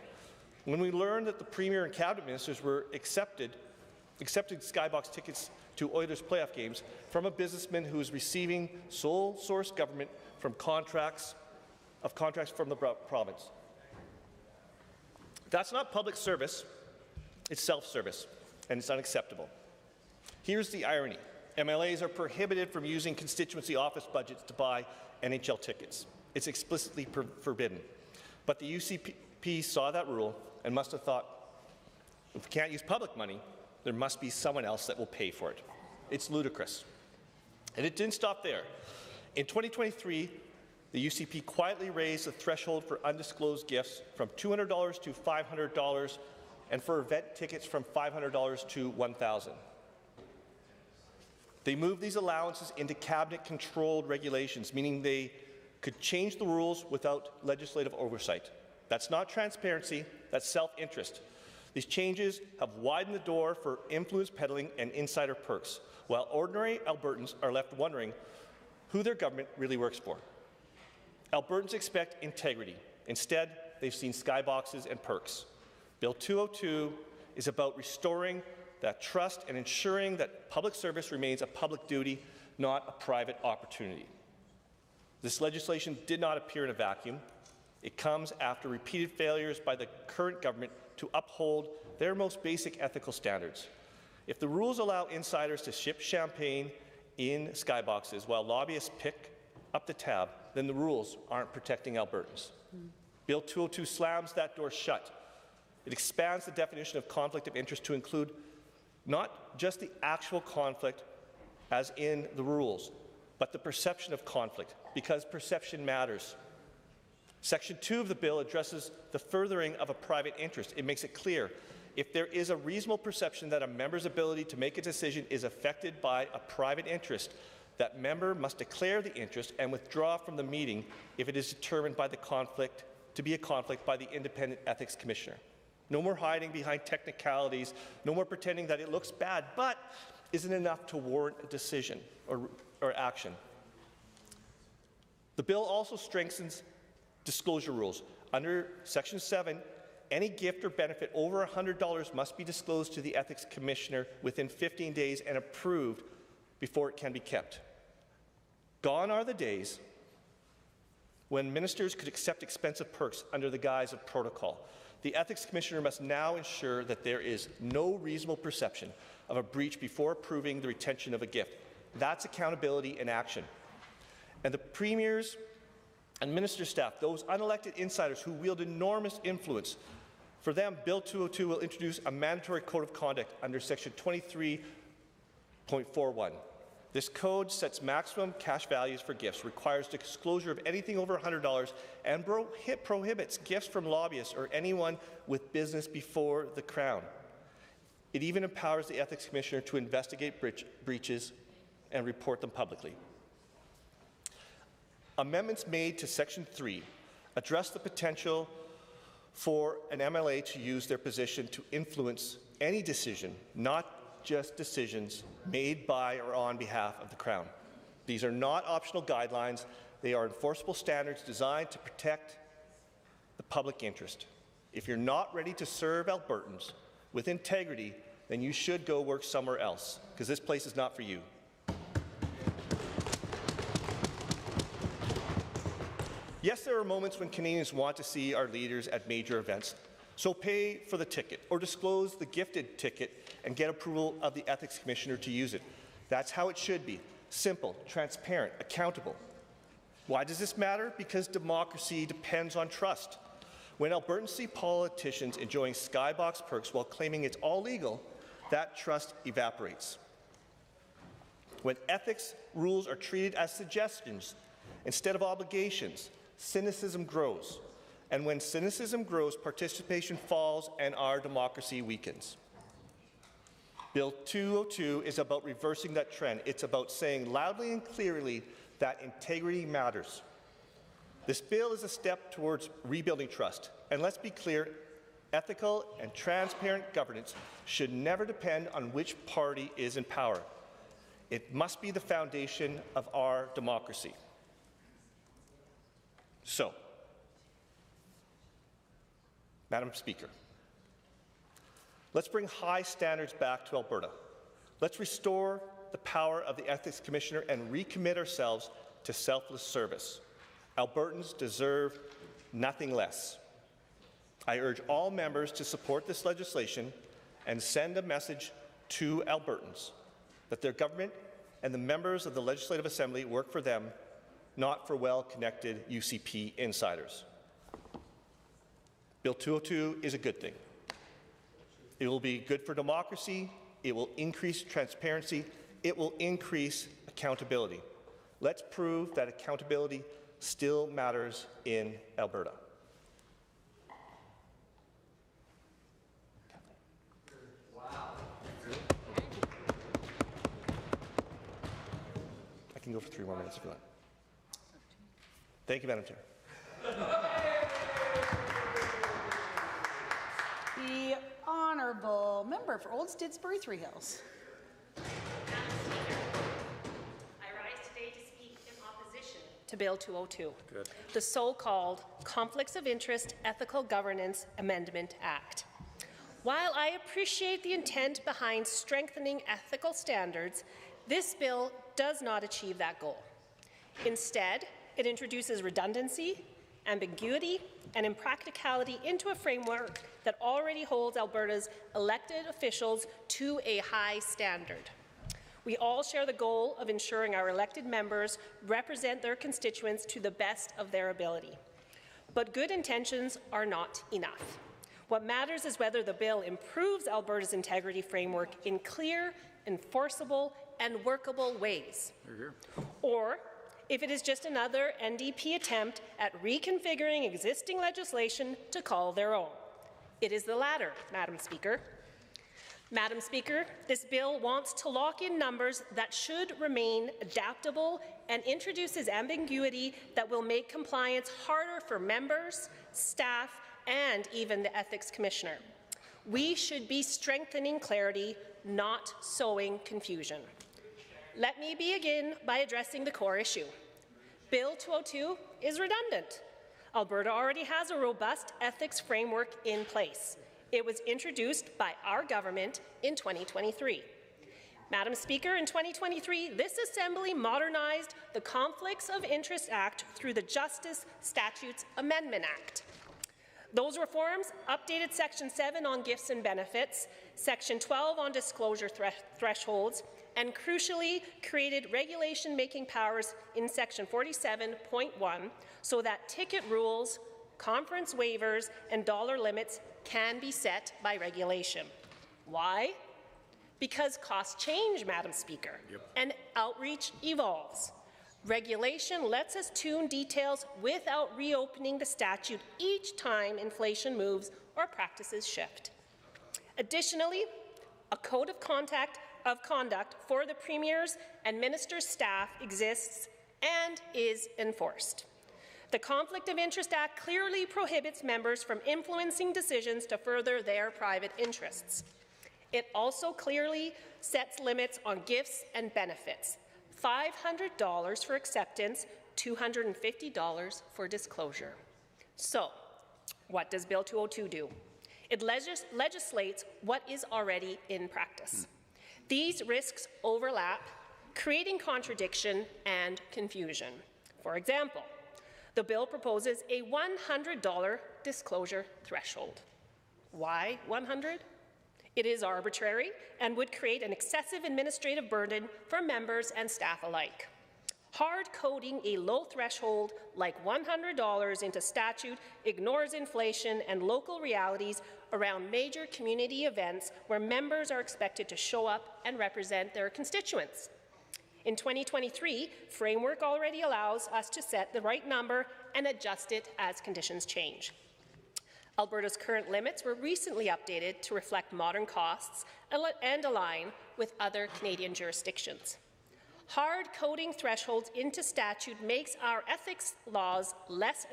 When we learned that the Premier and Cabinet Ministers were accepted skybox tickets to Oilers playoff games from a businessman who is receiving sole source government from contracts from the province. That's not public service, it's self-service, and it's unacceptable. Here's the irony. MLAs are prohibited from using constituency office budgets to buy NHL tickets. It's explicitly forbidden. But the UCP saw that rule and must have thought, if we can't use public money, there must be someone else that will pay for it. It's ludicrous. And it didn't stop there. In 2023, the UCP quietly raised the threshold for undisclosed gifts from $200 to $500 and for event tickets from $500 to $1,000. They moved these allowances into cabinet-controlled regulations, meaning they could change the rules without legislative oversight. That's not transparency, that's self-interest. These changes have widened the door for influence peddling and insider perks, while ordinary Albertans are left wondering who their government really works for. Albertans expect integrity. Instead, they've seen skyboxes and perks. Bill 202 is about restoring that trust and ensuring that public service remains a public duty, not a private opportunity. This legislation did not appear in a vacuum. It comes after repeated failures by the current government to uphold their most basic ethical standards. If the rules allow insiders to ship champagne in skyboxes while lobbyists pick up the tab, then the rules aren't protecting Albertans. Bill 202 slams that door shut. It expands the definition of conflict of interest to include not just the actual conflict as in the rules, but the perception of conflict, because perception matters. Section 2 of the bill addresses the furthering of a private interest. It makes it clear if there is a reasonable perception that a member's ability to make a decision is affected by a private interest, that member must declare the interest and withdraw from the meeting if it is determined by the conflict to be a conflict by the Independent Ethics Commissioner. No more hiding behind technicalities, no more pretending that it looks bad, but isn't enough to warrant a decision or action. The bill also strengthens disclosure rules. Under Section 7, any gift or benefit over $100 must be disclosed to the Ethics Commissioner within 15 days and approved before it can be kept. Gone are the days when ministers could accept expensive perks under the guise of protocol. The Ethics Commissioner must now ensure that there is no reasonable perception of a breach before approving the retention of a gift. That's accountability in action. And the premiers and minister staff, those unelected insiders who wield enormous influence, for them, Bill 202 will introduce a mandatory code of conduct under Section 23.41. This code sets maximum cash values for gifts, requires disclosure of anything over $100, and prohibits gifts from lobbyists or anyone with business before the Crown. It even empowers the Ethics Commissioner to investigate breaches and report them publicly. Amendments made to Section 3 address the potential for an MLA to use their position to influence any decision, not just decisions made by or on behalf of the Crown. These are not optional guidelines. They are enforceable standards designed to protect the public interest. If you're not ready to serve Albertans with integrity, then you should go work somewhere else, because this place is not for you. Yes, there are moments when Canadians want to see our leaders at major events, so pay for the ticket or disclose the gifted ticket and get approval of the Ethics Commissioner to use it. That's how it should be. Simple, transparent, accountable. Why does this matter? Because democracy depends on trust. When Albertans see politicians enjoying skybox perks while claiming it's all legal, that trust evaporates. When ethics rules are treated as suggestions instead of obligations, cynicism grows. And when cynicism grows, participation falls and our democracy weakens. Bill 202 is about reversing that trend. It's about saying loudly and clearly that integrity matters. This bill is a step towards rebuilding trust. And let's be clear, ethical and transparent governance should never depend on which party is in power. It must be the foundation of our democracy. So, Madam Speaker, let's bring high standards back to Alberta. Let's restore the power of the Ethics Commissioner and recommit ourselves to selfless service. Albertans deserve nothing less. I urge all members to support this legislation and send a message to Albertans that their government and the members of the Legislative Assembly work for them, not for well-connected UCP insiders. Bill 202 is a good thing. It will be good for democracy, it will increase transparency, it will increase accountability. Let's prove that accountability still matters in Alberta. can go for 3 more minutes for that. Thank you, Madam Chair. The honourable member for Old Stittsbury Three Hills. To Bill 202, the so-called Conflicts of Interest Ethical Governance Amendment Act. While I appreciate the intent behind strengthening ethical standards, this bill does not achieve that goal. Instead, it introduces redundancy, ambiguity, and impracticality into a framework that already holds Alberta's elected officials to a high standard. We all share the goal of ensuring our elected members represent their constituents to the best of their ability. But good intentions are not enough. What matters is whether the bill improves Alberta's integrity framework in clear, enforceable, and workable ways. Or if it is just another NDP attempt at reconfiguring existing legislation to call their own. It is the latter, Madam Speaker. Madam Speaker, this bill wants to lock in numbers that should remain adaptable and introduces ambiguity that will make compliance harder for members, staff, and even the Ethics Commissioner. We should be strengthening clarity, not sowing confusion. Let me begin by addressing the core issue. Bill 202 is redundant. Alberta already has a robust ethics framework in place. It was introduced by our government in 2023. Madam Speaker, in 2023, this Assembly modernized the Conflicts of Interest Act through the Justice Statutes Amendment Act. Those reforms updated Section 7 on gifts and benefits, Section 12 on disclosure thresholds, and crucially created regulation-making powers in Section 47.1 so that ticket rules, conference waivers, and dollar limits can be set by regulation. Why? Because costs change, Madam Speaker, and outreach evolves. Regulation lets us tune details without reopening the statute each time inflation moves or practices shift. Additionally, a code of conduct for the Premier's and Minister's staff exists and is enforced. The Conflict of Interest Act clearly prohibits members from influencing decisions to further their private interests. It also clearly sets limits on gifts and benefits, $500 for acceptance, $250 for disclosure. So, what does Bill 202 do? It legislates what is already in practice. These risks overlap, creating contradiction and confusion. For example, the bill proposes a $100 disclosure threshold. Why 100? It is arbitrary and would create an excessive administrative burden for members and staff alike. Hard-coding a low threshold like $100 into statute ignores inflation and local realities around major community events where members are expected to show up and represent their constituents. In 2023, framework already allows us to set the right number and adjust it as conditions change. Alberta's current limits were recently updated to reflect modern costs and align with other Canadian jurisdictions. Hard-coding thresholds into statute makes our ethics laws less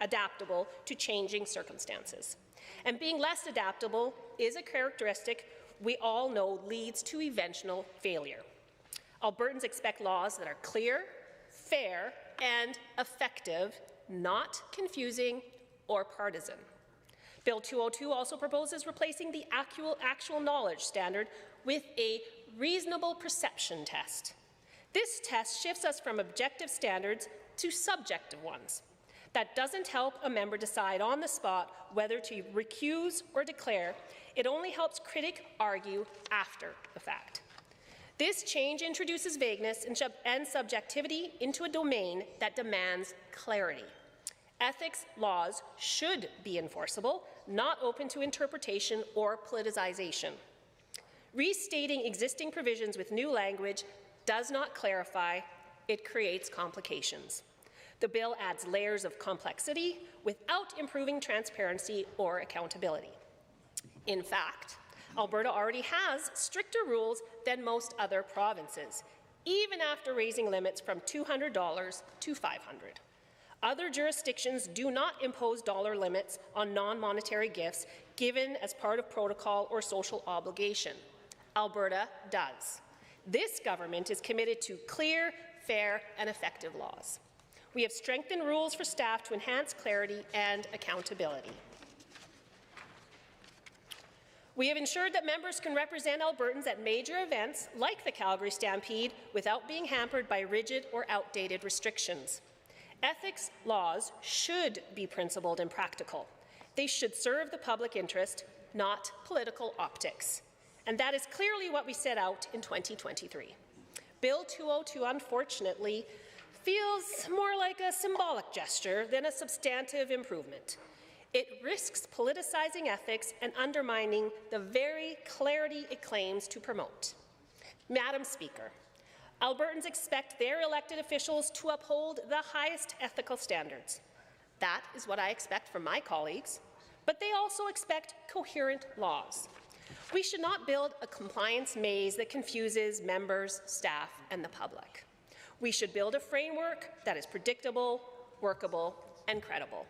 adaptable to changing circumstances. And being less adaptable is a characteristic we all know leads to eventual failure. Albertans expect laws that are clear, fair, and effective, not confusing or partisan. Bill 202 also proposes replacing the actual knowledge standard with a reasonable perception test. This test shifts us from objective standards to subjective ones. That doesn't help a member decide on the spot whether to recuse or declare. It only helps critic argue after the fact. This change introduces vagueness and subjectivity into a domain that demands clarity. Ethics laws should be enforceable, not open to interpretation or politicization. Restating existing provisions with new language does not clarify, it creates complications. The bill adds layers of complexity without improving transparency or accountability. In fact, Alberta already has stricter rules than most other provinces, even after raising limits from $200 to $500. Other jurisdictions do not impose dollar limits on non-monetary gifts given as part of protocol or social obligation. Alberta does. This government is committed to clear, fair, and effective laws. We have strengthened rules for staff to enhance clarity and accountability. We have ensured that members can represent Albertans at major events like the Calgary Stampede without being hampered by rigid or outdated restrictions. Ethics laws should be principled and practical. They should serve the public interest, not political optics. And that is clearly what we set out in 2023. Bill 202, unfortunately, feels more like a symbolic gesture than a substantive improvement. It risks politicizing ethics and undermining the very clarity it claims to promote. Madam Speaker, Albertans expect their elected officials to uphold the highest ethical standards. That is what I expect from my colleagues, but they also expect coherent laws. We should not build a compliance maze that confuses members, staff, and the public. We should build a framework that is predictable, workable, and credible.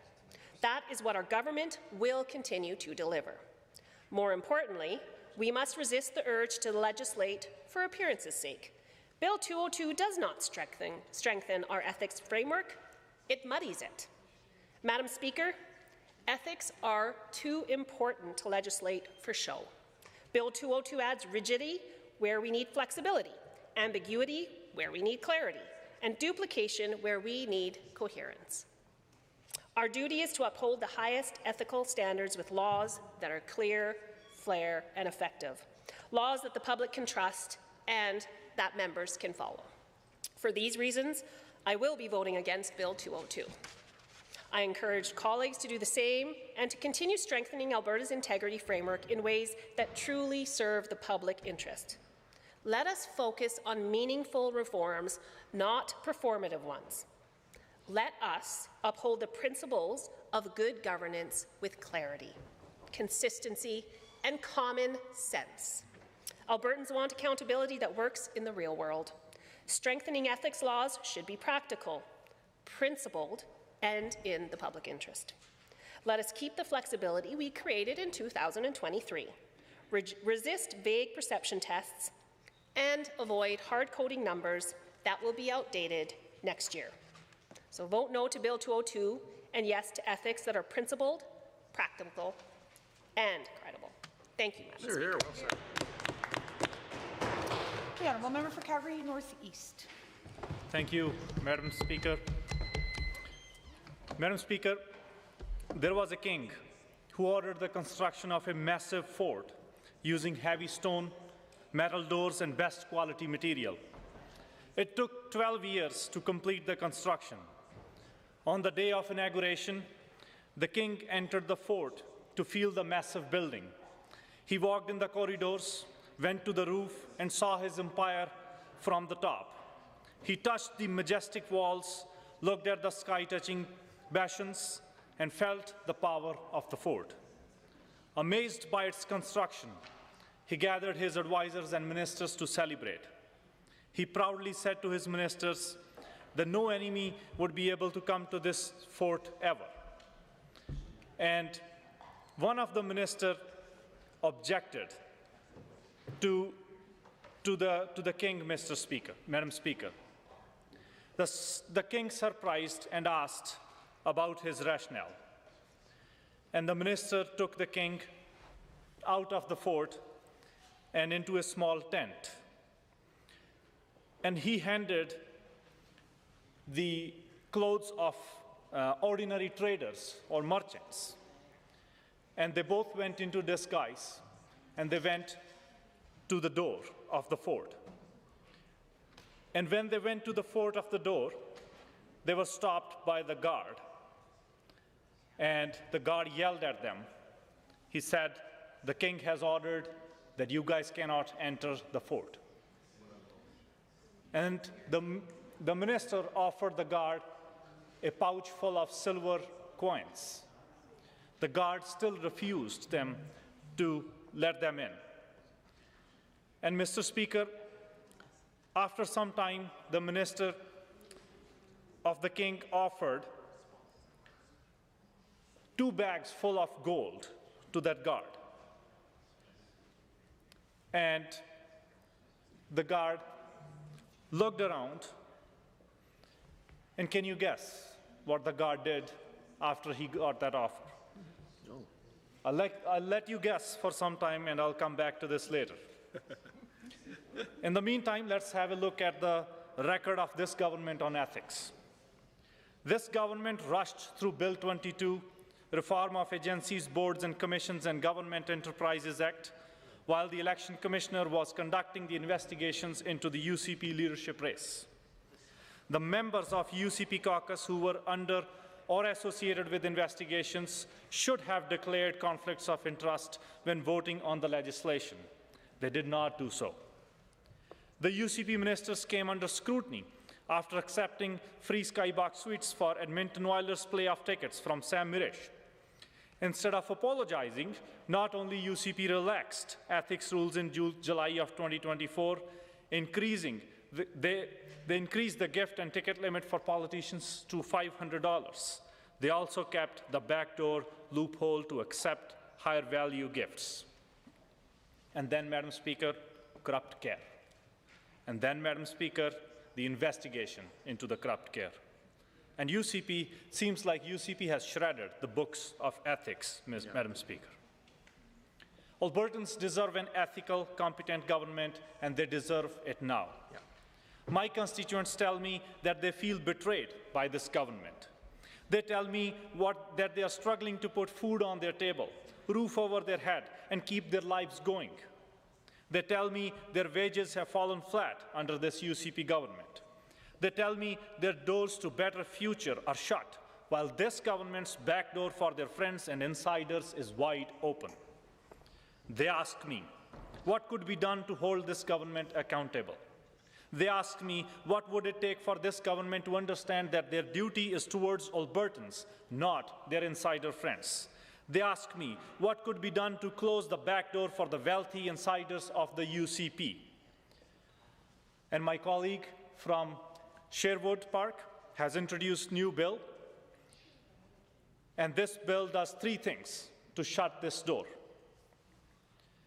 That is what our government will continue to deliver. More importantly, we must resist the urge to legislate for appearance's sake. Bill 202 does not strengthen our ethics framework, it muddies it. Madam Speaker, ethics are too important to legislate for show. Bill 202 adds rigidity where we need flexibility, ambiguity where we need clarity, and duplication where we need coherence. Our duty is to uphold the highest ethical standards with laws that are clear, fair, and effective. Laws that the public can trust and that members can follow. For these reasons, I will be voting against Bill 202. I encourage colleagues to do the same and to continue strengthening Alberta's integrity framework in ways that truly serve the public interest. Let us focus on meaningful reforms, not performative ones. Let us uphold the principles of good governance with clarity, consistency, and common sense. Albertans want accountability that works in the real world. Strengthening ethics laws should be practical, principled, and in the public interest. Let us keep the flexibility we created in 2023, resist vague perception tests, and avoid hard-coding numbers that will be outdated next year. So vote no to Bill 202 and yes to ethics that are principled, practical, and credible. Thank you, Madam Speaker. Well said. The Honourable Member for Calgary North East. Thank you, Madam Speaker. Madam Speaker, there was a king who ordered the construction of a massive fort using heavy stone, metal doors, and best quality material. It took 12 years to complete the construction. On the day of inauguration, the king entered the fort to feel the massive building. He walked in the corridors, went to the roof, and saw his empire from the top. He touched the majestic walls, looked at the sky-touching bastions, and felt the power of the fort. Amazed by its construction, he gathered his advisors and ministers to celebrate. He proudly said to his ministers that no enemy would be able to come to this fort ever. And one of the ministers objected to the king, Madam Speaker. The king surprised and asked about his rationale. And the minister took the king out of the fort and into a small tent. And he handed the clothes of ordinary traders or merchants. And they both went into disguise, and they went to the door of the fort. And when they went to the fort of the door, they were stopped by the guard. And the guard yelled at them. He said, "The king has ordered that you guys cannot enter the fort." And the minister offered the guard a pouch full of silver coins. The guard still refused them to let them in. And Mr. Speaker, After some time, the minister of the king offered 2 bags full of gold to that guard. And the guard looked around, and can you guess what the guard did after he got that offer? No. I'll let you guess for some time, and I'll come back to this later. In the meantime, let's have a look at the record of this government on ethics. This government rushed through Bill 22, Reform of Agencies, Boards and Commissions and Government Enterprises Act, while the Election Commissioner was conducting the investigations into the UCP leadership race. The members of UCP caucus who were under or associated with investigations should have declared conflicts of interest when voting on the legislation. They did not do so. The UCP ministers came under scrutiny after accepting free skybox suites for Edmonton Oilers playoff tickets from Sam Mirish. Instead of apologizing, not only UCP relaxed ethics rules in July of 2024, they increased the gift and ticket limit for politicians to $500. They also kept the backdoor loophole to accept higher value gifts. And then, Madam Speaker, corrupt care. And then, Madam Speaker, the investigation into the corrupt care. And UCP, seems like UCP has shredded the books of ethics, Madam Speaker. Albertans deserve an ethical, competent government, and they deserve it now. Yeah. My constituents tell me that they feel betrayed by this government. They tell me that they are struggling to put food on their table, roof over their head, and keep their lives going. They tell me their wages have fallen flat under this UCP government. They tell me their doors to better future are shut, while this government's back door for their friends and insiders is wide open. They ask me, what could be done to hold this government accountable? They ask me, what would it take for this government to understand that their duty is towards Albertans, not their insider friends? They ask me, what could be done to close the back door for the wealthy insiders of the UCP? And my colleague from Sherwood Park has introduced a new bill, and this bill does 3 things to shut this door.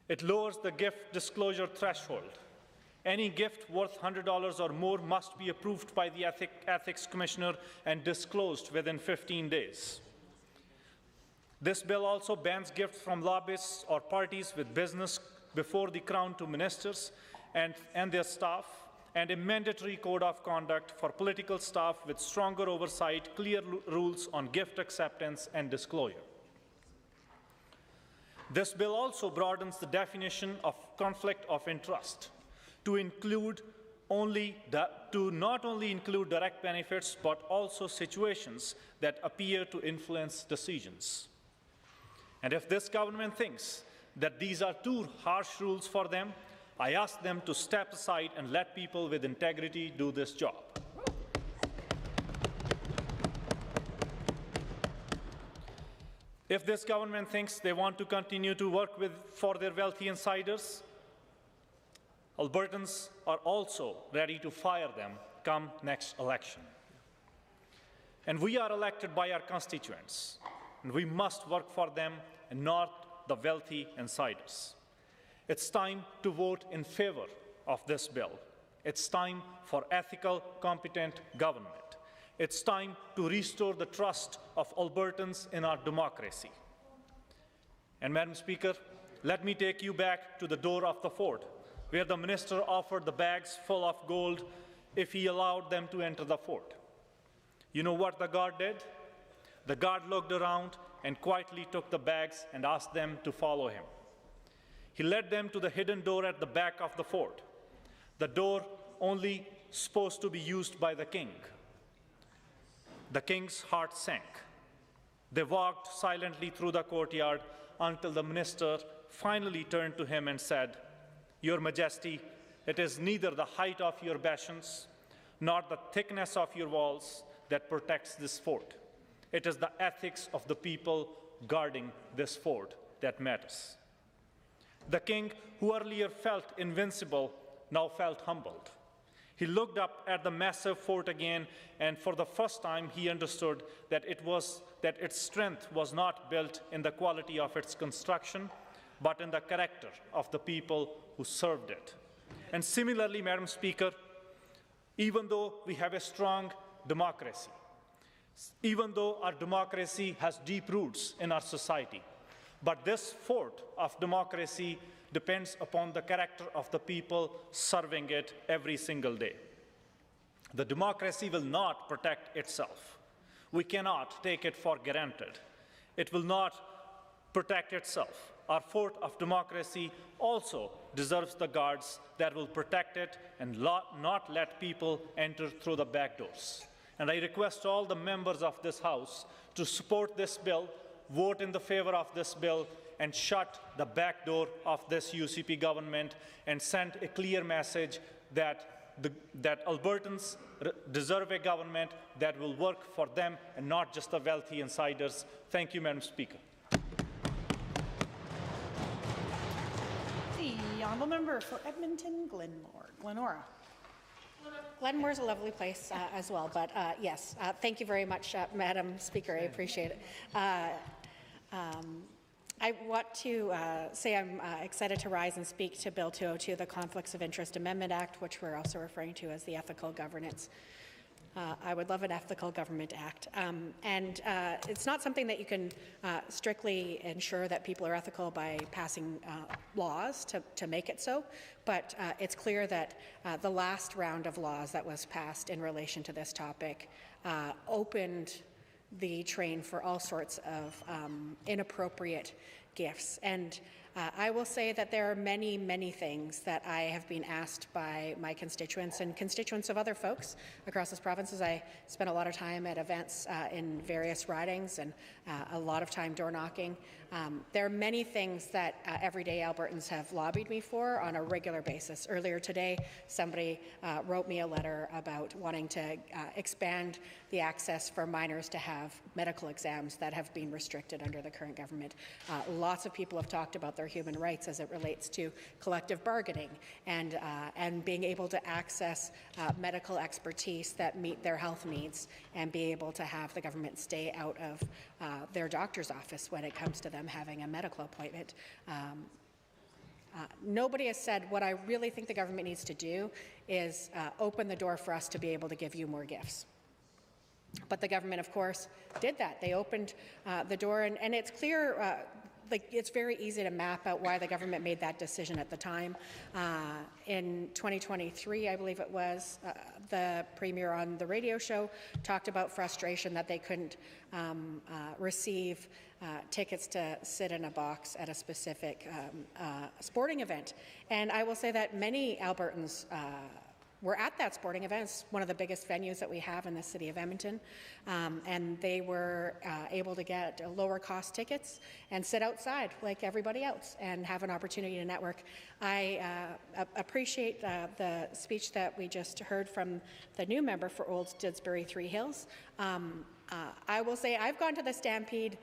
It lowers the gift disclosure threshold. Any gift worth $100 or more must be approved by the Ethics Commissioner and disclosed within 15 days. This bill also bans gifts from lobbyists or parties with business before the Crown to ministers and their staff, and a mandatory code of conduct for political staff with stronger oversight, clear rules on gift acceptance and disclosure. This bill also broadens the definition of conflict of interest to not only include direct benefits, but also situations that appear to influence decisions. And if this government thinks that these are too harsh rules for them, I ask them to step aside and let people with integrity do this job. If this government thinks they want to continue to work for their wealthy insiders, Albertans are also ready to fire them come next election. And we are elected by our constituents, and we must work for them and not the wealthy insiders. It's time to vote in favor of this bill. It's time for ethical, competent government. It's time to restore the trust of Albertans in our democracy. And Madam Speaker, let me take you back to the door of the fort, where the minister offered the bags full of gold if he allowed them to enter the fort. You know what the guard did? The guard looked around and quietly took the bags and asked them to follow him. He led them to the hidden door at the back of the fort, the door only supposed to be used by the king. The king's heart sank. They walked silently through the courtyard until the minister finally turned to him and said, "Your Majesty, it is neither the height of your bastions nor the thickness of your walls that protects this fort. It is the ethics of the people guarding this fort that matters." The king, who earlier felt invincible, now felt humbled. He looked up at the massive fort again, and for the first time he understood that its strength was not built in the quality of its construction, but in the character of the people who served it. And similarly, Madam Speaker, even though we have a strong democracy, even though our democracy has deep roots in our society, but this fort of democracy depends upon the character of the people serving it every single day. The democracy will not protect itself. We cannot take it for granted. It will not protect itself. Our fort of democracy also deserves the guards that will protect it and not let people enter through the back doors. And I request all the members of this House to support this bill, vote in the favor of this bill, and shut the back door of this UCP government and send a clear message that Albertans deserve a government that will work for them and not just the wealthy insiders. Thank you, Madam Speaker. The honourable member for Edmonton, Glenora. Glenmore is a lovely place as well, but yes, thank you very much, Madam Speaker. I appreciate it. I want to say I'm excited to rise and speak to Bill 202, the Conflicts of Interest Amendment Act, which we're also referring to as the Ethical Governance. I would love an Ethical Government Act. And it's not something that you can strictly ensure that people are ethical by passing laws to make it so, but it's clear that the last round of laws that was passed in relation to this topic opened the train for all sorts of inappropriate gifts. And I will say that there are many, many things that I have been asked by my constituents and constituents of other folks across this province as I spend a lot of time at events in various ridings and a lot of time door knocking. There are many things that everyday Albertans have lobbied me for on a regular basis. Earlier today, somebody wrote me a letter about wanting to expand the access for minors to have medical exams that have been restricted under the current government. Lots of people have talked about their human rights as it relates to collective bargaining and being able to access medical expertise that meet their health needs and be able to have the government stay out of their doctor's office when it comes to them having a medical appointment. Nobody has said what I really think the government needs to do is open the door for us to be able to give you more gifts. But the government, of course, did that. They opened the door, and it's clear, like it's very easy to map out why the government made that decision at the time. In 2023, I believe it was, the Premier on the radio show talked about frustration that they couldn't receive tickets to sit in a box at a specific sporting event. And I will say that many Albertans were at that sporting event. It's one of the biggest venues that we have in the city of Edmonton, and they were able to get lower cost tickets and sit outside like everybody else and have an opportunity to network. I appreciate the speech that we just heard from the new member for Old Didsbury Three Hills. I will say I've gone to the Stampede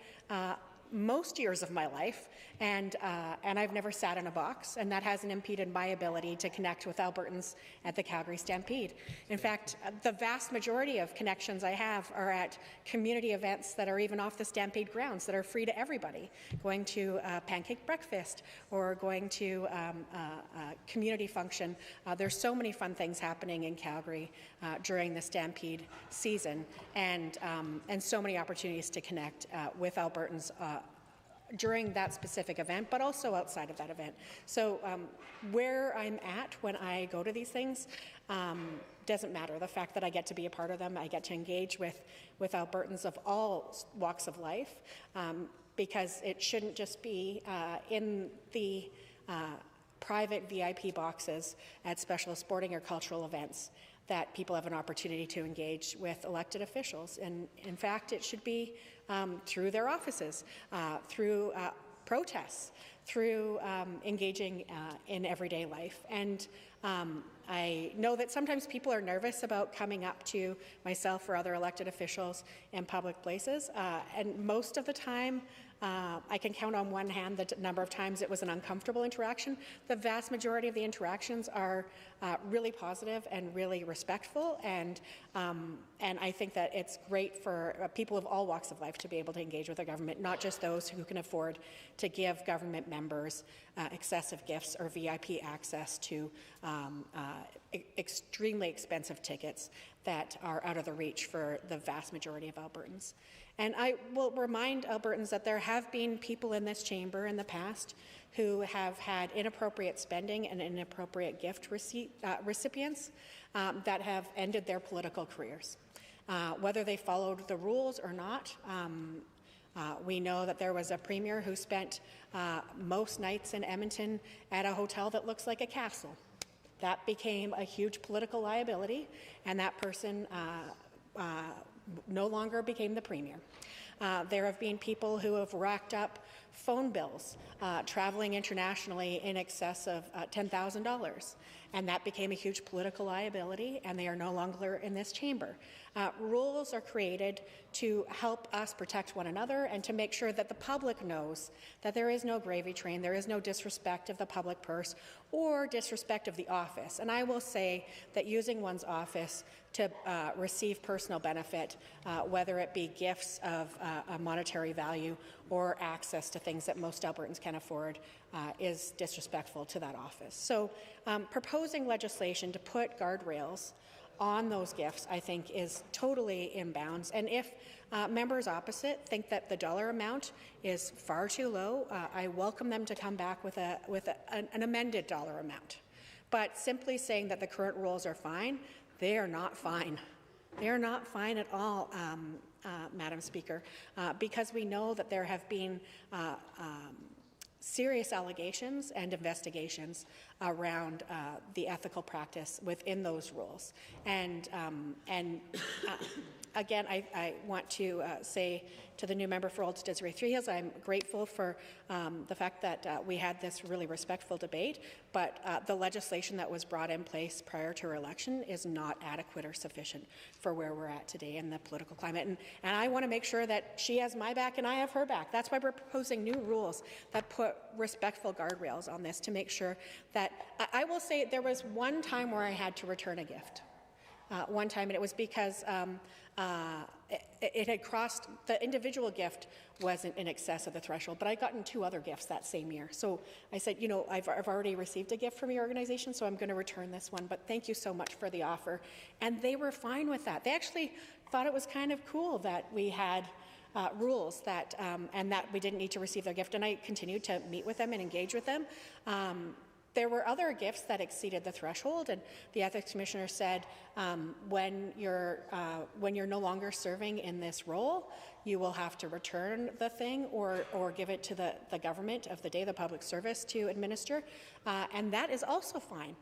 most years of my life, and I've never sat in a box, and that hasn't impeded my ability to connect with Albertans at the Calgary Stampede. In fact, the vast majority of connections I have are at community events that are even off the Stampede grounds that are free to everybody, going to a pancake breakfast or going to a community function. There's so many fun things happening in Calgary during the Stampede season, and so many opportunities to connect with Albertans during that specific event, but also outside of that event. So where I'm at when I go to these things doesn't matter. The fact that I get to be a part of them, I get to engage with Albertans of all walks of life, because it shouldn't just be in the private VIP boxes at special sporting or cultural events that people have an opportunity to engage with elected officials. And in fact, it should be through their offices, through protests, through engaging in everyday life. And I know that sometimes people are nervous about coming up to myself or other elected officials in public places, and most of the time I can count on one hand the number of times it was an uncomfortable interaction. The vast majority of the interactions are really positive and really respectful, and I think that it's great for people of all walks of life to be able to engage with the government, not just those who can afford to give government members excessive gifts or VIP access to extremely expensive tickets that are out of the reach for the vast majority of Albertans. And I will remind Albertans that there have been people in this chamber in the past who have had inappropriate spending and inappropriate gift recipients that have ended their political careers. Whether they followed the rules or not, we know that there was a premier who spent most nights in Edmonton at a hotel that looks like a castle. That became a huge political liability, and that person no longer became the premier. There have been people who have racked up phone bills traveling internationally in excess of $10,000, and that became a huge political liability, and they are no longer in this chamber. Rules are created to help us protect one another and to make sure that the public knows that there is no gravy train, there is no disrespect of the public purse or disrespect of the office. And I will say that using one's office to receive personal benefit, whether it be gifts of a monetary value or access to things that most Albertans can afford, is disrespectful to that office. So proposing legislation to put guardrails on those gifts, I think, is totally in bounds. And if members opposite think that the dollar amount is far too low, I welcome them to come back with an amended dollar amount. But simply saying that the current rules are fine, they are not fine. They are not fine at all, Madam Speaker, because we know that there have been serious allegations and investigations around the ethical practice within those rules. And again, I want to say to the new member for Old Desiree Three Hills, I'm grateful for the fact that we had this really respectful debate, but the legislation that was brought in place prior to her election is not adequate or sufficient for where we're at today in the political climate. And I want to make sure that she has my back and I have her back. That's why we're proposing new rules that put respectful guardrails on this to make sure that, I will say there was one time where I had to return a gift. One time, and it was because it had crossed, the individual gift wasn't in excess of the threshold, but I'd gotten 2 other gifts that same year. So I said, you know, I've already received a gift from your organization, so I'm going to return this one, but thank you so much for the offer. And they were fine with that. They actually thought it was kind of cool that we had rules that, and that we didn't need to receive their gift, and I continued to meet with them and engage with them. There were other gifts that exceeded the threshold, and the ethics commissioner said, when you're no longer serving in this role, you will have to return the thing or give it to the government of the day, the public service, to administer, and that is also fine.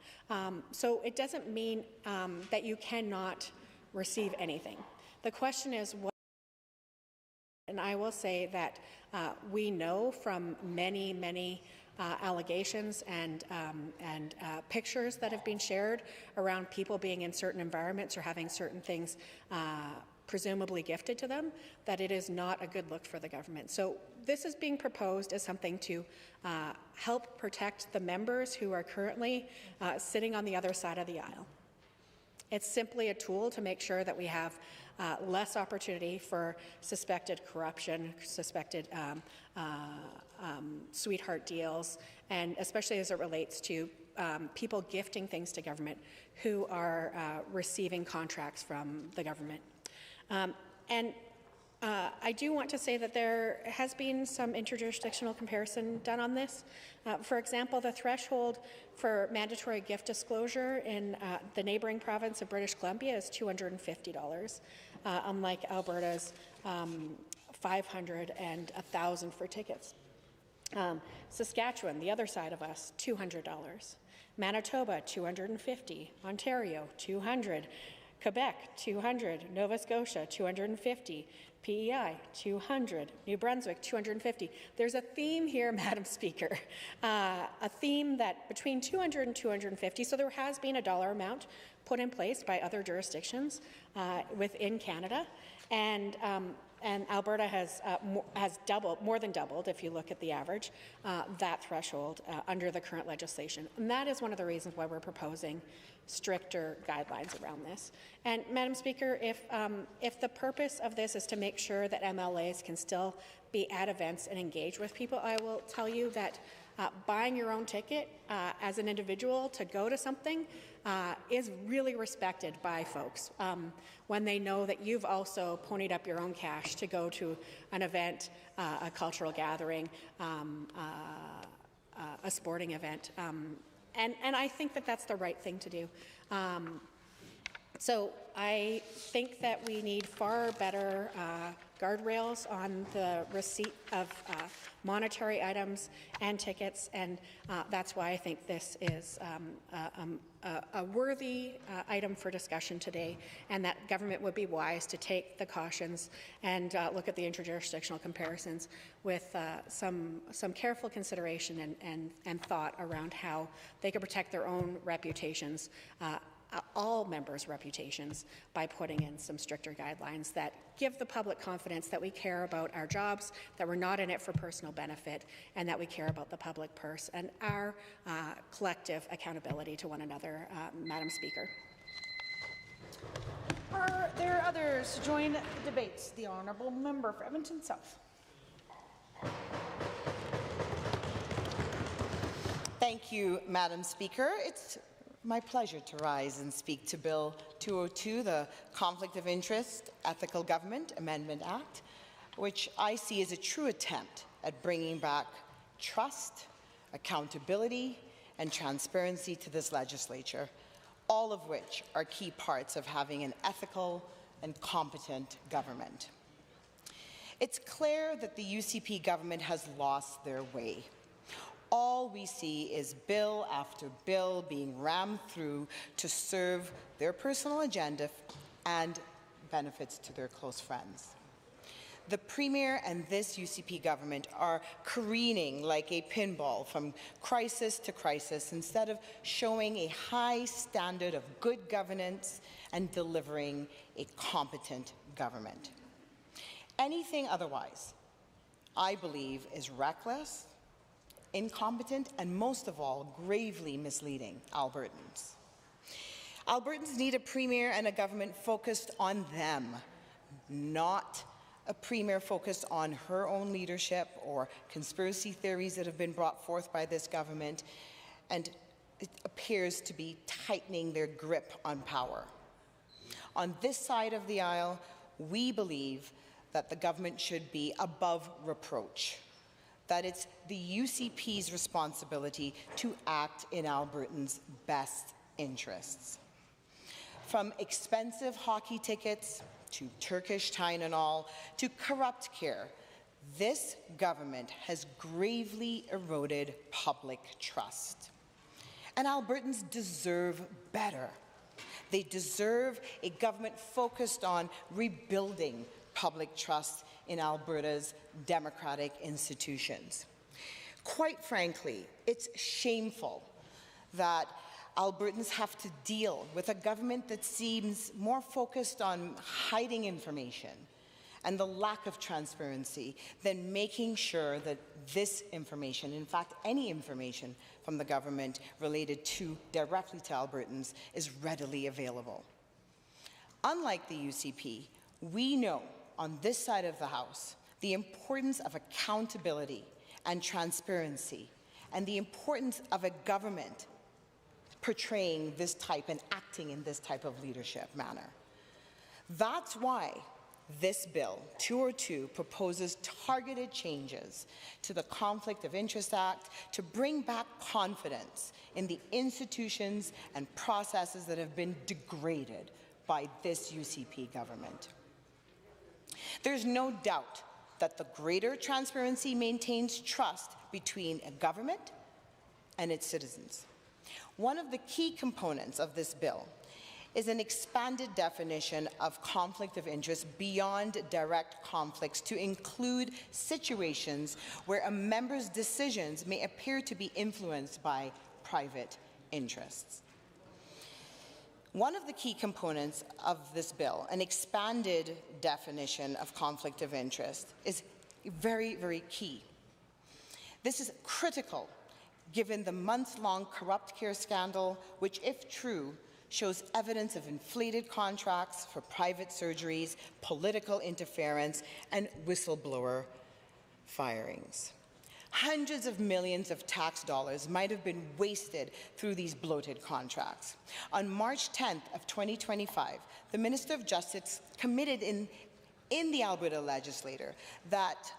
So it doesn't mean that you cannot receive anything. The question is what. And I will say that we know from many allegations and pictures that have been shared around people being in certain environments or having certain things presumably gifted to them, that it is not a good look for the government. So this is being proposed as something to help protect the members who are currently sitting on the other side of the aisle. It's simply a tool to make sure that we have less opportunity for suspected corruption, suspected sweetheart deals, and especially as it relates to people gifting things to government who are receiving contracts from the government. I do want to say that there has been some interjurisdictional comparison done on this. For example, the threshold for mandatory gift disclosure in the neighbouring province of British Columbia is $250, unlike Alberta's $500 and $1,000 for tickets. Saskatchewan, the other side of us, $200. Manitoba, $250. Ontario, $200. Quebec, $200. Nova Scotia, $250. PEI, $200. New Brunswick, $250. There's a theme here, Madam Speaker, a theme that between $200 and $250, so there has been a dollar amount put in place by other jurisdictions within Canada, and and Alberta has more than doubled, if you look at the average, that threshold under the current legislation. And that is one of the reasons why we're proposing stricter guidelines around this. And Madam Speaker, if the purpose of this is to make sure that MLAs can still be at events and engage with people, I will tell you that buying your own ticket as an individual to go to something is really respected by folks when they know that you've also ponied up your own cash to go to an event, a cultural gathering, a sporting event. And I think that that's the right thing to do. So I think that we need far better guardrails on the receipt of monetary items and tickets, and that's why I think this is a worthy item for discussion today, and that government would be wise to take the cautions and look at the interjurisdictional comparisons with some careful consideration and thought around how they could protect their own reputations, all members' reputations, by putting in some stricter guidelines that give the public confidence that we care about our jobs, that we're not in it for personal benefit, and that we care about the public purse and our collective accountability to one another, Madam Speaker. Are there others to join the debates? The Honourable Member for Edmonton South. Thank you, Madam Speaker. It's my pleasure to rise and speak to Bill 202, the Conflict of Interest Ethical Government Amendment Act, which I see as a true attempt at bringing back trust, accountability, and transparency to this legislature, all of which are key parts of having an ethical and competent government. It's clear that the UCP government has lost their way. All we see is bill after bill being rammed through to serve their personal agenda and benefits to their close friends. The Premier and this UCP government are careening like a pinball from crisis to crisis instead of showing a high standard of good governance and delivering a competent government. Anything otherwise, I believe, is reckless, incompetent, and most of all, gravely misleading Albertans. Albertans need a Premier and a government focused on them, not a Premier focused on her own leadership or conspiracy theories that have been brought forth by this government, and it appears to be tightening their grip on power. On this side of the aisle, we believe that the government should be above reproach, that it's the UCP's responsibility to act in Albertans' best interests. From expensive hockey tickets to Turkish Tylenol to corrupt care, this government has gravely eroded public trust. And Albertans deserve better. They deserve a government focused on rebuilding public trust in Alberta's democratic institutions. Quite frankly, it's shameful that Albertans have to deal with a government that seems more focused on hiding information and the lack of transparency than making sure that this information, in fact any information from the government related directly to Albertans, is readily available. Unlike the UCP, we know on this side of the House the importance of accountability and transparency, and the importance of a government portraying this type and acting in this type of leadership manner. That's why this bill, 202, proposes targeted changes to the Conflict of Interest Act to bring back confidence in the institutions and processes that have been degraded by this UCP government. There's no doubt that the greater transparency maintains trust between a government and its citizens. One of the key components of this bill is an expanded definition of conflict of interest beyond direct conflicts to include situations where a member's decisions may appear to be influenced by private interests. One of the key components of this bill, an expanded definition of conflict of interest, is very, very key. This is critical given the months-long corrupt care scandal, which, if true, shows evidence of inflated contracts for private surgeries, political interference, and whistleblower firings. Hundreds of millions of tax dollars might have been wasted through these bloated contracts. On March 10th of 2025, the Minister of Justice committed in the Alberta legislature that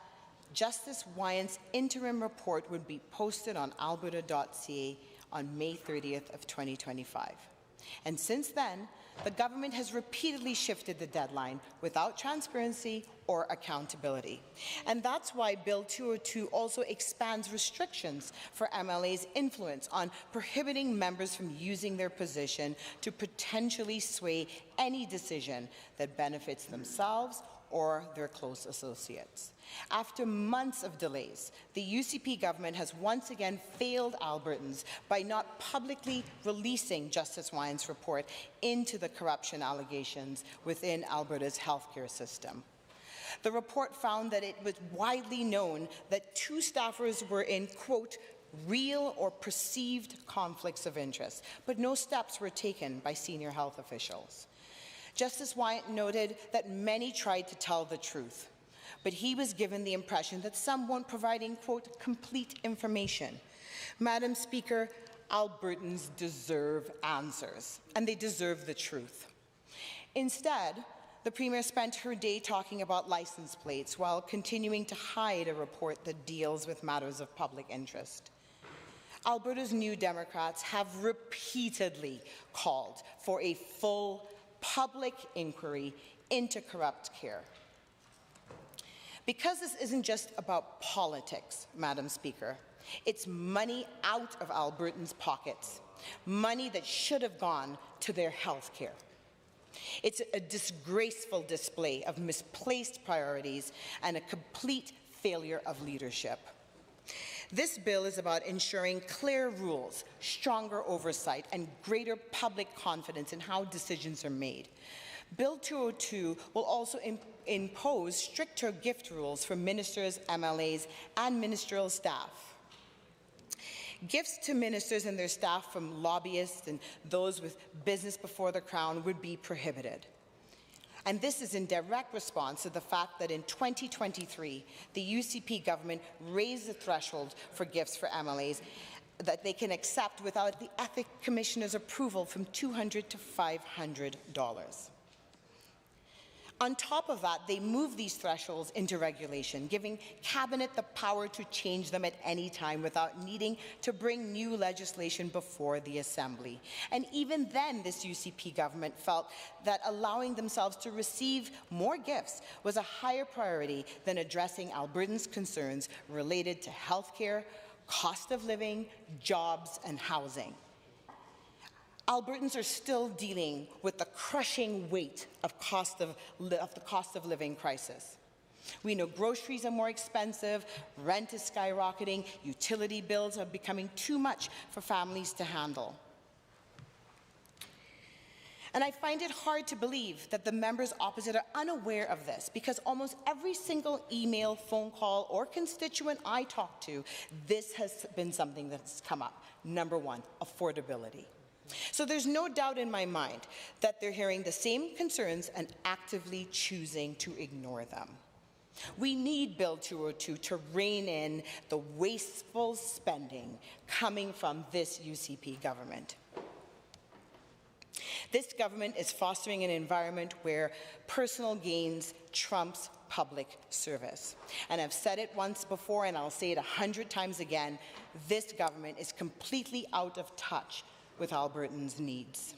Justice Wyant's interim report would be posted on alberta.ca on May 30th of 2025. And since then, the government has repeatedly shifted the deadline without transparency or accountability. And that's why Bill 202 also expands restrictions for MLA's influence on prohibiting members from using their position to potentially sway any decision that benefits themselves or their close associates. After months of delays, the UCP government has once again failed Albertans by not publicly releasing Justice Wyant's report into the corruption allegations within Alberta's healthcare system. The report found that it was widely known that 2 staffers were in, quote, real or perceived conflicts of interest, but no steps were taken by senior health officials. Justice Wyant noted that many tried to tell the truth, but he was given the impression that some weren't providing, quote, complete information. Madam Speaker, Albertans deserve answers, and they deserve the truth. Instead, the Premier spent her day talking about license plates while continuing to hide a report that deals with matters of public interest. Alberta's New Democrats have repeatedly called for a full public inquiry into corrupt care. Because this isn't just about politics, Madam Speaker, it's money out of Albertans' pockets, money that should have gone to their health care. It's a disgraceful display of misplaced priorities and a complete failure of leadership. This bill is about ensuring clear rules, stronger oversight, and greater public confidence in how decisions are made. Bill 202 will also impose stricter gift rules for ministers, MLAs, and ministerial staff. Gifts to ministers and their staff from lobbyists and those with business before the Crown would be prohibited. And this is in direct response to the fact that in 2023, the UCP government raised the threshold for gifts for MLAs that they can accept without the Ethics Commissioner's approval from $200 to $500. On top of that, they moved these thresholds into regulation, giving Cabinet the power to change them at any time without needing to bring new legislation before the Assembly. And even then, this UCP government felt that allowing themselves to receive more gifts was a higher priority than addressing Albertans' concerns related to healthcare, cost of living, jobs, and housing. Albertans are still dealing with the crushing weight of the cost of living crisis. We know groceries are more expensive, rent is skyrocketing, utility bills are becoming too much for families to handle. And I find it hard to believe that the members opposite are unaware of this, because almost every single email, phone call, or constituent I talk to, this has been something that's come up. Number one, affordability. So there's no doubt in my mind that they're hearing the same concerns and actively choosing to ignore them. We need Bill 202 to rein in the wasteful spending coming from this UCP government. This government is fostering an environment where personal gains trumps public service. And I've said it once before, and I'll say it 100 times again, this government is completely out of touch with Albertans' needs.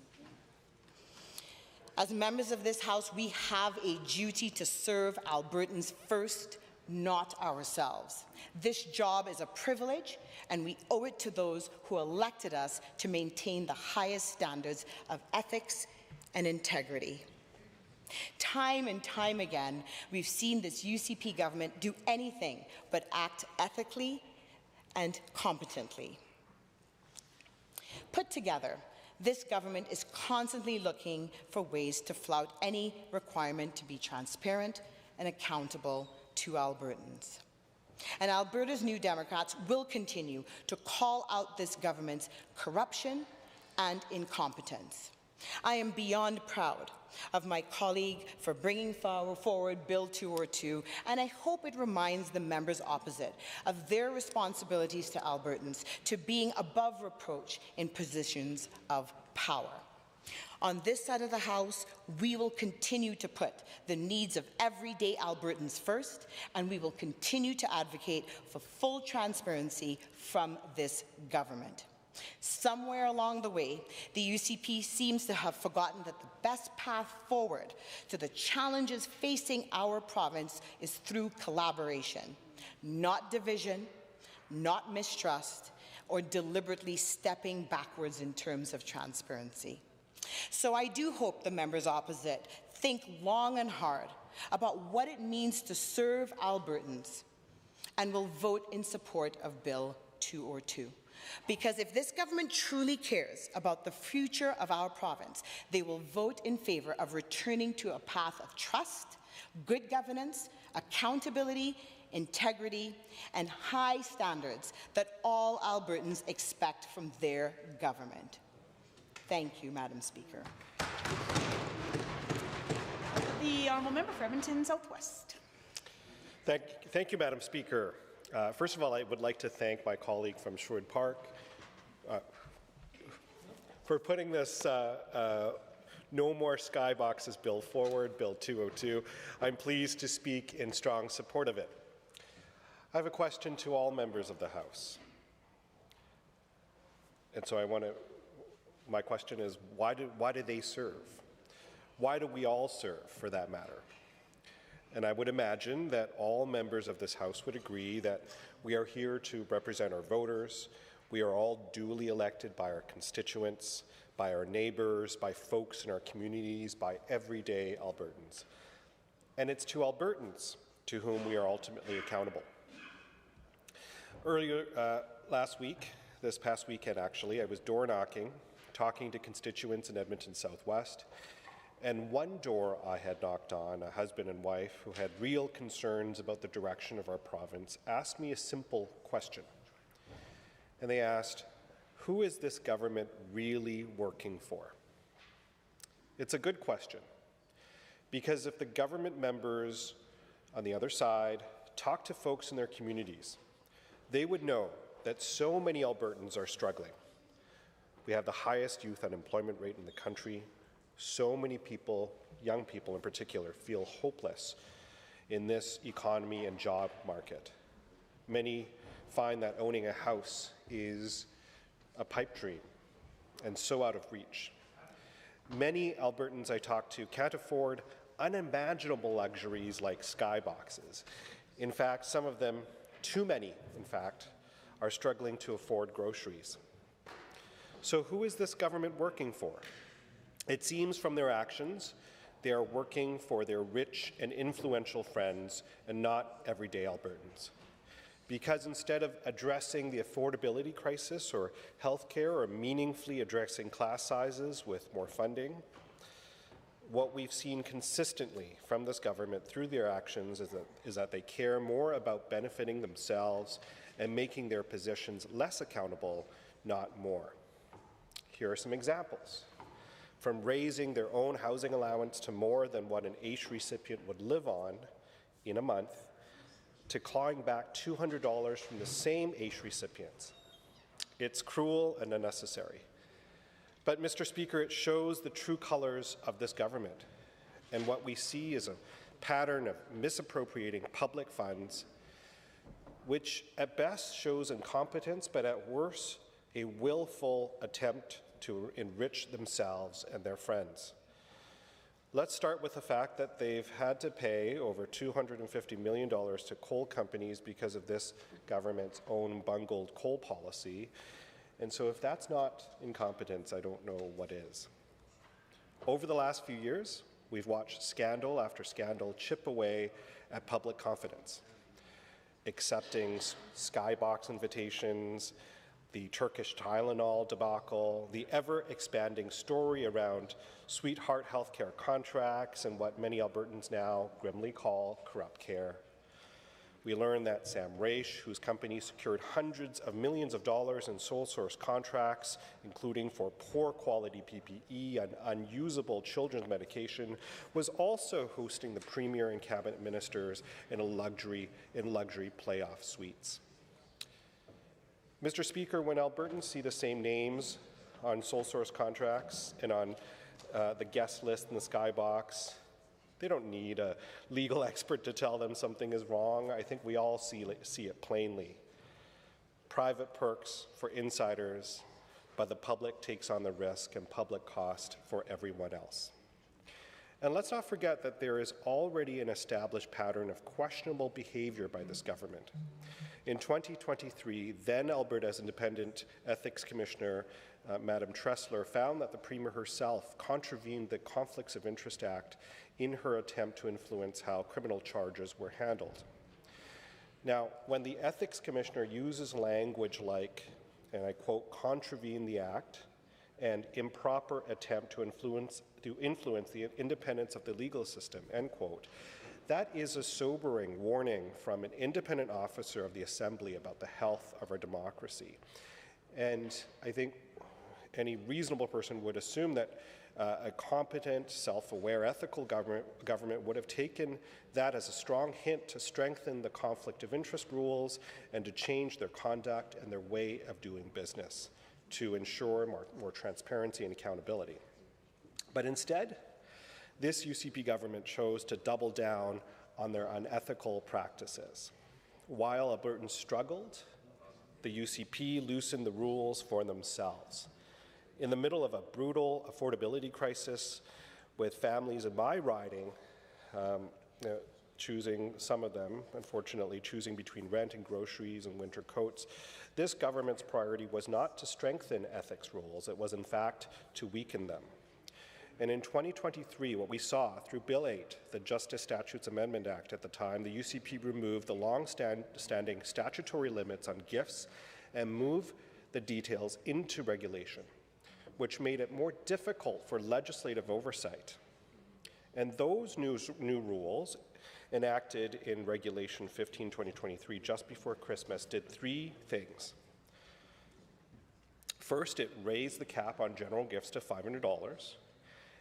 As members of this House, we have a duty to serve Albertans first, not ourselves. This job is a privilege, and we owe it to those who elected us to maintain the highest standards of ethics and integrity. Time and time again, we've seen this UCP government do anything but act ethically and competently. Put together, This government is constantly looking for ways to flout any requirement to be transparent and accountable to Albertans. And Alberta's New Democrats will continue to call out this government's corruption and incompetence. I am beyond proud of my colleague for bringing forward Bill 202, and I hope it reminds the members opposite of their responsibilities to Albertans to being above reproach in positions of power. On this side of the House, we will continue to put the needs of everyday Albertans first, and we will continue to advocate for full transparency from this government. Somewhere along the way, the UCP seems to have forgotten that the best path forward to the challenges facing our province is through collaboration, not division, not mistrust, or deliberately stepping backwards in terms of transparency. So I do hope the members opposite think long and hard about what it means to serve Albertans and will vote in support of Bill 202. Because if this government truly cares about the future of our province, they will vote in favour of returning to a path of trust, good governance, accountability, integrity, and high standards that all Albertans expect from their government. Thank you, Madam Speaker. The honourable member for Edmonton Southwest. Thank you, Madam Speaker. First of all, I would like to thank my colleague from Sherwood Park for putting this No More Skyboxes bill forward, Bill 202. I'm pleased to speak in strong support of it. I have a question to all members of the House. And so my question is, why do they serve? Why do we all serve, for that matter? And I would imagine that all members of this House would agree that we are here to represent our voters. We are all duly elected by our constituents, by our neighbours, by folks in our communities, by everyday Albertans. And it's to Albertans to whom we are ultimately accountable. Earlier last week, this past weekend actually, I was door knocking, talking to constituents in Edmonton Southwest. And one door I had knocked on, a husband and wife who had real concerns about the direction of our province, asked me a simple question. And they asked, who is this government really working for? It's a good question, because if the government members on the other side talk to folks in their communities, they would know that so many Albertans are struggling. We have the highest youth unemployment rate in the country. So many people, young people in particular, feel hopeless in this economy and job market. Many find that owning a house is a pipe dream and so out of reach. Many Albertans I talk to can't afford unimaginable luxuries like skyboxes. In fact, some of them, too many in fact, are struggling to afford groceries. So who is this government working for? It seems from their actions, they are working for their rich and influential friends and not everyday Albertans. Because instead of addressing the affordability crisis or healthcare or meaningfully addressing class sizes with more funding, what we've seen consistently from this government through their actions is that they care more about benefiting themselves and making their positions less accountable, not more. Here are some examples. From raising their own housing allowance to more than what an AISH recipient would live on in a month, to clawing back $200 from the same AISH recipients. It's cruel and unnecessary. But, Mr. Speaker, it shows the true colors of this government. And what we see is a pattern of misappropriating public funds, which at best shows incompetence, but at worst, a willful attempt to enrich themselves and their friends. Let's start with the fact that they've had to pay over $250 million to coal companies because of this government's own bungled coal policy. And so if that's not incompetence, I don't know what is. Over the last few years, we've watched scandal after scandal chip away at public confidence, accepting skybox invitations, the Turkish Tylenol debacle, the ever-expanding story around sweetheart healthcare contracts and what many Albertans now grimly call corrupt care. We learned that Sam Raish, whose company secured hundreds of millions of dollars in sole source contracts, including for poor quality PPE and unusable children's medication, was also hosting the Premier and Cabinet Ministers in luxury playoff suites. Mr. Speaker, when Albertans see the same names on sole source contracts and on the guest list in the skybox, they don't need a legal expert to tell them something is wrong. I think we all see it plainly. Private perks for insiders, but the public takes on the risk and public cost for everyone else. And let's not forget that there is already an established pattern of questionable behavior by this government. In 2023, then Alberta's Independent Ethics Commissioner, Madam Tressler, found that the Premier herself contravened the Conflicts of Interest Act in her attempt to influence how criminal charges were handled. Now, when the Ethics Commissioner uses language like, and I quote, contravene the Act and improper attempt to influence the independence of the legal system, end quote, that is a sobering warning from an independent officer of the Assembly about the health of our democracy. And I think any reasonable person would assume that a competent, self-aware, ethical government would have taken that as a strong hint to strengthen the conflict of interest rules and to change their conduct and their way of doing business to ensure more transparency and accountability. But instead, this UCP government chose to double down on their unethical practices. While Albertans struggled, the UCP loosened the rules for themselves. In the middle of a brutal affordability crisis, with families in my riding choosing, some of them, unfortunately, choosing between rent and groceries and winter coats, this government's priority was not to strengthen ethics rules, it was in fact to weaken them. And in 2023, what we saw through Bill 8, the Justice Statutes Amendment Act at the time, the UCP removed the long-standing statutory limits on gifts and moved the details into regulation, which made it more difficult for legislative oversight. And those new rules, enacted in Regulation 15/2023 just before Christmas, did three things. First, it raised the cap on general gifts to $500.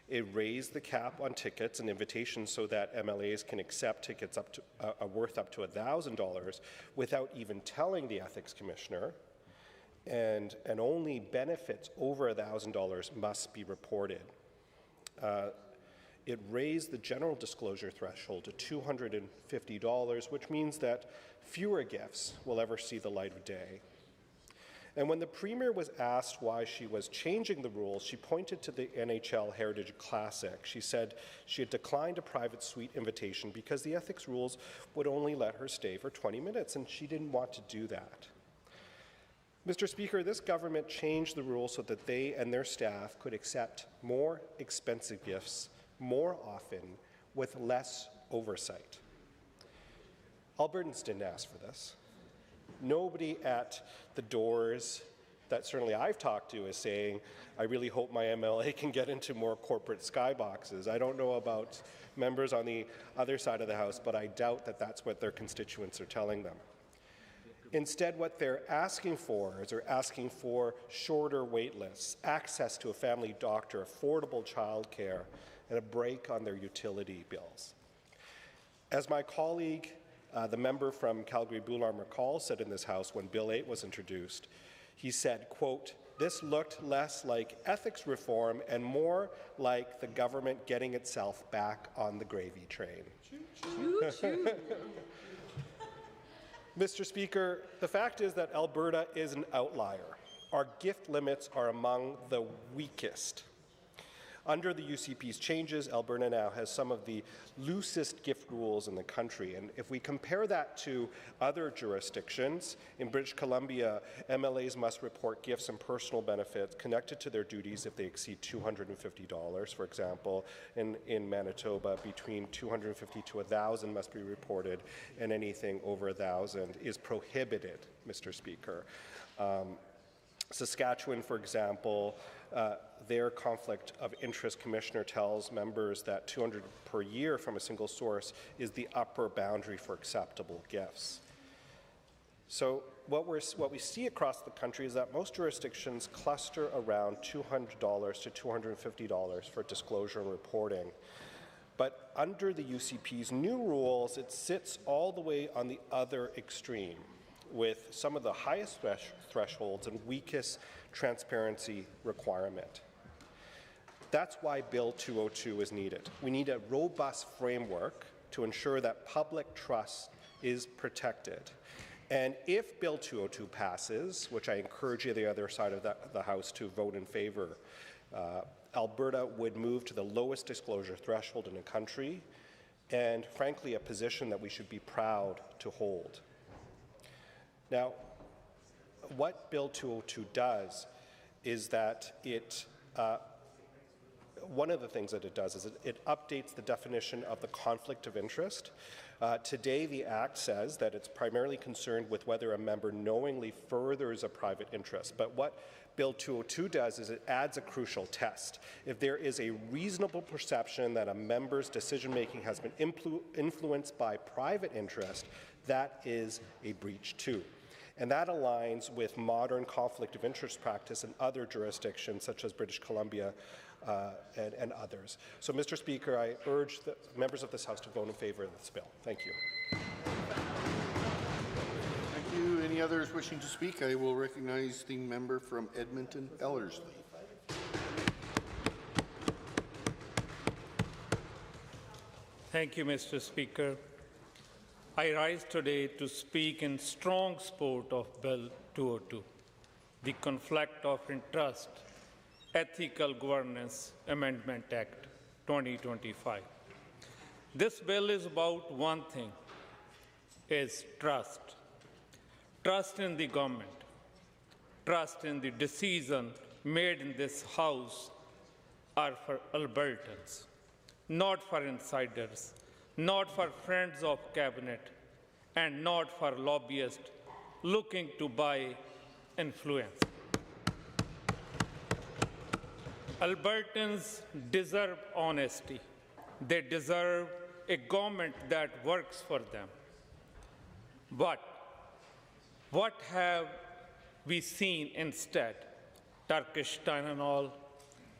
It raised the cap on tickets and invitations so that MLAs can accept tickets up to, worth up to $1,000 without even telling the Ethics Commissioner, and only benefits over $1,000 must be reported. It raised the general disclosure threshold to $250, which means that fewer gifts will ever see the light of day. And when the Premier was asked why she was changing the rules, she pointed to the NHL Heritage Classic. She said she had declined a private suite invitation because the ethics rules would only let her stay for 20 minutes, and she didn't want to do that. Mr. Speaker, this government changed the rules so that they and their staff could accept more expensive gifts more often with less oversight. Albertans didn't ask for this. Nobody at the doors that certainly I've talked to is saying, I really hope my MLA can get into more corporate skyboxes. I don't know about members on the other side of the House, but I doubt that that's what their constituents are telling them. Instead, what they're asking for is they're asking for shorter wait lists, access to a family doctor, affordable childcare, and a break on their utility bills. As my colleague, the member from Calgary-Boulard-Macall said in this House when Bill 8 was introduced, he said, quote, "This looked less like ethics reform and more like the government getting itself back on the gravy train." Mr. Speaker, the fact is that Alberta is an outlier. Our gift limits are among the weakest. Under the UCP's changes, Alberta now has some of the loosest gift rules in the country. And if we compare that to other jurisdictions, in British Columbia, MLAs must report gifts and personal benefits connected to their duties if they exceed $250, for example. In Manitoba, between $250 to $1,000 must be reported, and anything over $1,000 is prohibited, Mr. Speaker. Saskatchewan, for example, their conflict of interest commissioner tells members that $200 per year from a single source is the upper boundary for acceptable gifts. So what we see across the country is that most jurisdictions cluster around $200 to $250 for disclosure and reporting. But under the UCP's new rules, it sits all the way on the other extreme, with some of the highest thresholds and weakest transparency requirement. That's why Bill 202 is needed. We need a robust framework to ensure that public trust is protected. And if Bill 202 passes, which I encourage you the other side of the House to vote in favour, Alberta would move to the lowest disclosure threshold in the country, and frankly, a position that we should be proud to hold. Now, what Bill 202 does is that one of the things that it does is it updates the definition of the conflict of interest. Today, the Act says that it's primarily concerned with whether a member knowingly furthers a private interest. But what Bill 202 does is it adds a crucial test. If there is a reasonable perception that a member's decision-making has been influenced by private interest, that is a breach too. And that aligns with modern conflict of interest practice in other jurisdictions, such as British Columbia and others. So, Mr. Speaker, I urge the members of this House to vote in favour of this bill. Thank you. Thank you. Any others wishing to speak? I will recognize the member from Edmonton, Ellerslie. Thank you, Mr. Speaker. I rise today to speak in strong support of Bill 202, the Conflict of Interest Ethical Governance Amendment Act 2025. This bill is about one thing, is trust. Trust in the government, trust in the decision made in this House are for Albertans, not for insiders, not for friends of cabinet, and not for lobbyists looking to buy influence. Albertans deserve honesty. They deserve a government that works for them. But what have we seen instead? Turkish Tylenol,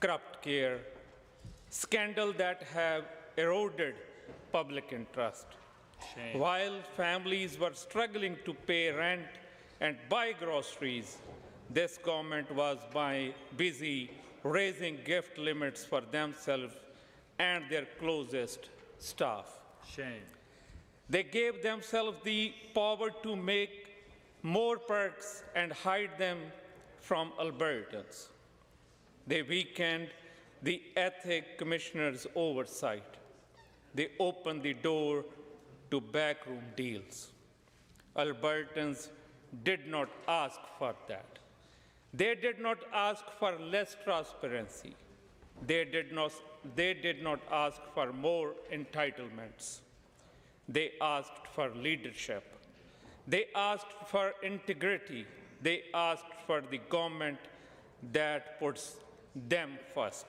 corrupt care, scandal that have eroded public interest. Shame. While families were struggling to pay rent and buy groceries, this government was busy raising gift limits for themselves and their closest staff. Shame. They gave themselves the power to make more perks and hide them from Albertans. They weakened the Ethics Commissioner's oversight. They opened the door to backroom deals. Albertans did not ask for that. They did not ask for less transparency. They did not ask for more entitlements. They asked for leadership. They asked for integrity. They asked for the government that puts them first.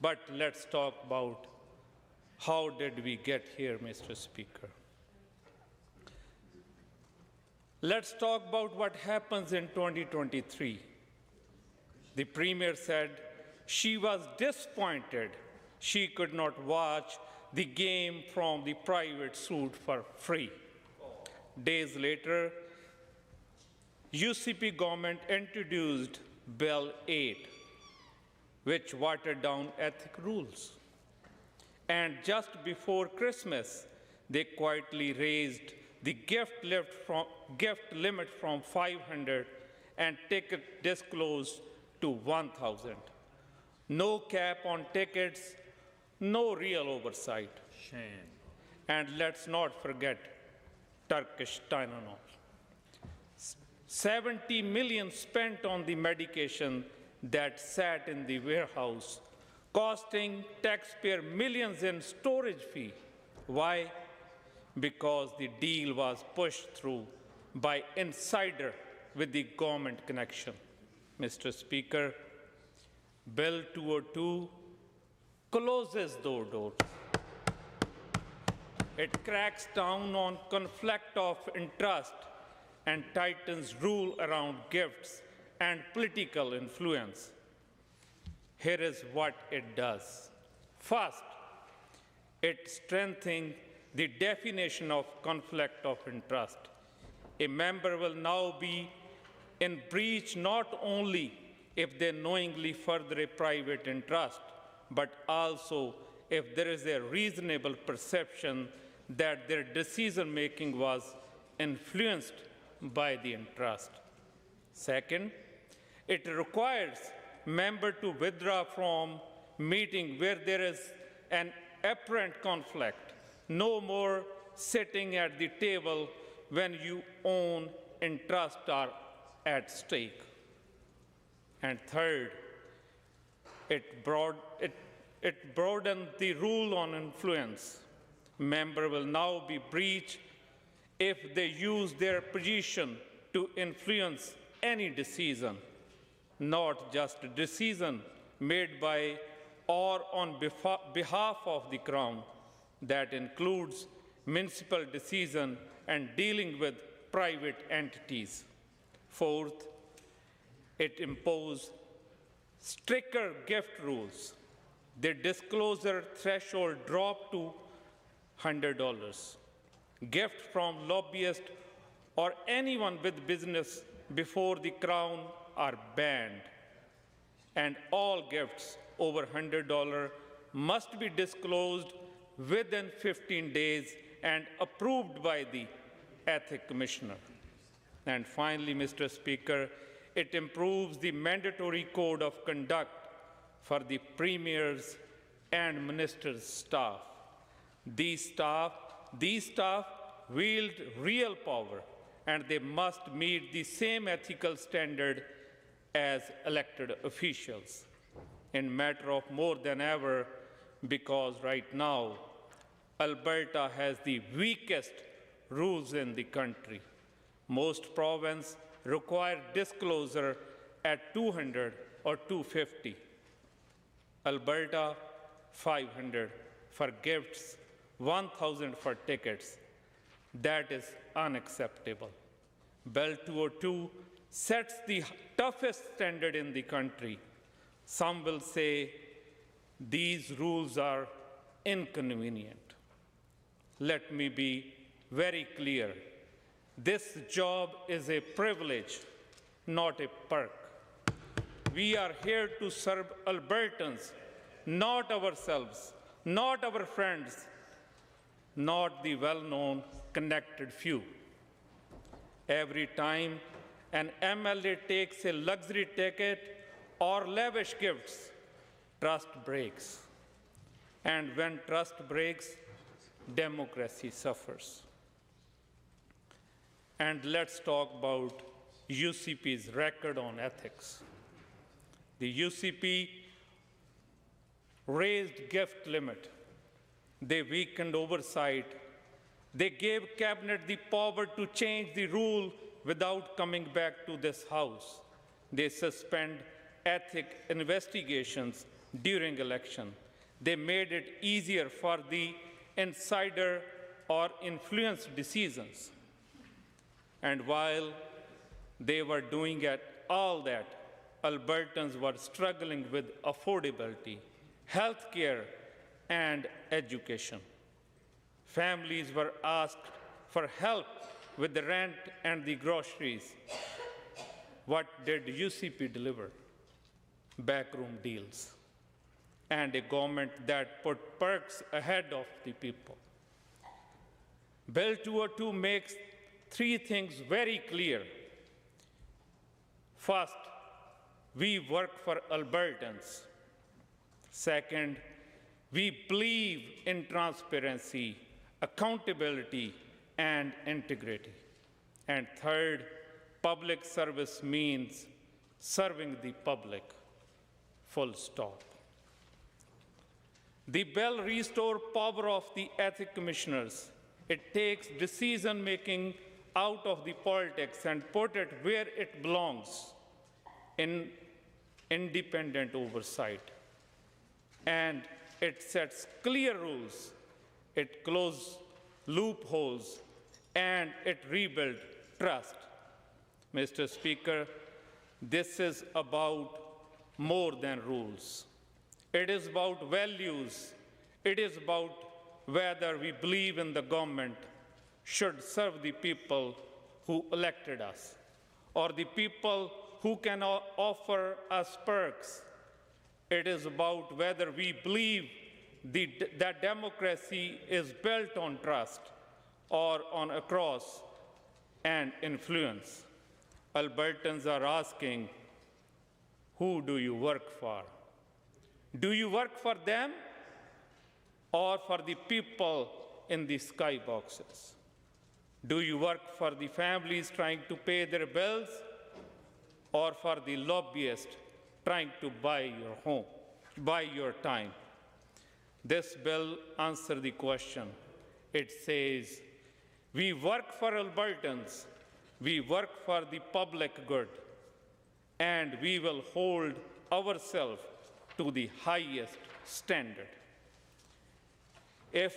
But let's talk about how did we get here, Mr. Speaker. Let's talk about what happens in 2023. The Premier said she was disappointed she could not watch the game from the private suite for free. Days later, UCP government introduced Bill 8, which watered down ethic rules. And just before Christmas, they quietly raised the gift limit from 500 and ticket disclosed to 1,000. No cap on tickets, no real oversight. Shame. And let's not forget Turkish Tylenol. 70 million spent on the medication that sat in the warehouse, costing taxpayer millions in storage fee. Why? Because the deal was pushed through by insider with the government connection. Mr. Speaker, Bill 202 closes those doors. It cracks down on conflict of interest and tightens rule around gifts and political influence. Here is what it does. First, it strengthens the definition of conflict of interest. A member will now be in breach not only if they knowingly further a private interest, but also if there is a reasonable perception that their decision-making was influenced by the interest. Second, it requires member to withdraw from meeting where there is an apparent conflict. No more sitting at the table when your own interests are at stake. And third, it broadened the rule on influence. Member will now be breached if they use their position to influence any decision, not just a decision made by or on behalf of the Crown. That includes municipal decision and dealing with private entities. Fourth, it imposed stricter gift rules. The disclosure threshold dropped to $100. Gift from lobbyists or anyone with business before the Crown are banned, and all gifts over $100 must be disclosed within 15 days and approved by the Ethics Commissioner. And finally, Mr. Speaker, it improves the mandatory code of conduct for the premiers and ministers' staff. These staff wield real power, and they must meet the same ethical standard as elected officials. In matter of more than ever, because right now, Alberta has the weakest rules in the country. Most provinces require disclosure at $200 or $250. Alberta, $500 for gifts, $1,000 for tickets. That is unacceptable. Bill 202 sets the toughest standard in the country. Some will say these rules are inconvenient. Let me be very clear. This job is a privilege, not a perk. We are here to serve Albertans, not ourselves, not our friends, not the well-known connected few. Every time an MLA takes a luxury ticket or lavish gifts, trust breaks. And when trust breaks, democracy suffers. And let's talk about UCP's record on ethics. The UCP raised gift limit. They weakened oversight. They gave cabinet the power to change the rule without coming back to this House. They suspend ethic investigations during election. They made it easier for the insider or influence decisions. And while they were doing all that, Albertans were struggling with affordability, health care, and education. Families were asked for help with the rent and the groceries. What did UCP deliver? Backroom deals and a government that put perks ahead of the people. Bill 202 makes three things very clear. First, we work for Albertans. Second, we believe in transparency, accountability, and integrity. And third, public service means serving the public, full stop. The bill restores power of the ethics commissioners. It takes decision-making out of the politics and put it where it belongs, in independent oversight. And it sets clear rules, it closes loopholes, and it rebuilds trust. Mr. Speaker, this is about more than rules. It is about values. It is about whether we believe in the government should serve the people who elected us, or the people who can offer us perks. It is about whether we believe that democracy is built on trust or on across and influence. Albertans are asking, who do you work for? Do you work for them or for the people in the skyboxes? Do you work for the families trying to pay their bills or for the lobbyists trying to buy your home, buy your time? This bill answers the question. It says, we work for Albertans, we work for the public good, and we will hold ourselves to the highest standard. If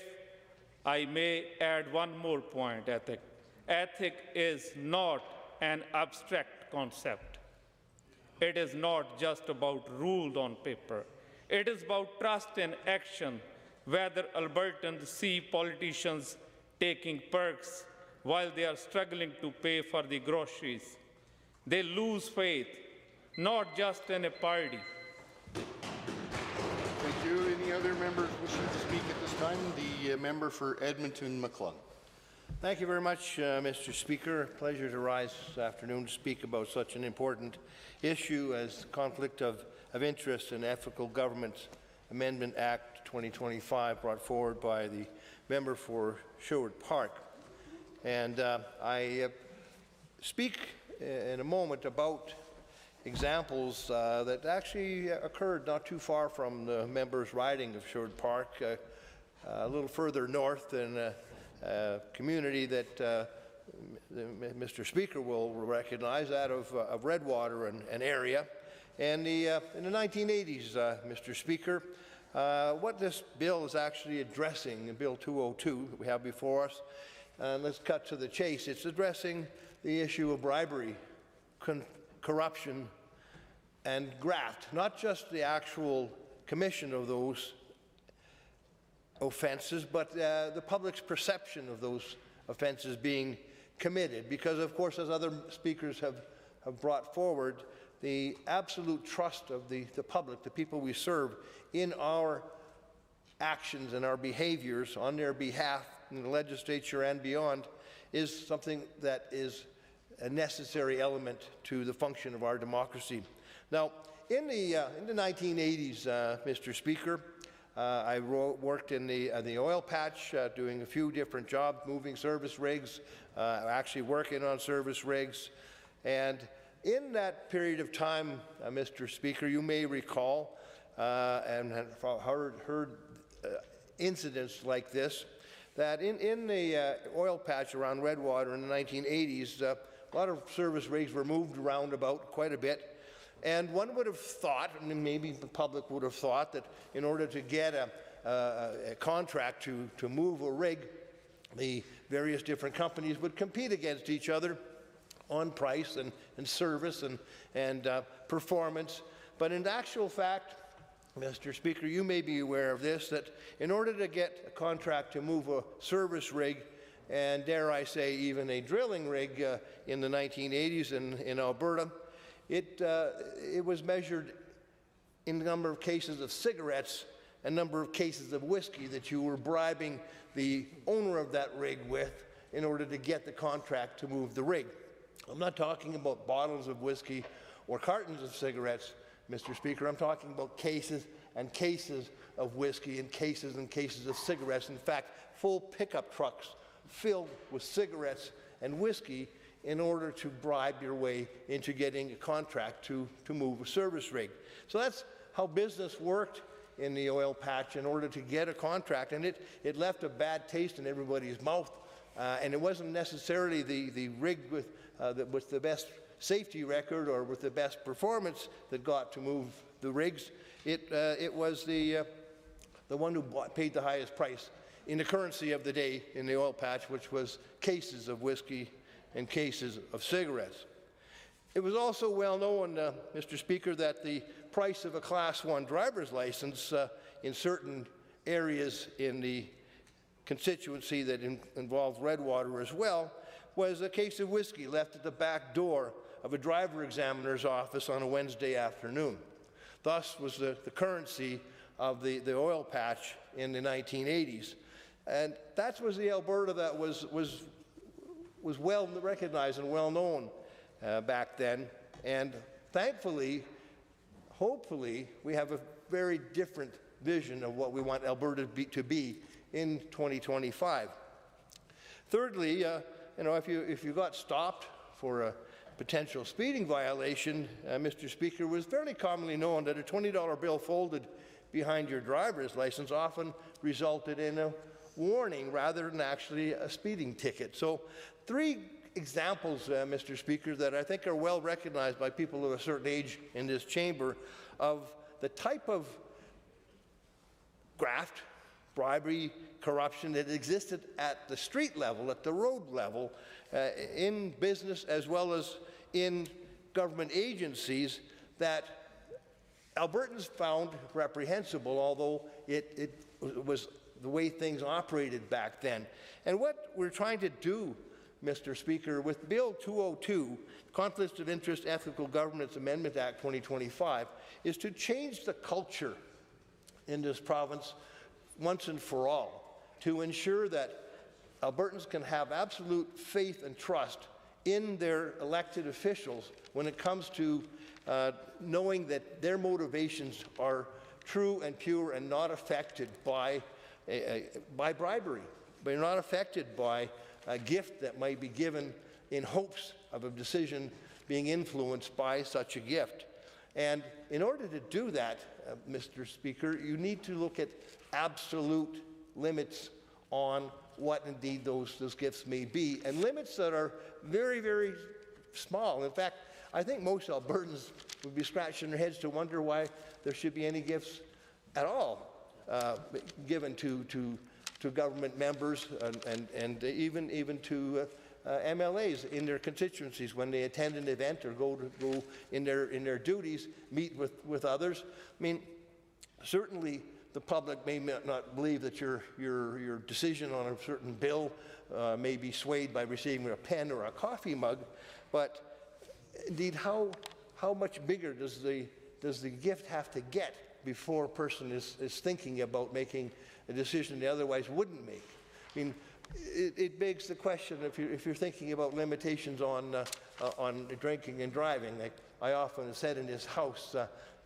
I may add one more point, ethic. Ethic is not an abstract concept. It is not just about rules on paper. It is about trust in action, whether Albertans see politicians taking perks while they are struggling to pay for the groceries. They lose faith, not just in a party. Thank you. Any other members wishing to speak at this time? The member for Edmonton-McClung. Thank you very much, Mr. Speaker. Pleasure to rise this afternoon to speak about such an important issue as conflict of interest and ethical government Amendment Act 2025 brought forward by the member for Sherwood Park. And I speak in a moment about examples that actually occurred not too far from the member's riding of Sherwood Park, a little further north in a community that Mr. Speaker will recognize, that of Redwater and area. And in the 1980s, Mr. Speaker, what this bill is actually addressing, Bill 202 that we have before us, and let's cut to the chase, it's addressing the issue of bribery, corruption, and graft, not just the actual commission of those offenses, but the public's perception of those offenses being committed. Because, of course, as other speakers have brought forward, the absolute trust of the public, the people we serve, in our actions and our behaviors on their behalf in the legislature and beyond, is something that is a necessary element to the function of our democracy. Now, in the 1980s, Mr. Speaker, I worked in the oil patch, doing a few different jobs, moving service rigs, actually working on service rigs. And in that period of time, Mr. Speaker, you may recall and have heard incidents like this, that in the oil patch around Redwater in the 1980s, a lot of service rigs were moved around about quite a bit. And one would have thought, and maybe the public would have thought, that in order to get a contract to move a rig, the various different companies would compete against each other on price and service and performance. But in actual fact, Mr. Speaker, you may be aware of this, that in order to get a contract to move a service rig, and dare I say even a drilling rig in the 1980s in Alberta, it was measured in the number of cases of cigarettes and number of cases of whiskey that you were bribing the owner of that rig with in order to get the contract to move the rig. I'm not talking about bottles of whiskey or cartons of cigarettes, Mr. Speaker. I'm talking about cases and cases of whiskey and cases of cigarettes. In fact, full pickup trucks filled with cigarettes and whiskey in order to bribe your way into getting a contract to move a service rig. So that's how business worked in the oil patch in order to get a contract, and it left a bad taste in everybody's mouth and it wasn't necessarily the rig with the best safety record or with the best performance that got to move the rigs. It was the one who paid the highest price in the currency of the day in the oil patch, which was cases of whiskey and cases of cigarettes. It was also well known, Mr. Speaker, that the price of a Class 1 driver's license in certain areas in the constituency that involved Redwater as well was a case of whiskey left at the back door of a driver examiner's office on a Wednesday afternoon. Thus was the currency of the oil patch in the 1980s. And that was the Alberta that was well recognized and well known back then. And thankfully, hopefully, we have a very different vision of what we want Alberta to be in 2025. Thirdly, if you got stopped for a potential speeding violation, Mr. Speaker, was fairly commonly known that a $20 bill folded behind your driver's license often resulted in a warning rather than actually a speeding ticket. So 3 examples, Mr. Speaker, that I think are well recognized by people of a certain age in this chamber of the type of graft, bribery, corruption that existed at the street level, at the road level, in business as well as in government agencies that Albertans found reprehensible, although it was the way things operated back then. And what we're trying to do, Mr. Speaker, with Bill 202, Conflicts of Interest Ethical Governance Amendment Act 2025, is to change the culture in this province once and for all, to ensure that Albertans can have absolute faith and trust in their elected officials when it comes to knowing that their motivations are true and pure and not affected by bribery. They're not affected by a gift that might be given in hopes of a decision being influenced by such a gift. And in order to do that, Mr. Speaker, you need to look at absolute limits on what indeed those gifts may be, and limits that are very, very small. In fact, I think most Albertans would be scratching their heads to wonder why there should be any gifts at all given to government members and even to MLAs in their constituencies when they attend an event or go in their duties, meet with others. I mean, certainly the public may not believe that your decision on a certain bill may be swayed by receiving a pen or a coffee mug, but indeed, how much bigger does the gift have to get before a person is thinking about making a decision they otherwise wouldn't make? I mean, it begs the question, if you're thinking about limitations on drinking and driving. Like I often have said in this house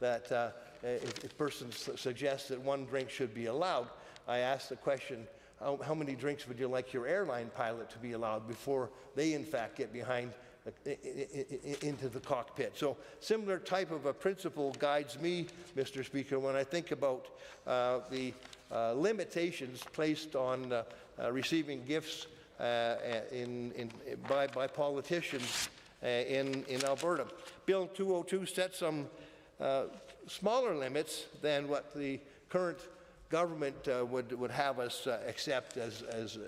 that if a person suggests that 1 drink should be allowed, I ask the question, how many drinks would you like your airline pilot to be allowed before they in fact get behind into the cockpit? So similar type of a principle guides me, Mr. Speaker, when I think about the limitations placed on receiving gifts by politicians in Alberta. Bill 202 sets some smaller limits than what the current government would have us accept as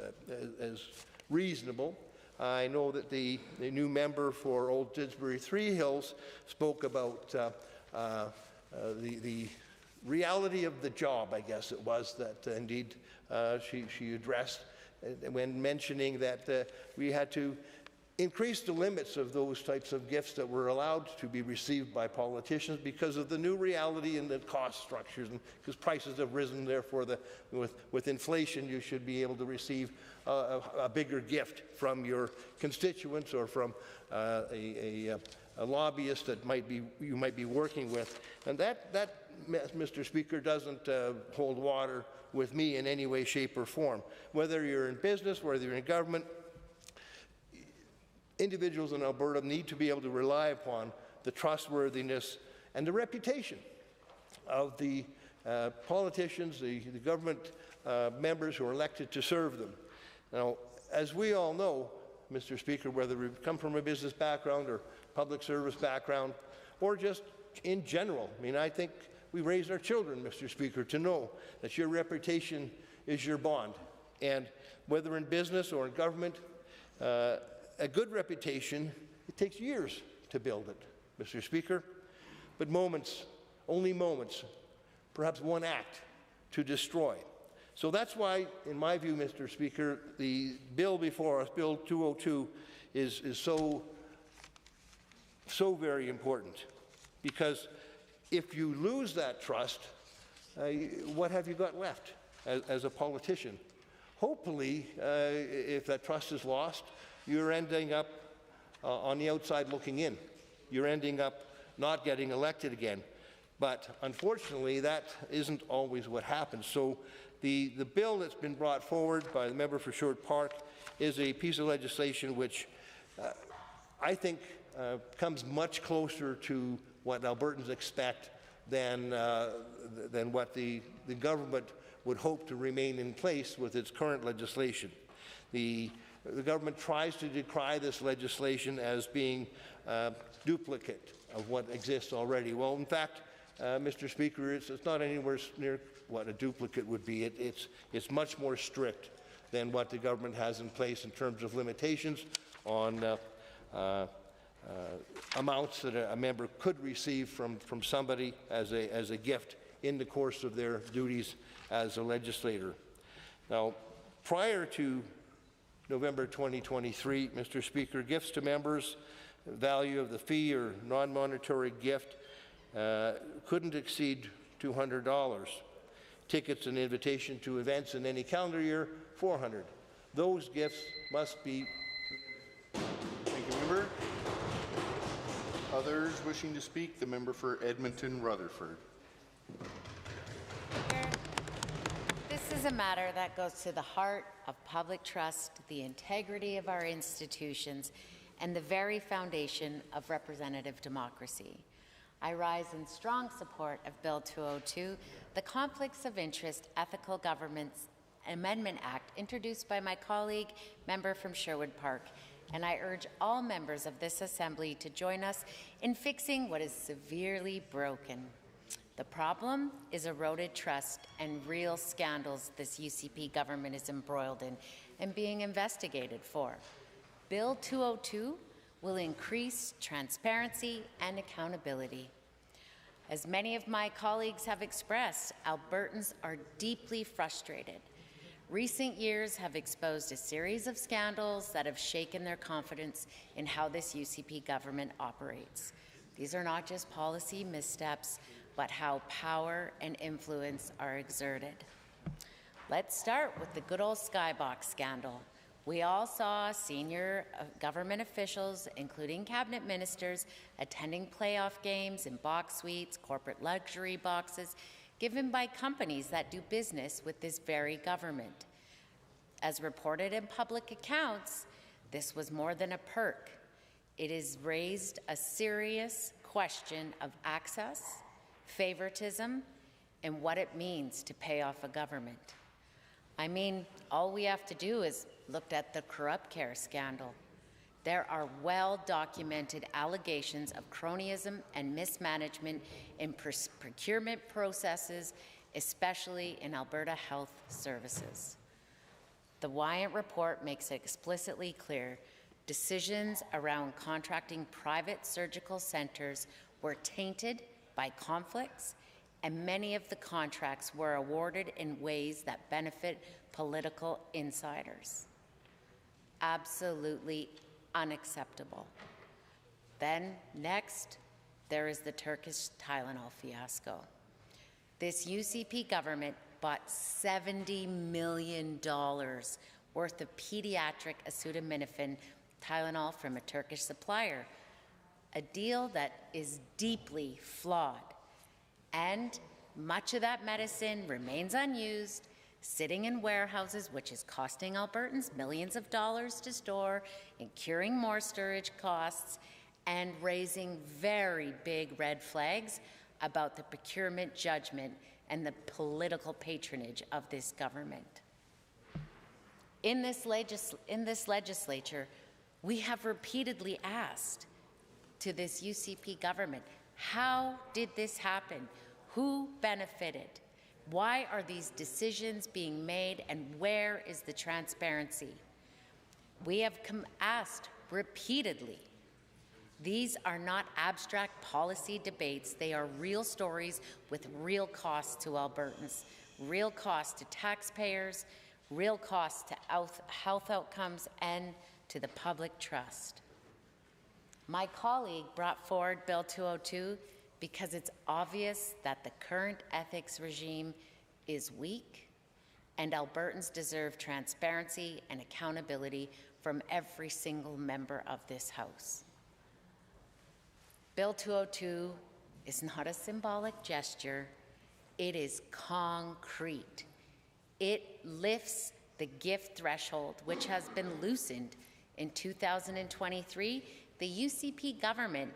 reasonable. I know that the new member for Old Didsbury Three Hills spoke about the reality of the job, I guess it was, that indeed she addressed when mentioning that we had to increase the limits of those types of gifts that were allowed to be received by politicians because of the new reality in the cost structures, and because prices have risen. Therefore, with inflation, you should be able to receive a bigger gift from your constituents or from a lobbyist that you might be working with. And that, Mr. Speaker, doesn't hold water with me in any way, shape, or form. Whether you're in business, whether you're in government, individuals in Alberta need to be able to rely upon the trustworthiness and the reputation of the politicians, the government members who are elected to serve them. Now, as we all know, Mr. Speaker, whether we come from a business background or public service background, or just in general, I mean, I think we raise our children, Mr. Speaker, to know that your reputation is your bond. And whether in business or in government, a good reputation, it takes years to build it, Mr. Speaker. But moments, only moments, perhaps one act to destroy. So that's why, in my view, Mr. Speaker, the bill before us, Bill 202, is so very important. Because if you lose that trust, what have you got left as a politician? Hopefully, if that trust is lost, you're ending up on the outside looking in. You're ending up not getting elected again. But unfortunately, that isn't always what happens. So the bill that's been brought forward by the member for Sherwood Park is a piece of legislation which I think comes much closer to what Albertans expect than what the government would hope to remain in place with its current legislation. The government tries to decry this legislation as being duplicate of what exists already. Well, in fact, Mr. Speaker, it's not anywhere near what a duplicate would be. It's much more strict than what the government has in place in terms of limitations on amounts that a member could receive from somebody as a gift in the course of their duties as a legislator. Now, prior to November 2023, Mr. Speaker, gifts to members, value of the fee or non-monetary gift couldn't exceed $200. Tickets and invitation to events in any calendar year, $400. Those gifts must be. Thank you, member. Others wishing to speak? The member for Edmonton Rutherford. This is a matter that goes to the heart of public trust, the integrity of our institutions, and the very foundation of representative democracy. I rise in strong support of Bill 202, the Conflicts of Interest Ethical Governance Amendment Act, introduced by my colleague, member from Sherwood Park, and I urge all members of this Assembly to join us in fixing what is severely broken. The problem is eroded trust and real scandals this UCP government is embroiled in and being investigated for. Bill 202 will increase transparency and accountability. As many of my colleagues have expressed, Albertans are deeply frustrated. Recent years have exposed a series of scandals that have shaken their confidence in how this UCP government operates. These are not just policy missteps, but how power and influence are exerted. Let's start with the good old Skybox scandal. We all saw senior government officials, including cabinet ministers, attending playoff games in box suites, corporate luxury boxes, given by companies that do business with this very government. As reported in public accounts, this was more than a perk. It has raised a serious question of access, favoritism, and what it means to pay off a government. I mean, all we have to do is look at the Corrupt Care scandal. There are well-documented allegations of cronyism and mismanagement in procurement processes, especially in Alberta Health Services. The Wyant report makes it explicitly clear decisions around contracting private surgical centres were tainted by conflicts, and many of the contracts were awarded in ways that benefit political insiders. Absolutely unacceptable. Then, next, there is the Turkish Tylenol fiasco. This UCP government bought $70 million worth of pediatric acetaminophen Tylenol from a Turkish supplier, a deal that is deeply flawed. And much of that medicine remains unused, sitting in warehouses, which is costing Albertans millions of dollars to store, incurring more storage costs, and raising very big red flags about the procurement judgment and the political patronage of this government. In this legislature, we have repeatedly asked to this UCP government, how did this happen? Who benefited? Why are these decisions being made, and where is the transparency? We have asked repeatedly. These are not abstract policy debates. They are real stories with real costs to Albertans, real costs to taxpayers, real costs to health outcomes, and to the public trust. My colleague brought forward Bill 202 because it's obvious that the current ethics regime is weak, and Albertans deserve transparency and accountability from every single member of this House. Bill 202 is not a symbolic gesture, it is concrete. It lifts the gift threshold, which has been loosened. In 2023, the UCP government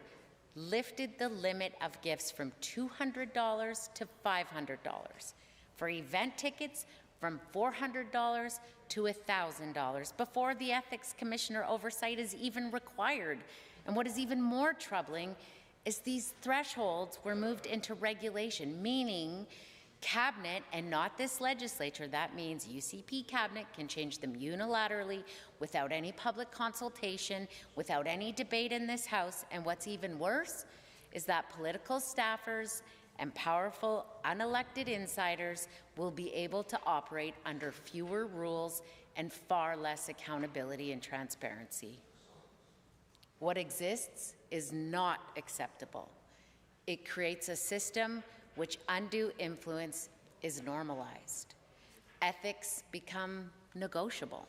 lifted the limit of gifts from $200 to $500. For event tickets, from $400 to $1,000 before the Ethics Commissioner oversight is even required. And what is even more troubling is these thresholds were moved into regulation, meaning Cabinet, and not this legislature, that means UCP Cabinet can change them unilaterally without any public consultation, without any debate in this House, and what's even worse is that political staffers and powerful unelected insiders will be able to operate under fewer rules and far less accountability and transparency. What exists is not acceptable. It creates a system which undue influence is normalized. Ethics become negotiable.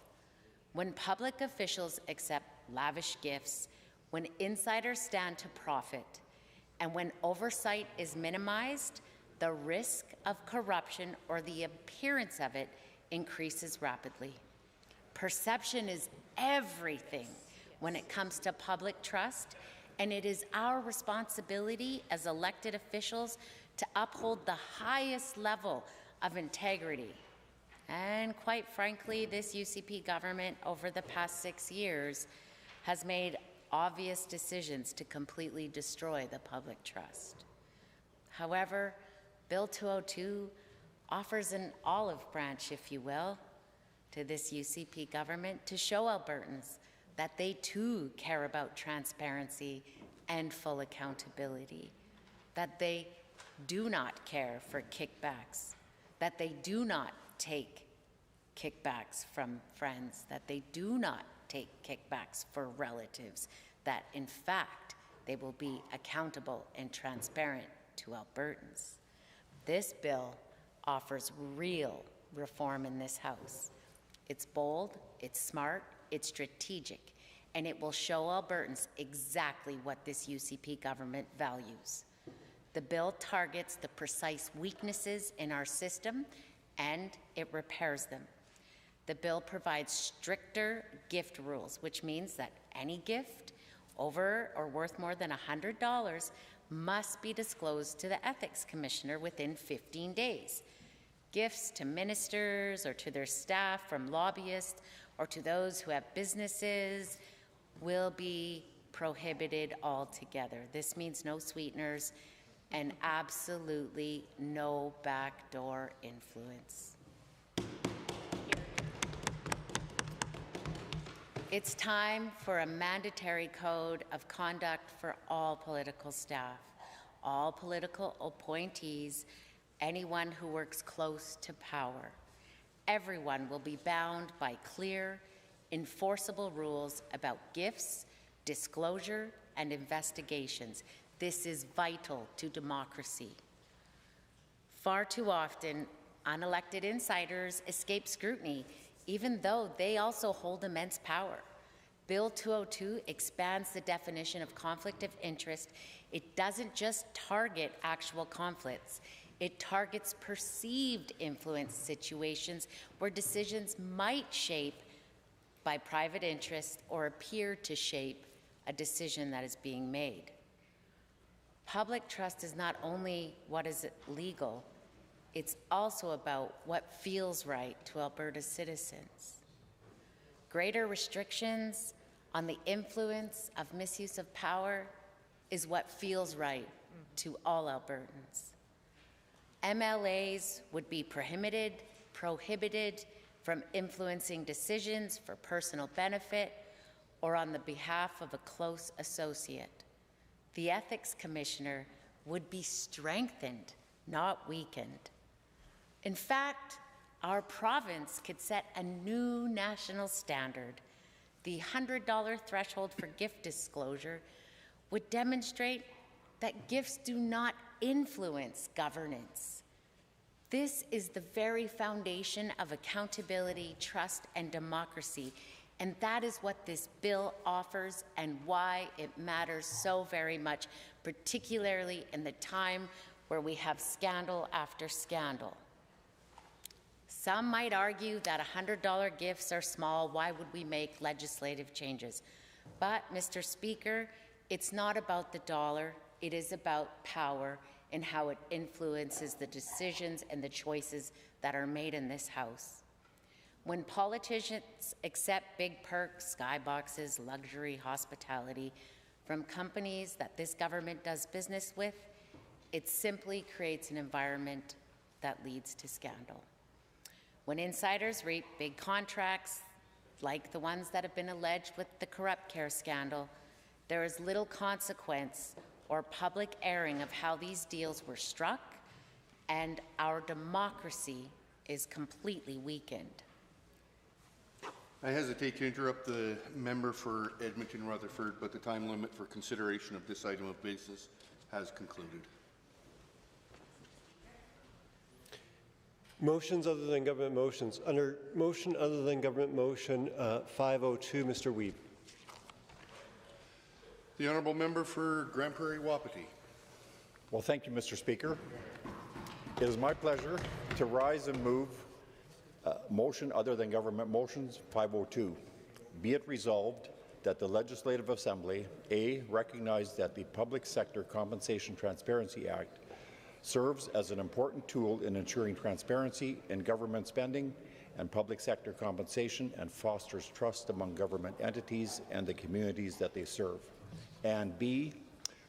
When public officials accept lavish gifts, when insiders stand to profit, and when oversight is minimized, the risk of corruption or the appearance of it increases rapidly. Perception is everything when it comes to public trust, and it is our responsibility as elected officials to uphold the highest level of integrity. And quite frankly, this UCP government over the past 6 years has made obvious decisions to completely destroy the public trust. However, Bill 202 offers an olive branch, if you will, to this UCP government to show Albertans that they too care about transparency and full accountability, that they do not care for kickbacks, that they do not take kickbacks from friends, that they do not take kickbacks for relatives, that in fact they will be accountable and transparent to Albertans. This bill offers real reform in this House. It's bold, it's smart, it's strategic, and it will show Albertans exactly what this UCP government values. The bill targets the precise weaknesses in our system, and it repairs them. The bill provides stricter gift rules, which means that any gift over or worth more than $100 must be disclosed to the Ethics Commissioner within 15 days. Gifts to ministers or to their staff from lobbyists or to those who have businesses will be prohibited altogether. This means no sweeteners and absolutely no backdoor influence. It's time for a mandatory code of conduct for all political staff, all political appointees, anyone who works close to power. Everyone will be bound by clear, enforceable rules about gifts, disclosure, and investigations. This is vital to democracy. Far too often, unelected insiders escape scrutiny, even though they also hold immense power. Bill 202 expands the definition of conflict of interest. It doesn't just target actual conflicts. It targets perceived influence situations where decisions might shape by private interest or appear to shape a decision that is being made. Public trust is not only what is legal, it's also about what feels right to Alberta's citizens. Greater restrictions on the influence of misuse of power is what feels right to all Albertans. MLAs would be prohibited from influencing decisions for personal benefit or on the behalf of a close associate. The Ethics Commissioner would be strengthened, not weakened. In fact, our province could set a new national standard. The $100 threshold for gift disclosure would demonstrate that gifts do not influence governance. This is the very foundation of accountability, trust, and democracy, and that is what this bill offers and why it matters so very much, particularly in the time where we have scandal after scandal. Some might argue that $100 gifts are small. Why would we make legislative changes? But, Mr. Speaker, it's not about the dollar. It is about power and how it influences the decisions and the choices that are made in this House. When politicians accept big perks, skyboxes, luxury hospitality from companies that this government does business with, it simply creates an environment that leads to scandal. When insiders reap big contracts, like the ones that have been alleged with the Corrupt Care scandal, there is little consequence or public airing of how these deals were struck, and our democracy is completely weakened. I hesitate to interrupt the member for Edmonton-Rutherford, but the time limit for consideration of this item of business has concluded. Motions other than government motions. Under motion other than government motion 502, Mr. Wiebe. The honourable member for Grand Prairie Wapiti. Well, thank you, Mr. Speaker. It is my pleasure to rise and move motion other than government motions 502. Be it resolved that the Legislative Assembly, A, recognize that the Public Sector Compensation Transparency Act serves as an important tool in ensuring transparency in government spending and public sector compensation and fosters trust among government entities and the communities that they serve. And B,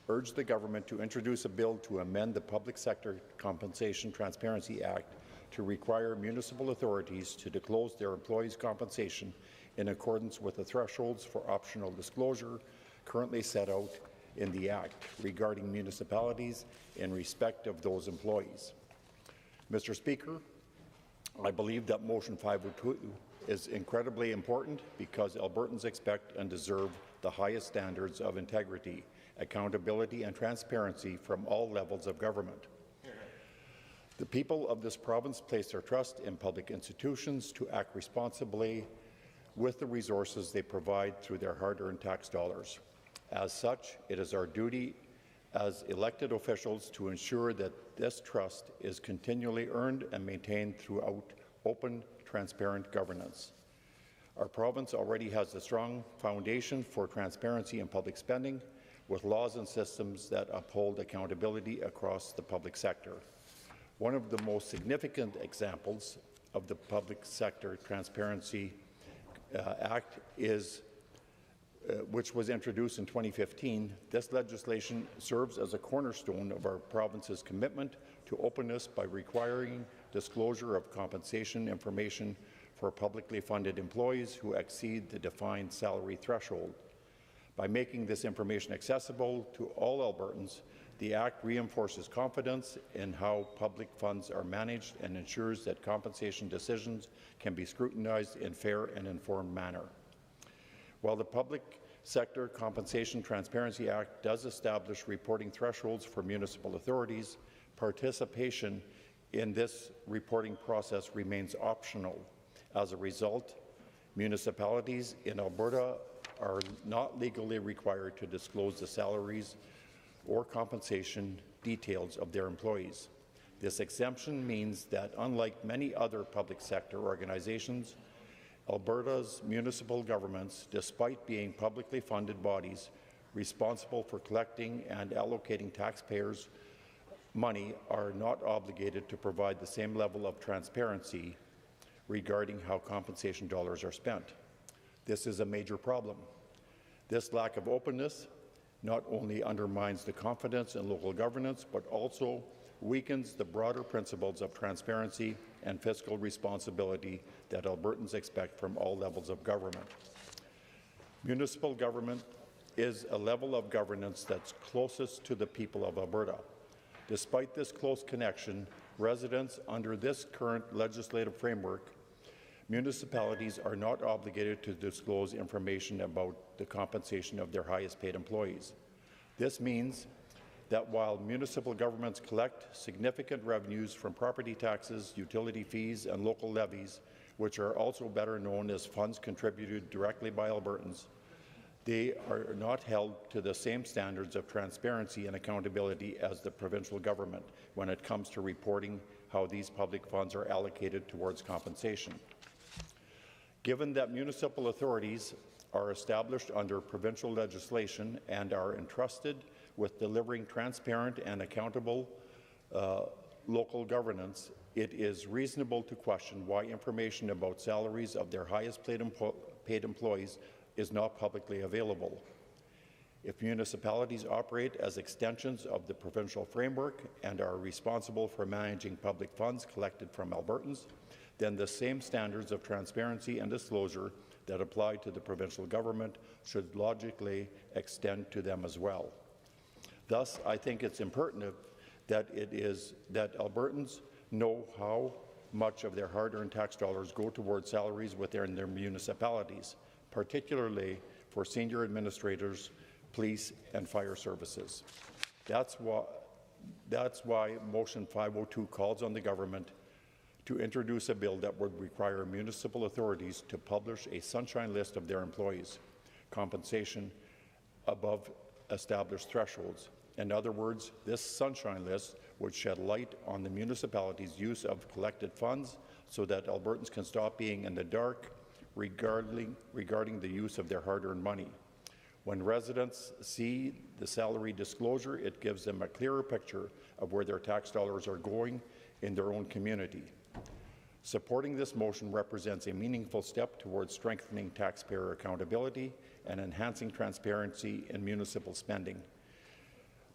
urge the government to introduce a bill to amend the Public Sector Compensation Transparency Act to require municipal authorities to disclose their employees' compensation in accordance with the thresholds for optional disclosure currently set out in the Act regarding municipalities in respect of those employees. Mr. Speaker, I believe that motion 502 is incredibly important because Albertans expect and deserve the highest standards of integrity, accountability and transparency from all levels of government. The people of this province place their trust in public institutions to act responsibly with the resources they provide through their hard-earned tax dollars. As such, it is our duty as elected officials to ensure that this trust is continually earned and maintained throughout open, transparent governance. Our province already has a strong foundation for transparency in public spending, with laws and systems that uphold accountability across the public sector. One of the most significant examples of the Public Sector Transparency Act is which was introduced in 2015, this legislation serves as a cornerstone of our province's commitment to openness by requiring disclosure of compensation information for publicly funded employees who exceed the defined salary threshold. By making this information accessible to all Albertans, the Act reinforces confidence in how public funds are managed and ensures that compensation decisions can be scrutinized in a fair and informed manner. While the Public Sector Compensation Transparency Act does establish reporting thresholds for municipal authorities, participation in this reporting process remains optional. As a result, municipalities in Alberta are not legally required to disclose the salaries or compensation details of their employees. This exemption means that, unlike many other public sector organizations, Alberta's municipal governments, despite being publicly funded bodies responsible for collecting and allocating taxpayers' money, are not obligated to provide the same level of transparency regarding how compensation dollars are spent. This is a major problem. This lack of openness not only undermines the confidence in local governance, but also weakens the broader principles of transparency and fiscal responsibility that Albertans expect from all levels of government. Municipal government is a level of governance that's closest to the people of Alberta. Despite this close connection, residents under this current legislative framework, municipalities are not obligated to disclose information about the compensation of their highest paid employees. This means that while municipal governments collect significant revenues from property taxes, utility fees, and local levies, which are also better known as funds contributed directly by Albertans, they are not held to the same standards of transparency and accountability as the provincial government when it comes to reporting how these public funds are allocated towards compensation. Given that municipal authorities are established under provincial legislation and are entrusted with delivering transparent and accountable local governance, it is reasonable to question why information about salaries of their highest paid employees is not publicly available. If municipalities operate as extensions of the provincial framework and are responsible for managing public funds collected from Albertans, then the same standards of transparency and disclosure that apply to the provincial government should logically extend to them as well. Thus, I think it's imperative that Albertans know how much of their hard-earned tax dollars go towards salaries within their municipalities, particularly for senior administrators, police, and fire services. That's why Motion 502 calls on the government to introduce a bill that would require municipal authorities to publish a sunshine list of their employees' compensation above established thresholds. In other words, this sunshine list would shed light on the municipality's use of collected funds so that Albertans can stop being in the dark regarding the use of their hard-earned money. When residents see the salary disclosure, it gives them a clearer picture of where their tax dollars are going in their own community. Supporting this motion represents a meaningful step towards strengthening taxpayer accountability and enhancing transparency in municipal spending.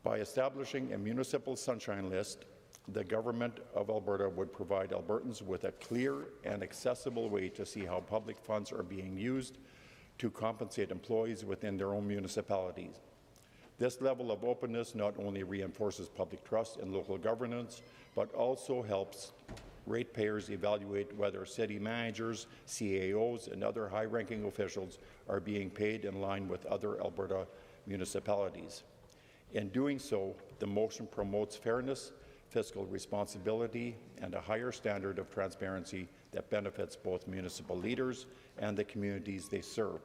By establishing a municipal sunshine list, the Government of Alberta would provide Albertans with a clear and accessible way to see how public funds are being used to compensate employees within their own municipalities. This level of openness not only reinforces public trust in local governance, but also helps ratepayers evaluate whether city managers, CAOs, and other high-ranking officials are being paid in line with other Alberta municipalities. In doing so, the motion promotes fairness, fiscal responsibility, and a higher standard of transparency that benefits both municipal leaders and the communities they serve.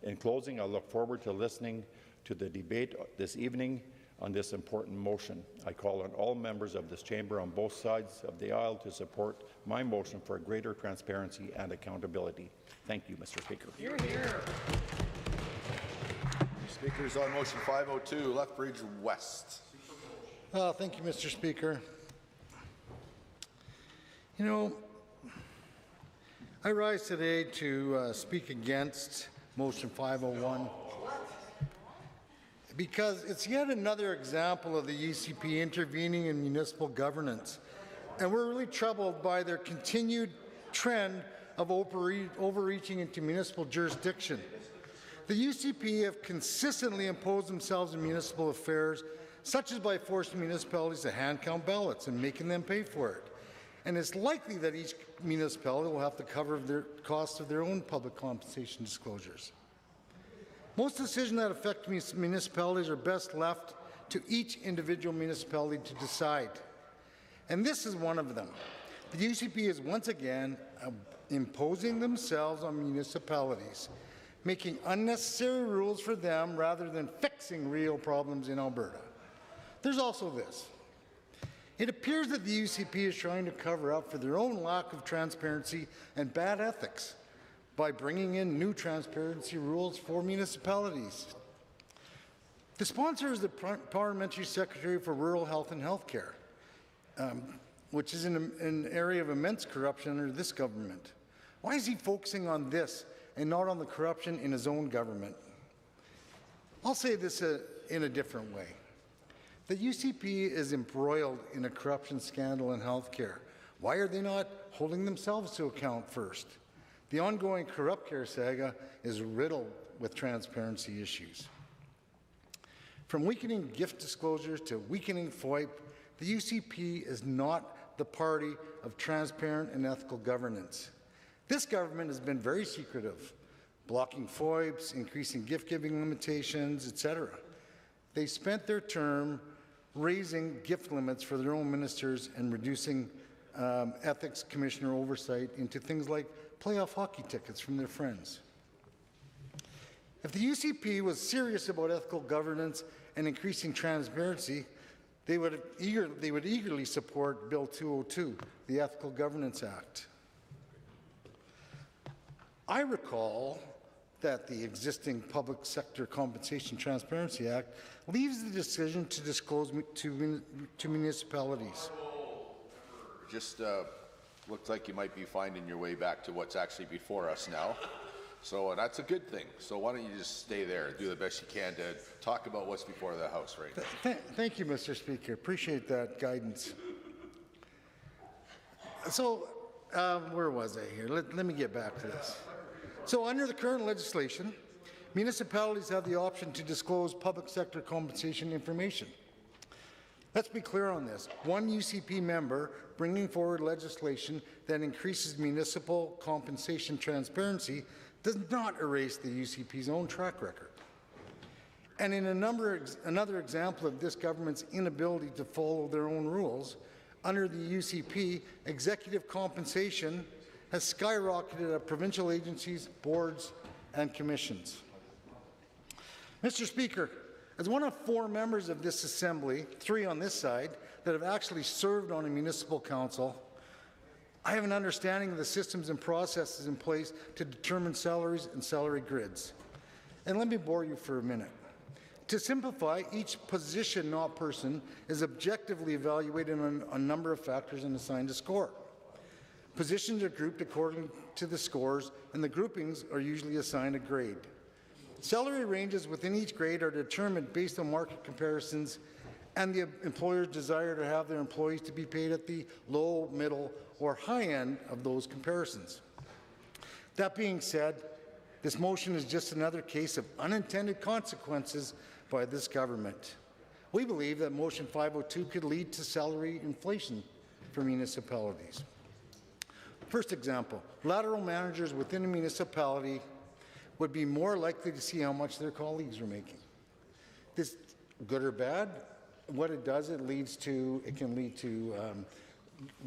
In closing, I look forward to listening to the debate this evening on this important motion. I call on all members of this chamber on both sides of the aisle to support my motion for greater transparency and accountability. Thank you, Mr. Speaker. Hear, hear. Speakers on motion 502, Lethbridge West. Thank you, Mr. Speaker. You know, I rise today to speak against motion 501 because it's yet another example of the UCP intervening in municipal governance, and we're really troubled by their continued trend of overreaching into municipal jurisdiction. The UCP have consistently imposed themselves in municipal affairs, such as by forcing municipalities to hand count ballots and making them pay for it. And it's likely that each municipality will have to cover the cost of their own public compensation disclosures. Most decisions that affect municipalities are best left to each individual municipality to decide. And this is one of them. The UCP is once again imposing themselves on municipalities, making unnecessary rules for them rather than fixing real problems in Alberta. There's also this. It appears that the UCP is trying to cover up for their own lack of transparency and bad ethics by bringing in new transparency rules for municipalities. The sponsor is the Parliamentary Secretary for Rural Health and Healthcare, which is an area of immense corruption under this government. Why is he focusing on this and not on the corruption in his own government. I'll say this in a different way. The UCP is embroiled in a corruption scandal in healthcare. Why are they not holding themselves to account first? The ongoing corrupt care saga is riddled with transparency issues. From weakening gift disclosures to weakening FOIP, the UCP is not the party of transparent and ethical governance. This government has been very secretive, blocking FOIPs, increasing gift-giving limitations, etc. They spent their term raising gift limits for their own ministers and reducing ethics commissioner oversight into things like playoff hockey tickets from their friends. If the UCP was serious about ethical governance and increasing transparency, they would eagerly support Bill 202, the Ethical Governance Act. I recall that the existing Public Sector Compensation Transparency Act leaves the decision to disclose to municipalities. Just looks like you might be finding your way back to what's actually before us now. So that's a good thing. So why don't you just stay there and do the best you can to talk about what's before the House right now. Thank you, Mr. Speaker. Appreciate that guidance. So where was I here? Let me get back to this. So under the current legislation, municipalities have the option to disclose public sector compensation information. Let's be clear on this. One UCP member bringing forward legislation that increases municipal compensation transparency does not erase the UCP's own track record. And in another example of this government's inability to follow their own rules, under the UCP, executive compensation has skyrocketed at provincial agencies, boards, and commissions. Mr. Speaker, as one of 4 members of this Assembly, 3 on this side, that have actually served on a municipal council, I have an understanding of the systems and processes in place to determine salaries and salary grids. And let me bore you for a minute. To simplify, each position, not person, is objectively evaluated on a number of factors and assigned a score. Positions are grouped according to the scores, and the groupings are usually assigned a grade. Salary ranges within each grade are determined based on market comparisons and the employer's desire to have their employees to be paid at the low, middle, or high end of those comparisons. That being said, this motion is just another case of unintended consequences by this government. We believe that Motion 502 could lead to salary inflation for municipalities. First example, lateral managers within a municipality would be more likely to see how much their colleagues are making. This, good or bad, what it does, it can lead to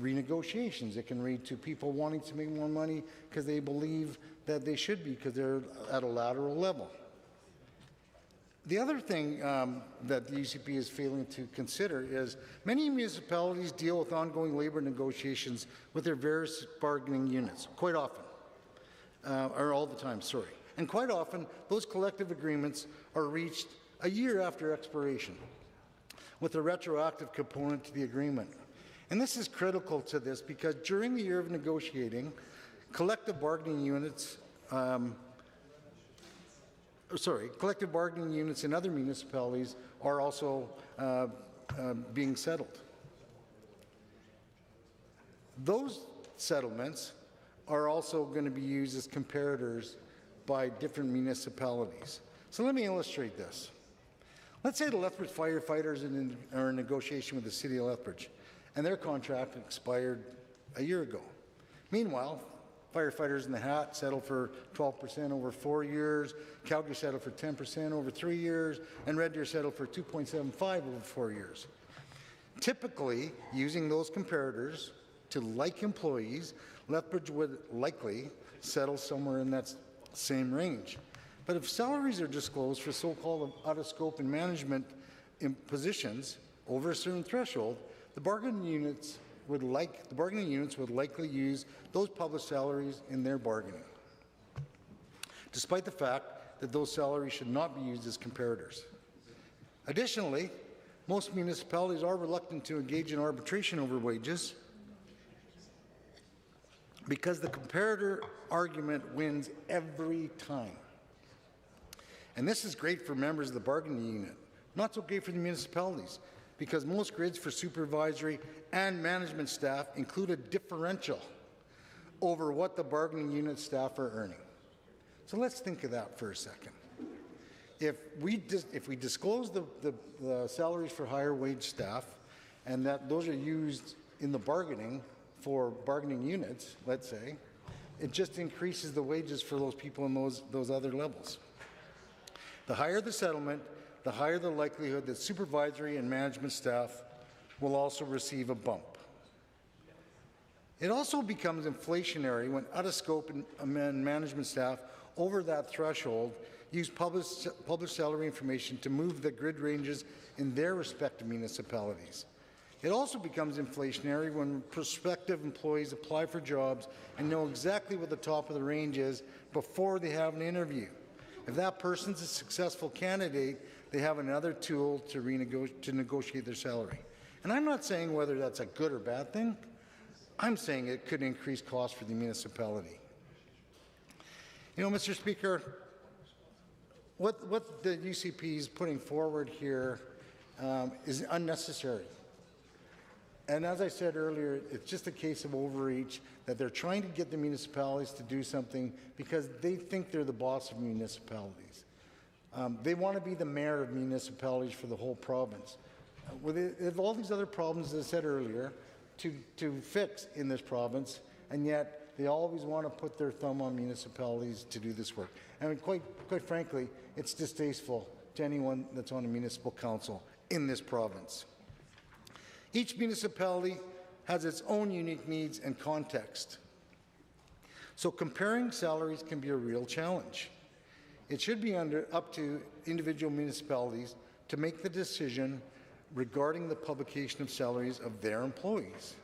renegotiations. It can lead to people wanting to make more money because they believe that they should be because they're at a lateral level. The other thing that the UCP is failing to consider is many municipalities deal with ongoing labour negotiations with their various bargaining units, quite often, or all the time, sorry. And quite often, those collective agreements are reached a year after expiration, with a retroactive component to the agreement. And this is critical to this because during the year of negotiating, collective bargaining units in other municipalities are also being settled. Those settlements are also going to be used as comparators by different municipalities. So let me illustrate this. Let's say the Lethbridge firefighters are in negotiation with the City of Lethbridge, and their contract expired a year ago. Meanwhile, firefighters in the Hat settled for 12% over 4 years, Calgary settled for 10% over 3 years, and Red Deer settled for 2.75 over 4 years. Typically, using those comparators to like employees, Lethbridge would likely settle somewhere in that same range. But if salaries are disclosed for so-called out-of-scope and management positions over a certain threshold, the bargaining units would likely use those published salaries in their bargaining, despite the fact that those salaries should not be used as comparators. Additionally, most municipalities are reluctant to engage in arbitration over wages, because the comparator argument wins every time. And this is great for members of the bargaining unit. Not so great for the municipalities, because most grids for supervisory and management staff include a differential over what the bargaining unit staff are earning. So let's think of that for a second. If we disclose the salaries for higher wage staff, and that those are used in the bargaining for bargaining units, let's say, it just increases the wages for those people in those other levels. The higher the settlement, the higher the likelihood that supervisory and management staff will also receive a bump. It also becomes inflationary when out-of-scope and management staff over that threshold use published salary information to move the grid ranges in their respective municipalities. It also becomes inflationary when prospective employees apply for jobs and know exactly what the top of the range is before they have an interview. If that person's a successful candidate, they have another tool to negotiate their salary. And I'm not saying whether that's a good or bad thing. I'm saying it could increase costs for the municipality. You know, Mr. Speaker, what the UCP is putting forward here is unnecessary. And as I said earlier, it's just a case of overreach, that they're trying to get the municipalities to do something because they think they're the boss of municipalities. They want to be the mayor of municipalities for the whole province. They have all these other problems, as I said earlier, to fix in this province, and yet they always want to put their thumb on municipalities to do this work. And quite frankly, it's distasteful to anyone that's on a municipal council in this province. Each municipality has its own unique needs and context. So comparing salaries can be a real challenge. It should be up to individual municipalities to make the decision regarding the publication of salaries of their employees.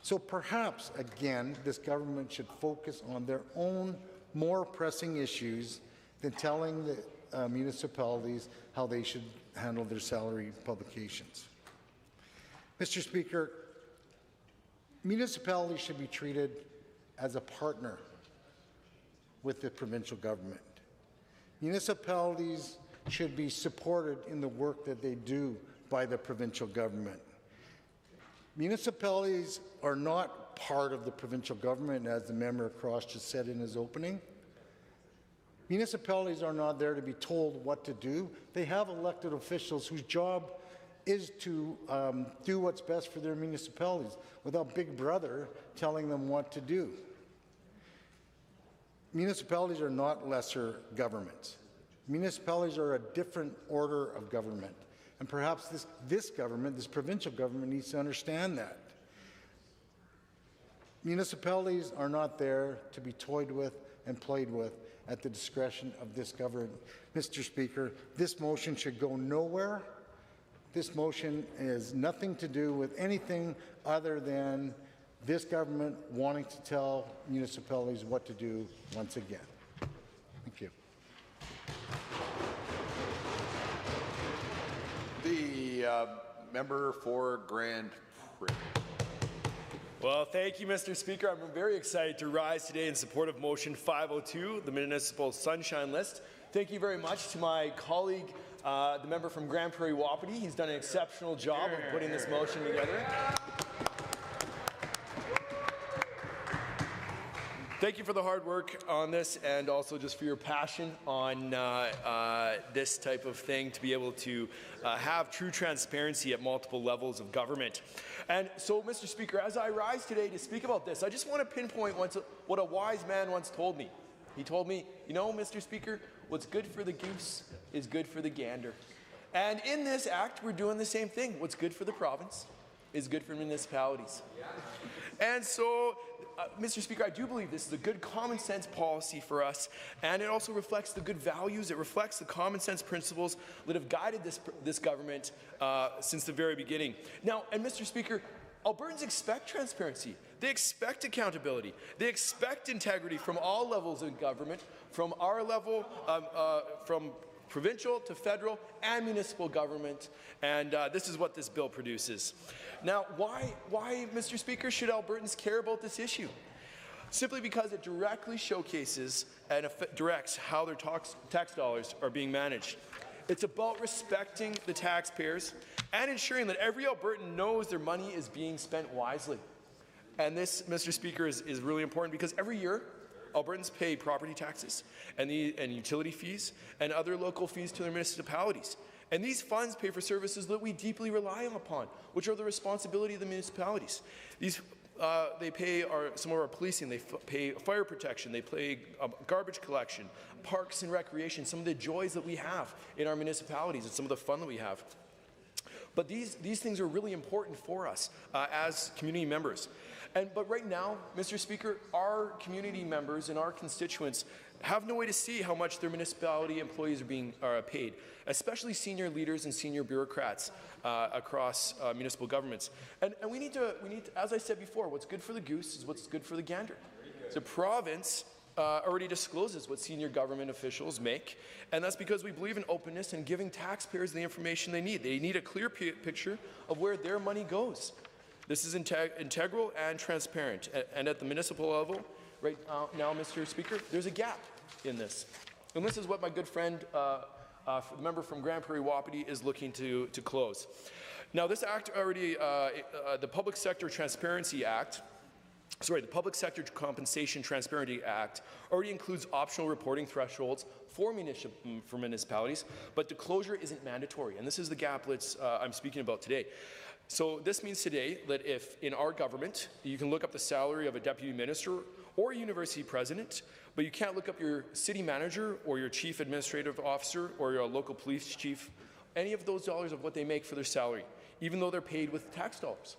So perhaps, again, this government should focus on their own more pressing issues than telling the municipalities how they should handle their salary publications. Mr. Speaker, municipalities should be treated as a partner with the provincial government. Municipalities should be supported in the work that they do by the provincial government. Municipalities are not part of the provincial government, as the member across just said in his opening. Municipalities are not there to be told what to do. They have elected officials whose job is to do what's best for their municipalities without Big Brother telling them what to do. Municipalities are not lesser governments. Municipalities are a different order of government. And perhaps this government, this provincial government, needs to understand that. Municipalities are not there to be toyed with and played with at the discretion of this government. Mr. Speaker, this motion should go nowhere. This motion has nothing to do with anything other than this government wanting to tell municipalities what to do once again. Thank you. The member for Grand Prairie. Well, thank you, Mr. Speaker. I'm very excited to rise today in support of Motion 502, the Municipal Sunshine List. Thank you very much to my colleague, the member from Grand Prairie Wapiti. He's done an exceptional job of putting this motion together. Thank you for the hard work on this, and also just for your passion on this type of thing, to be able to have true transparency at multiple levels of government. And so, Mr. Speaker, as I rise today to speak about this, I just want to pinpoint what a wise man once told me. He told me, you know, Mr. Speaker, what's good for the goose is good for the gander. And in this act, we're doing the same thing. What's good for the province is good for municipalities. And so, Mr. Speaker, I do believe this is a good common sense policy for us, and it also reflects the good values, it reflects the common sense principles that have guided this government since the very beginning. Now, and Mr. Speaker, Albertans expect transparency. They expect accountability. They expect integrity from all levels of government, from our level, from provincial to federal and municipal government, and this is what this bill produces. Now, why, Mr. Speaker, should Albertans care about this issue? simply because it directly showcases and directs how their tax dollars are being managed. It's about respecting the taxpayers and ensuring that every Albertan knows their money is being spent wisely. And this, Mr. Speaker, is really important because every year, Albertans pay property taxes and utility fees and other local fees to their municipalities. And these funds pay for services that we deeply rely upon, which are the responsibility of the municipalities. They pay some of our policing, they pay fire protection, they pay garbage collection, parks and recreation, some of the joys that we have in our municipalities and some of the fun that we have. But these things are really important for us as community members. But right now, Mr. Speaker, our community members and our constituents have no way to see how much their municipality employees are being paid, especially senior leaders and senior bureaucrats across municipal governments. And we need to, as I said before, what's good for the goose is what's good for the gander. The province already discloses what senior government officials make, and that's because we believe in openness and giving taxpayers the information they need. They need a clear picture of where their money goes. This is integral and transparent, and at the municipal level, right now, Mr. Speaker, there's a gap in this. And this is what my good friend, the member from Grand Prairie Wapiti, is looking to close. Now, this act already, the Public Sector Transparency Act, the Public Sector Compensation Transparency Act already includes optional reporting thresholds for municipalities, but disclosure isn't mandatory, and this is the gap that I'm speaking about today. So this means today that if in our government you can look up the salary of a deputy minister or a university president, but you can't look up your city manager or your chief administrative officer or your local police chief, any of those dollars of what they make for their salary, even though they're paid with tax dollars.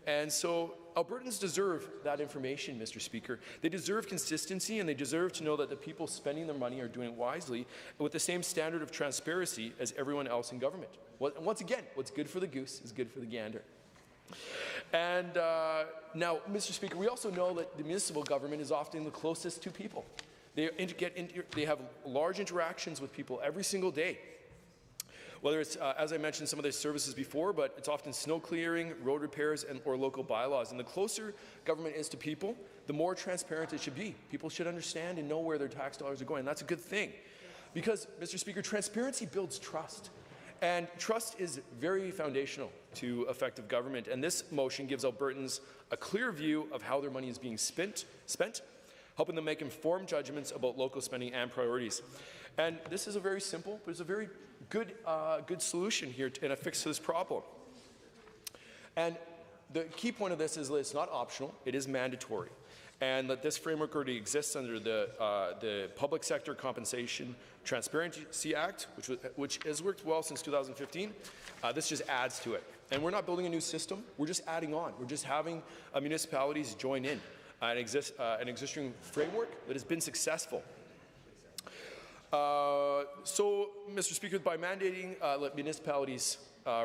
And so Albertans deserve that information, Mr. Speaker. They deserve consistency, and they deserve to know that the people spending their money are doing it wisely with the same standard of transparency as everyone else in government. Once again, what's good for the goose is good for the gander. And now, Mr. Speaker, we also know that the municipal government is often the closest to people. They have large interactions with people every single day. Whether it's, as I mentioned, some of the services before, but it's often snow clearing, road repairs, or local bylaws. And the closer government is to people, the more transparent it should be. People should understand and know where their tax dollars are going. And that's a good thing. Because, Mr. Speaker, transparency builds trust. And trust is very foundational to effective government. And this motion gives Albertans a clear view of how their money is being spent, helping them make informed judgments about local spending and priorities. And this is a very simple, but it's a very good solution here and a fix to this problem. And the key point of this is that it's not optional, it is mandatory. And that this framework already exists under the Public Sector Compensation Transparency Act, which has worked well since 2015. This just adds to it. And we're not building a new system, we're just adding on. We're just having municipalities join in an existing framework that has been successful. So, Mr. Speaker, by mandating let municipalities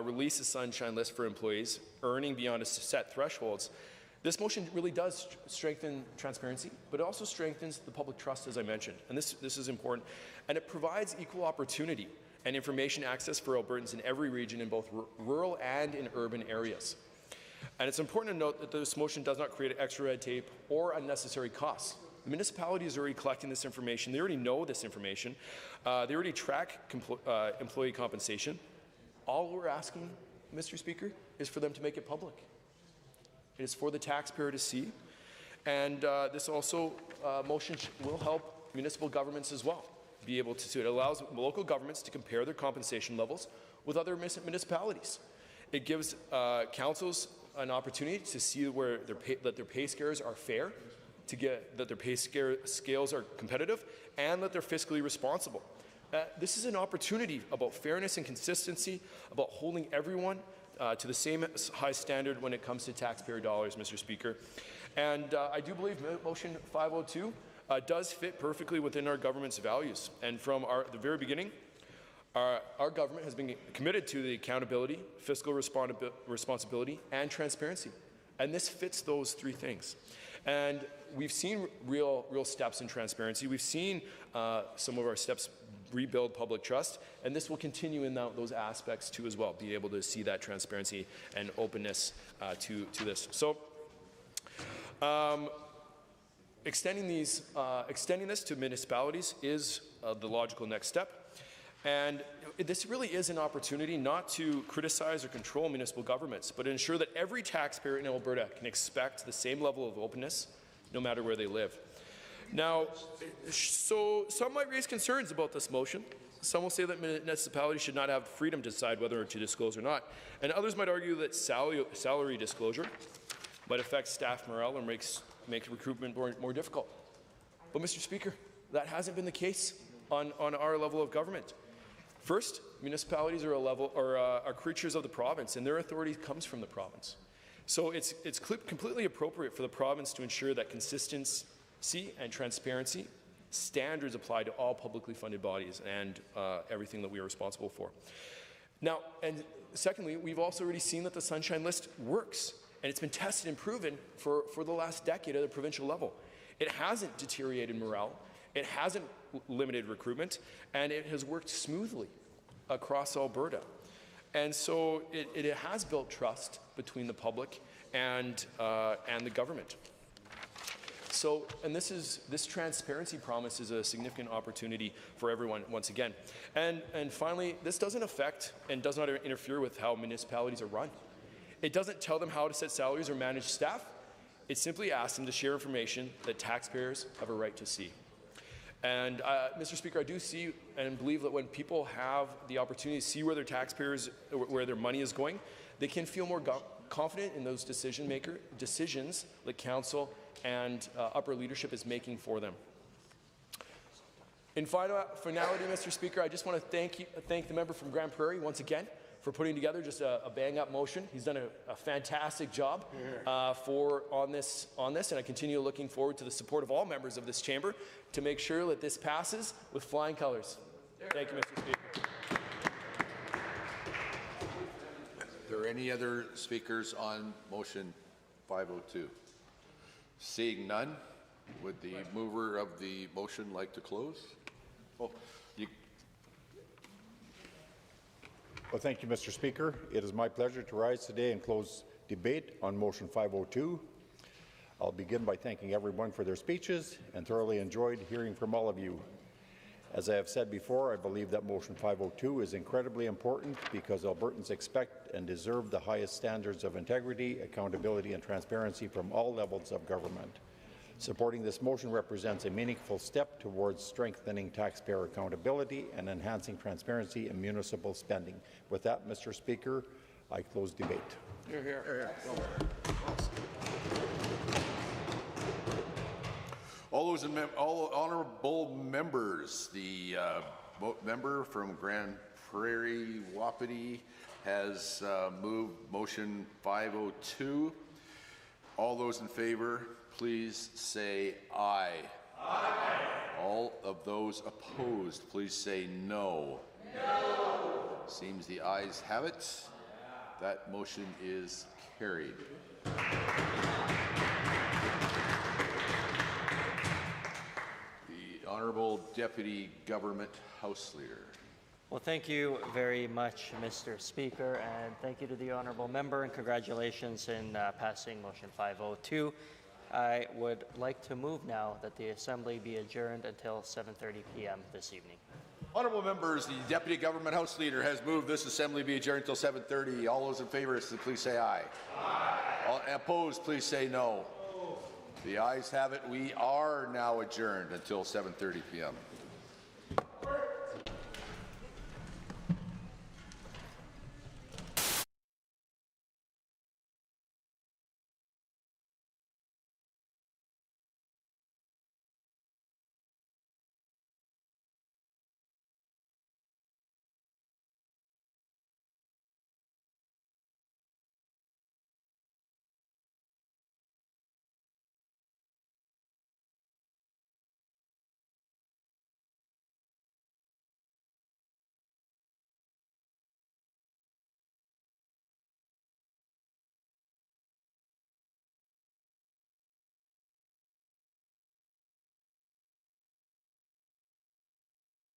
release a sunshine list for employees earning beyond a set thresholds, this motion really does strengthen transparency, but it also strengthens the public trust, as I mentioned. And this is important. And it provides equal opportunity and information access for Albertans in every region in both rural and in urban areas. And it's important to note that this motion does not create extra red tape or unnecessary costs. The municipalities are already collecting this information. They already know this information. They already track employee compensation. All we're asking, Mr. Speaker, is for them to make it public. It is for the taxpayer to see. And this also motion will help municipal governments as well be able to see. It allows local governments to compare their compensation levels with other municipalities. It gives councils an opportunity to see where that their pay scales are fair, to get that their pay scales are competitive, and that they're fiscally responsible. This is an opportunity about fairness and consistency, about holding everyone to the same high standard when it comes to taxpayer dollars, Mr. Speaker. And I do believe Motion 502 does fit perfectly within our government's values. And from the very beginning, our government has been committed to the accountability, fiscal responsibility, and transparency. And this fits those three things. And we've seen real steps in transparency. We've seen some of our steps rebuild public trust, and this will continue in those aspects too as well, be able to see that transparency and openness to this. So extending this to municipalities is the logical next step. And this really is an opportunity not to criticize or control municipal governments, but ensure that every taxpayer in Alberta can expect the same level of openness no matter where they live. Now, so some might raise concerns about this motion. Some will say that municipalities should not have freedom to decide whether to disclose or not. And others might argue that salary disclosure might affect staff morale and make recruitment more difficult. But, Mr. Speaker, that hasn't been the case on our level of government. First, municipalities are creatures of the province, and their authority comes from the province. So it's completely appropriate for the province to ensure that consistency and transparency standards apply to all publicly funded bodies and everything that we are responsible for. Now, and secondly, we've also already seen that the Sunshine List works, and it's been tested and proven for the last decade at the provincial level. It hasn't deteriorated morale, it hasn't limited recruitment, and it has worked smoothly across Alberta. And so it has built trust between the public and the government. So, and this transparency promise is a significant opportunity for everyone once again. And finally, this doesn't affect and does not interfere with how municipalities are run. It doesn't tell them how to set salaries or manage staff. It simply asks them to share information that taxpayers have a right to see. And Mr. Speaker, I do see and believe that when people have the opportunity to see where their money is going, they can feel more confident in those decisions that council and upper leadership is making for them. In finality, Mr. Speaker, I just want to thank the member from Grand Prairie once again for putting together just a bang-up motion. He's done a fantastic job on this, and I continue looking forward to the support of all members of this chamber to make sure that this passes with flying colors. Thank you, Mr. Speaker. Are there any other speakers on motion 502? Seeing none, would the mover of the motion like to close? Well, thank you, Mr. Speaker. It is my pleasure to rise today and close debate on motion 502. I'll begin by thanking everyone for their speeches and thoroughly enjoyed hearing from all of you. As I have said before, I believe that motion 502 is incredibly important because Albertans expect and deserve the highest standards of integrity, accountability, and transparency from all levels of government. Supporting this motion represents a meaningful step towards strengthening taxpayer accountability and enhancing transparency in municipal spending. With that, Mr. Speaker, I close debate. Hear, hear. Hear, hear. All honourable members, the member from Grand Prairie Wapiti has moved motion 502. All those in favour, please say aye. Aye. All of those opposed, please say no. No. Seems the ayes have it. That motion is carried. The Honourable Deputy Government House Leader. Well, thank you very much, Mr. Speaker, and thank you to the honourable member, and congratulations in passing motion 502. I would like to move now that the Assembly be adjourned until 7:30 p.m. this evening. Honourable members, the Deputy Government House Leader has moved this Assembly be adjourned until 7:30. All those in favour, please say aye. Aye. All opposed, please say no. The ayes have it. We are now adjourned until 7:30 p.m.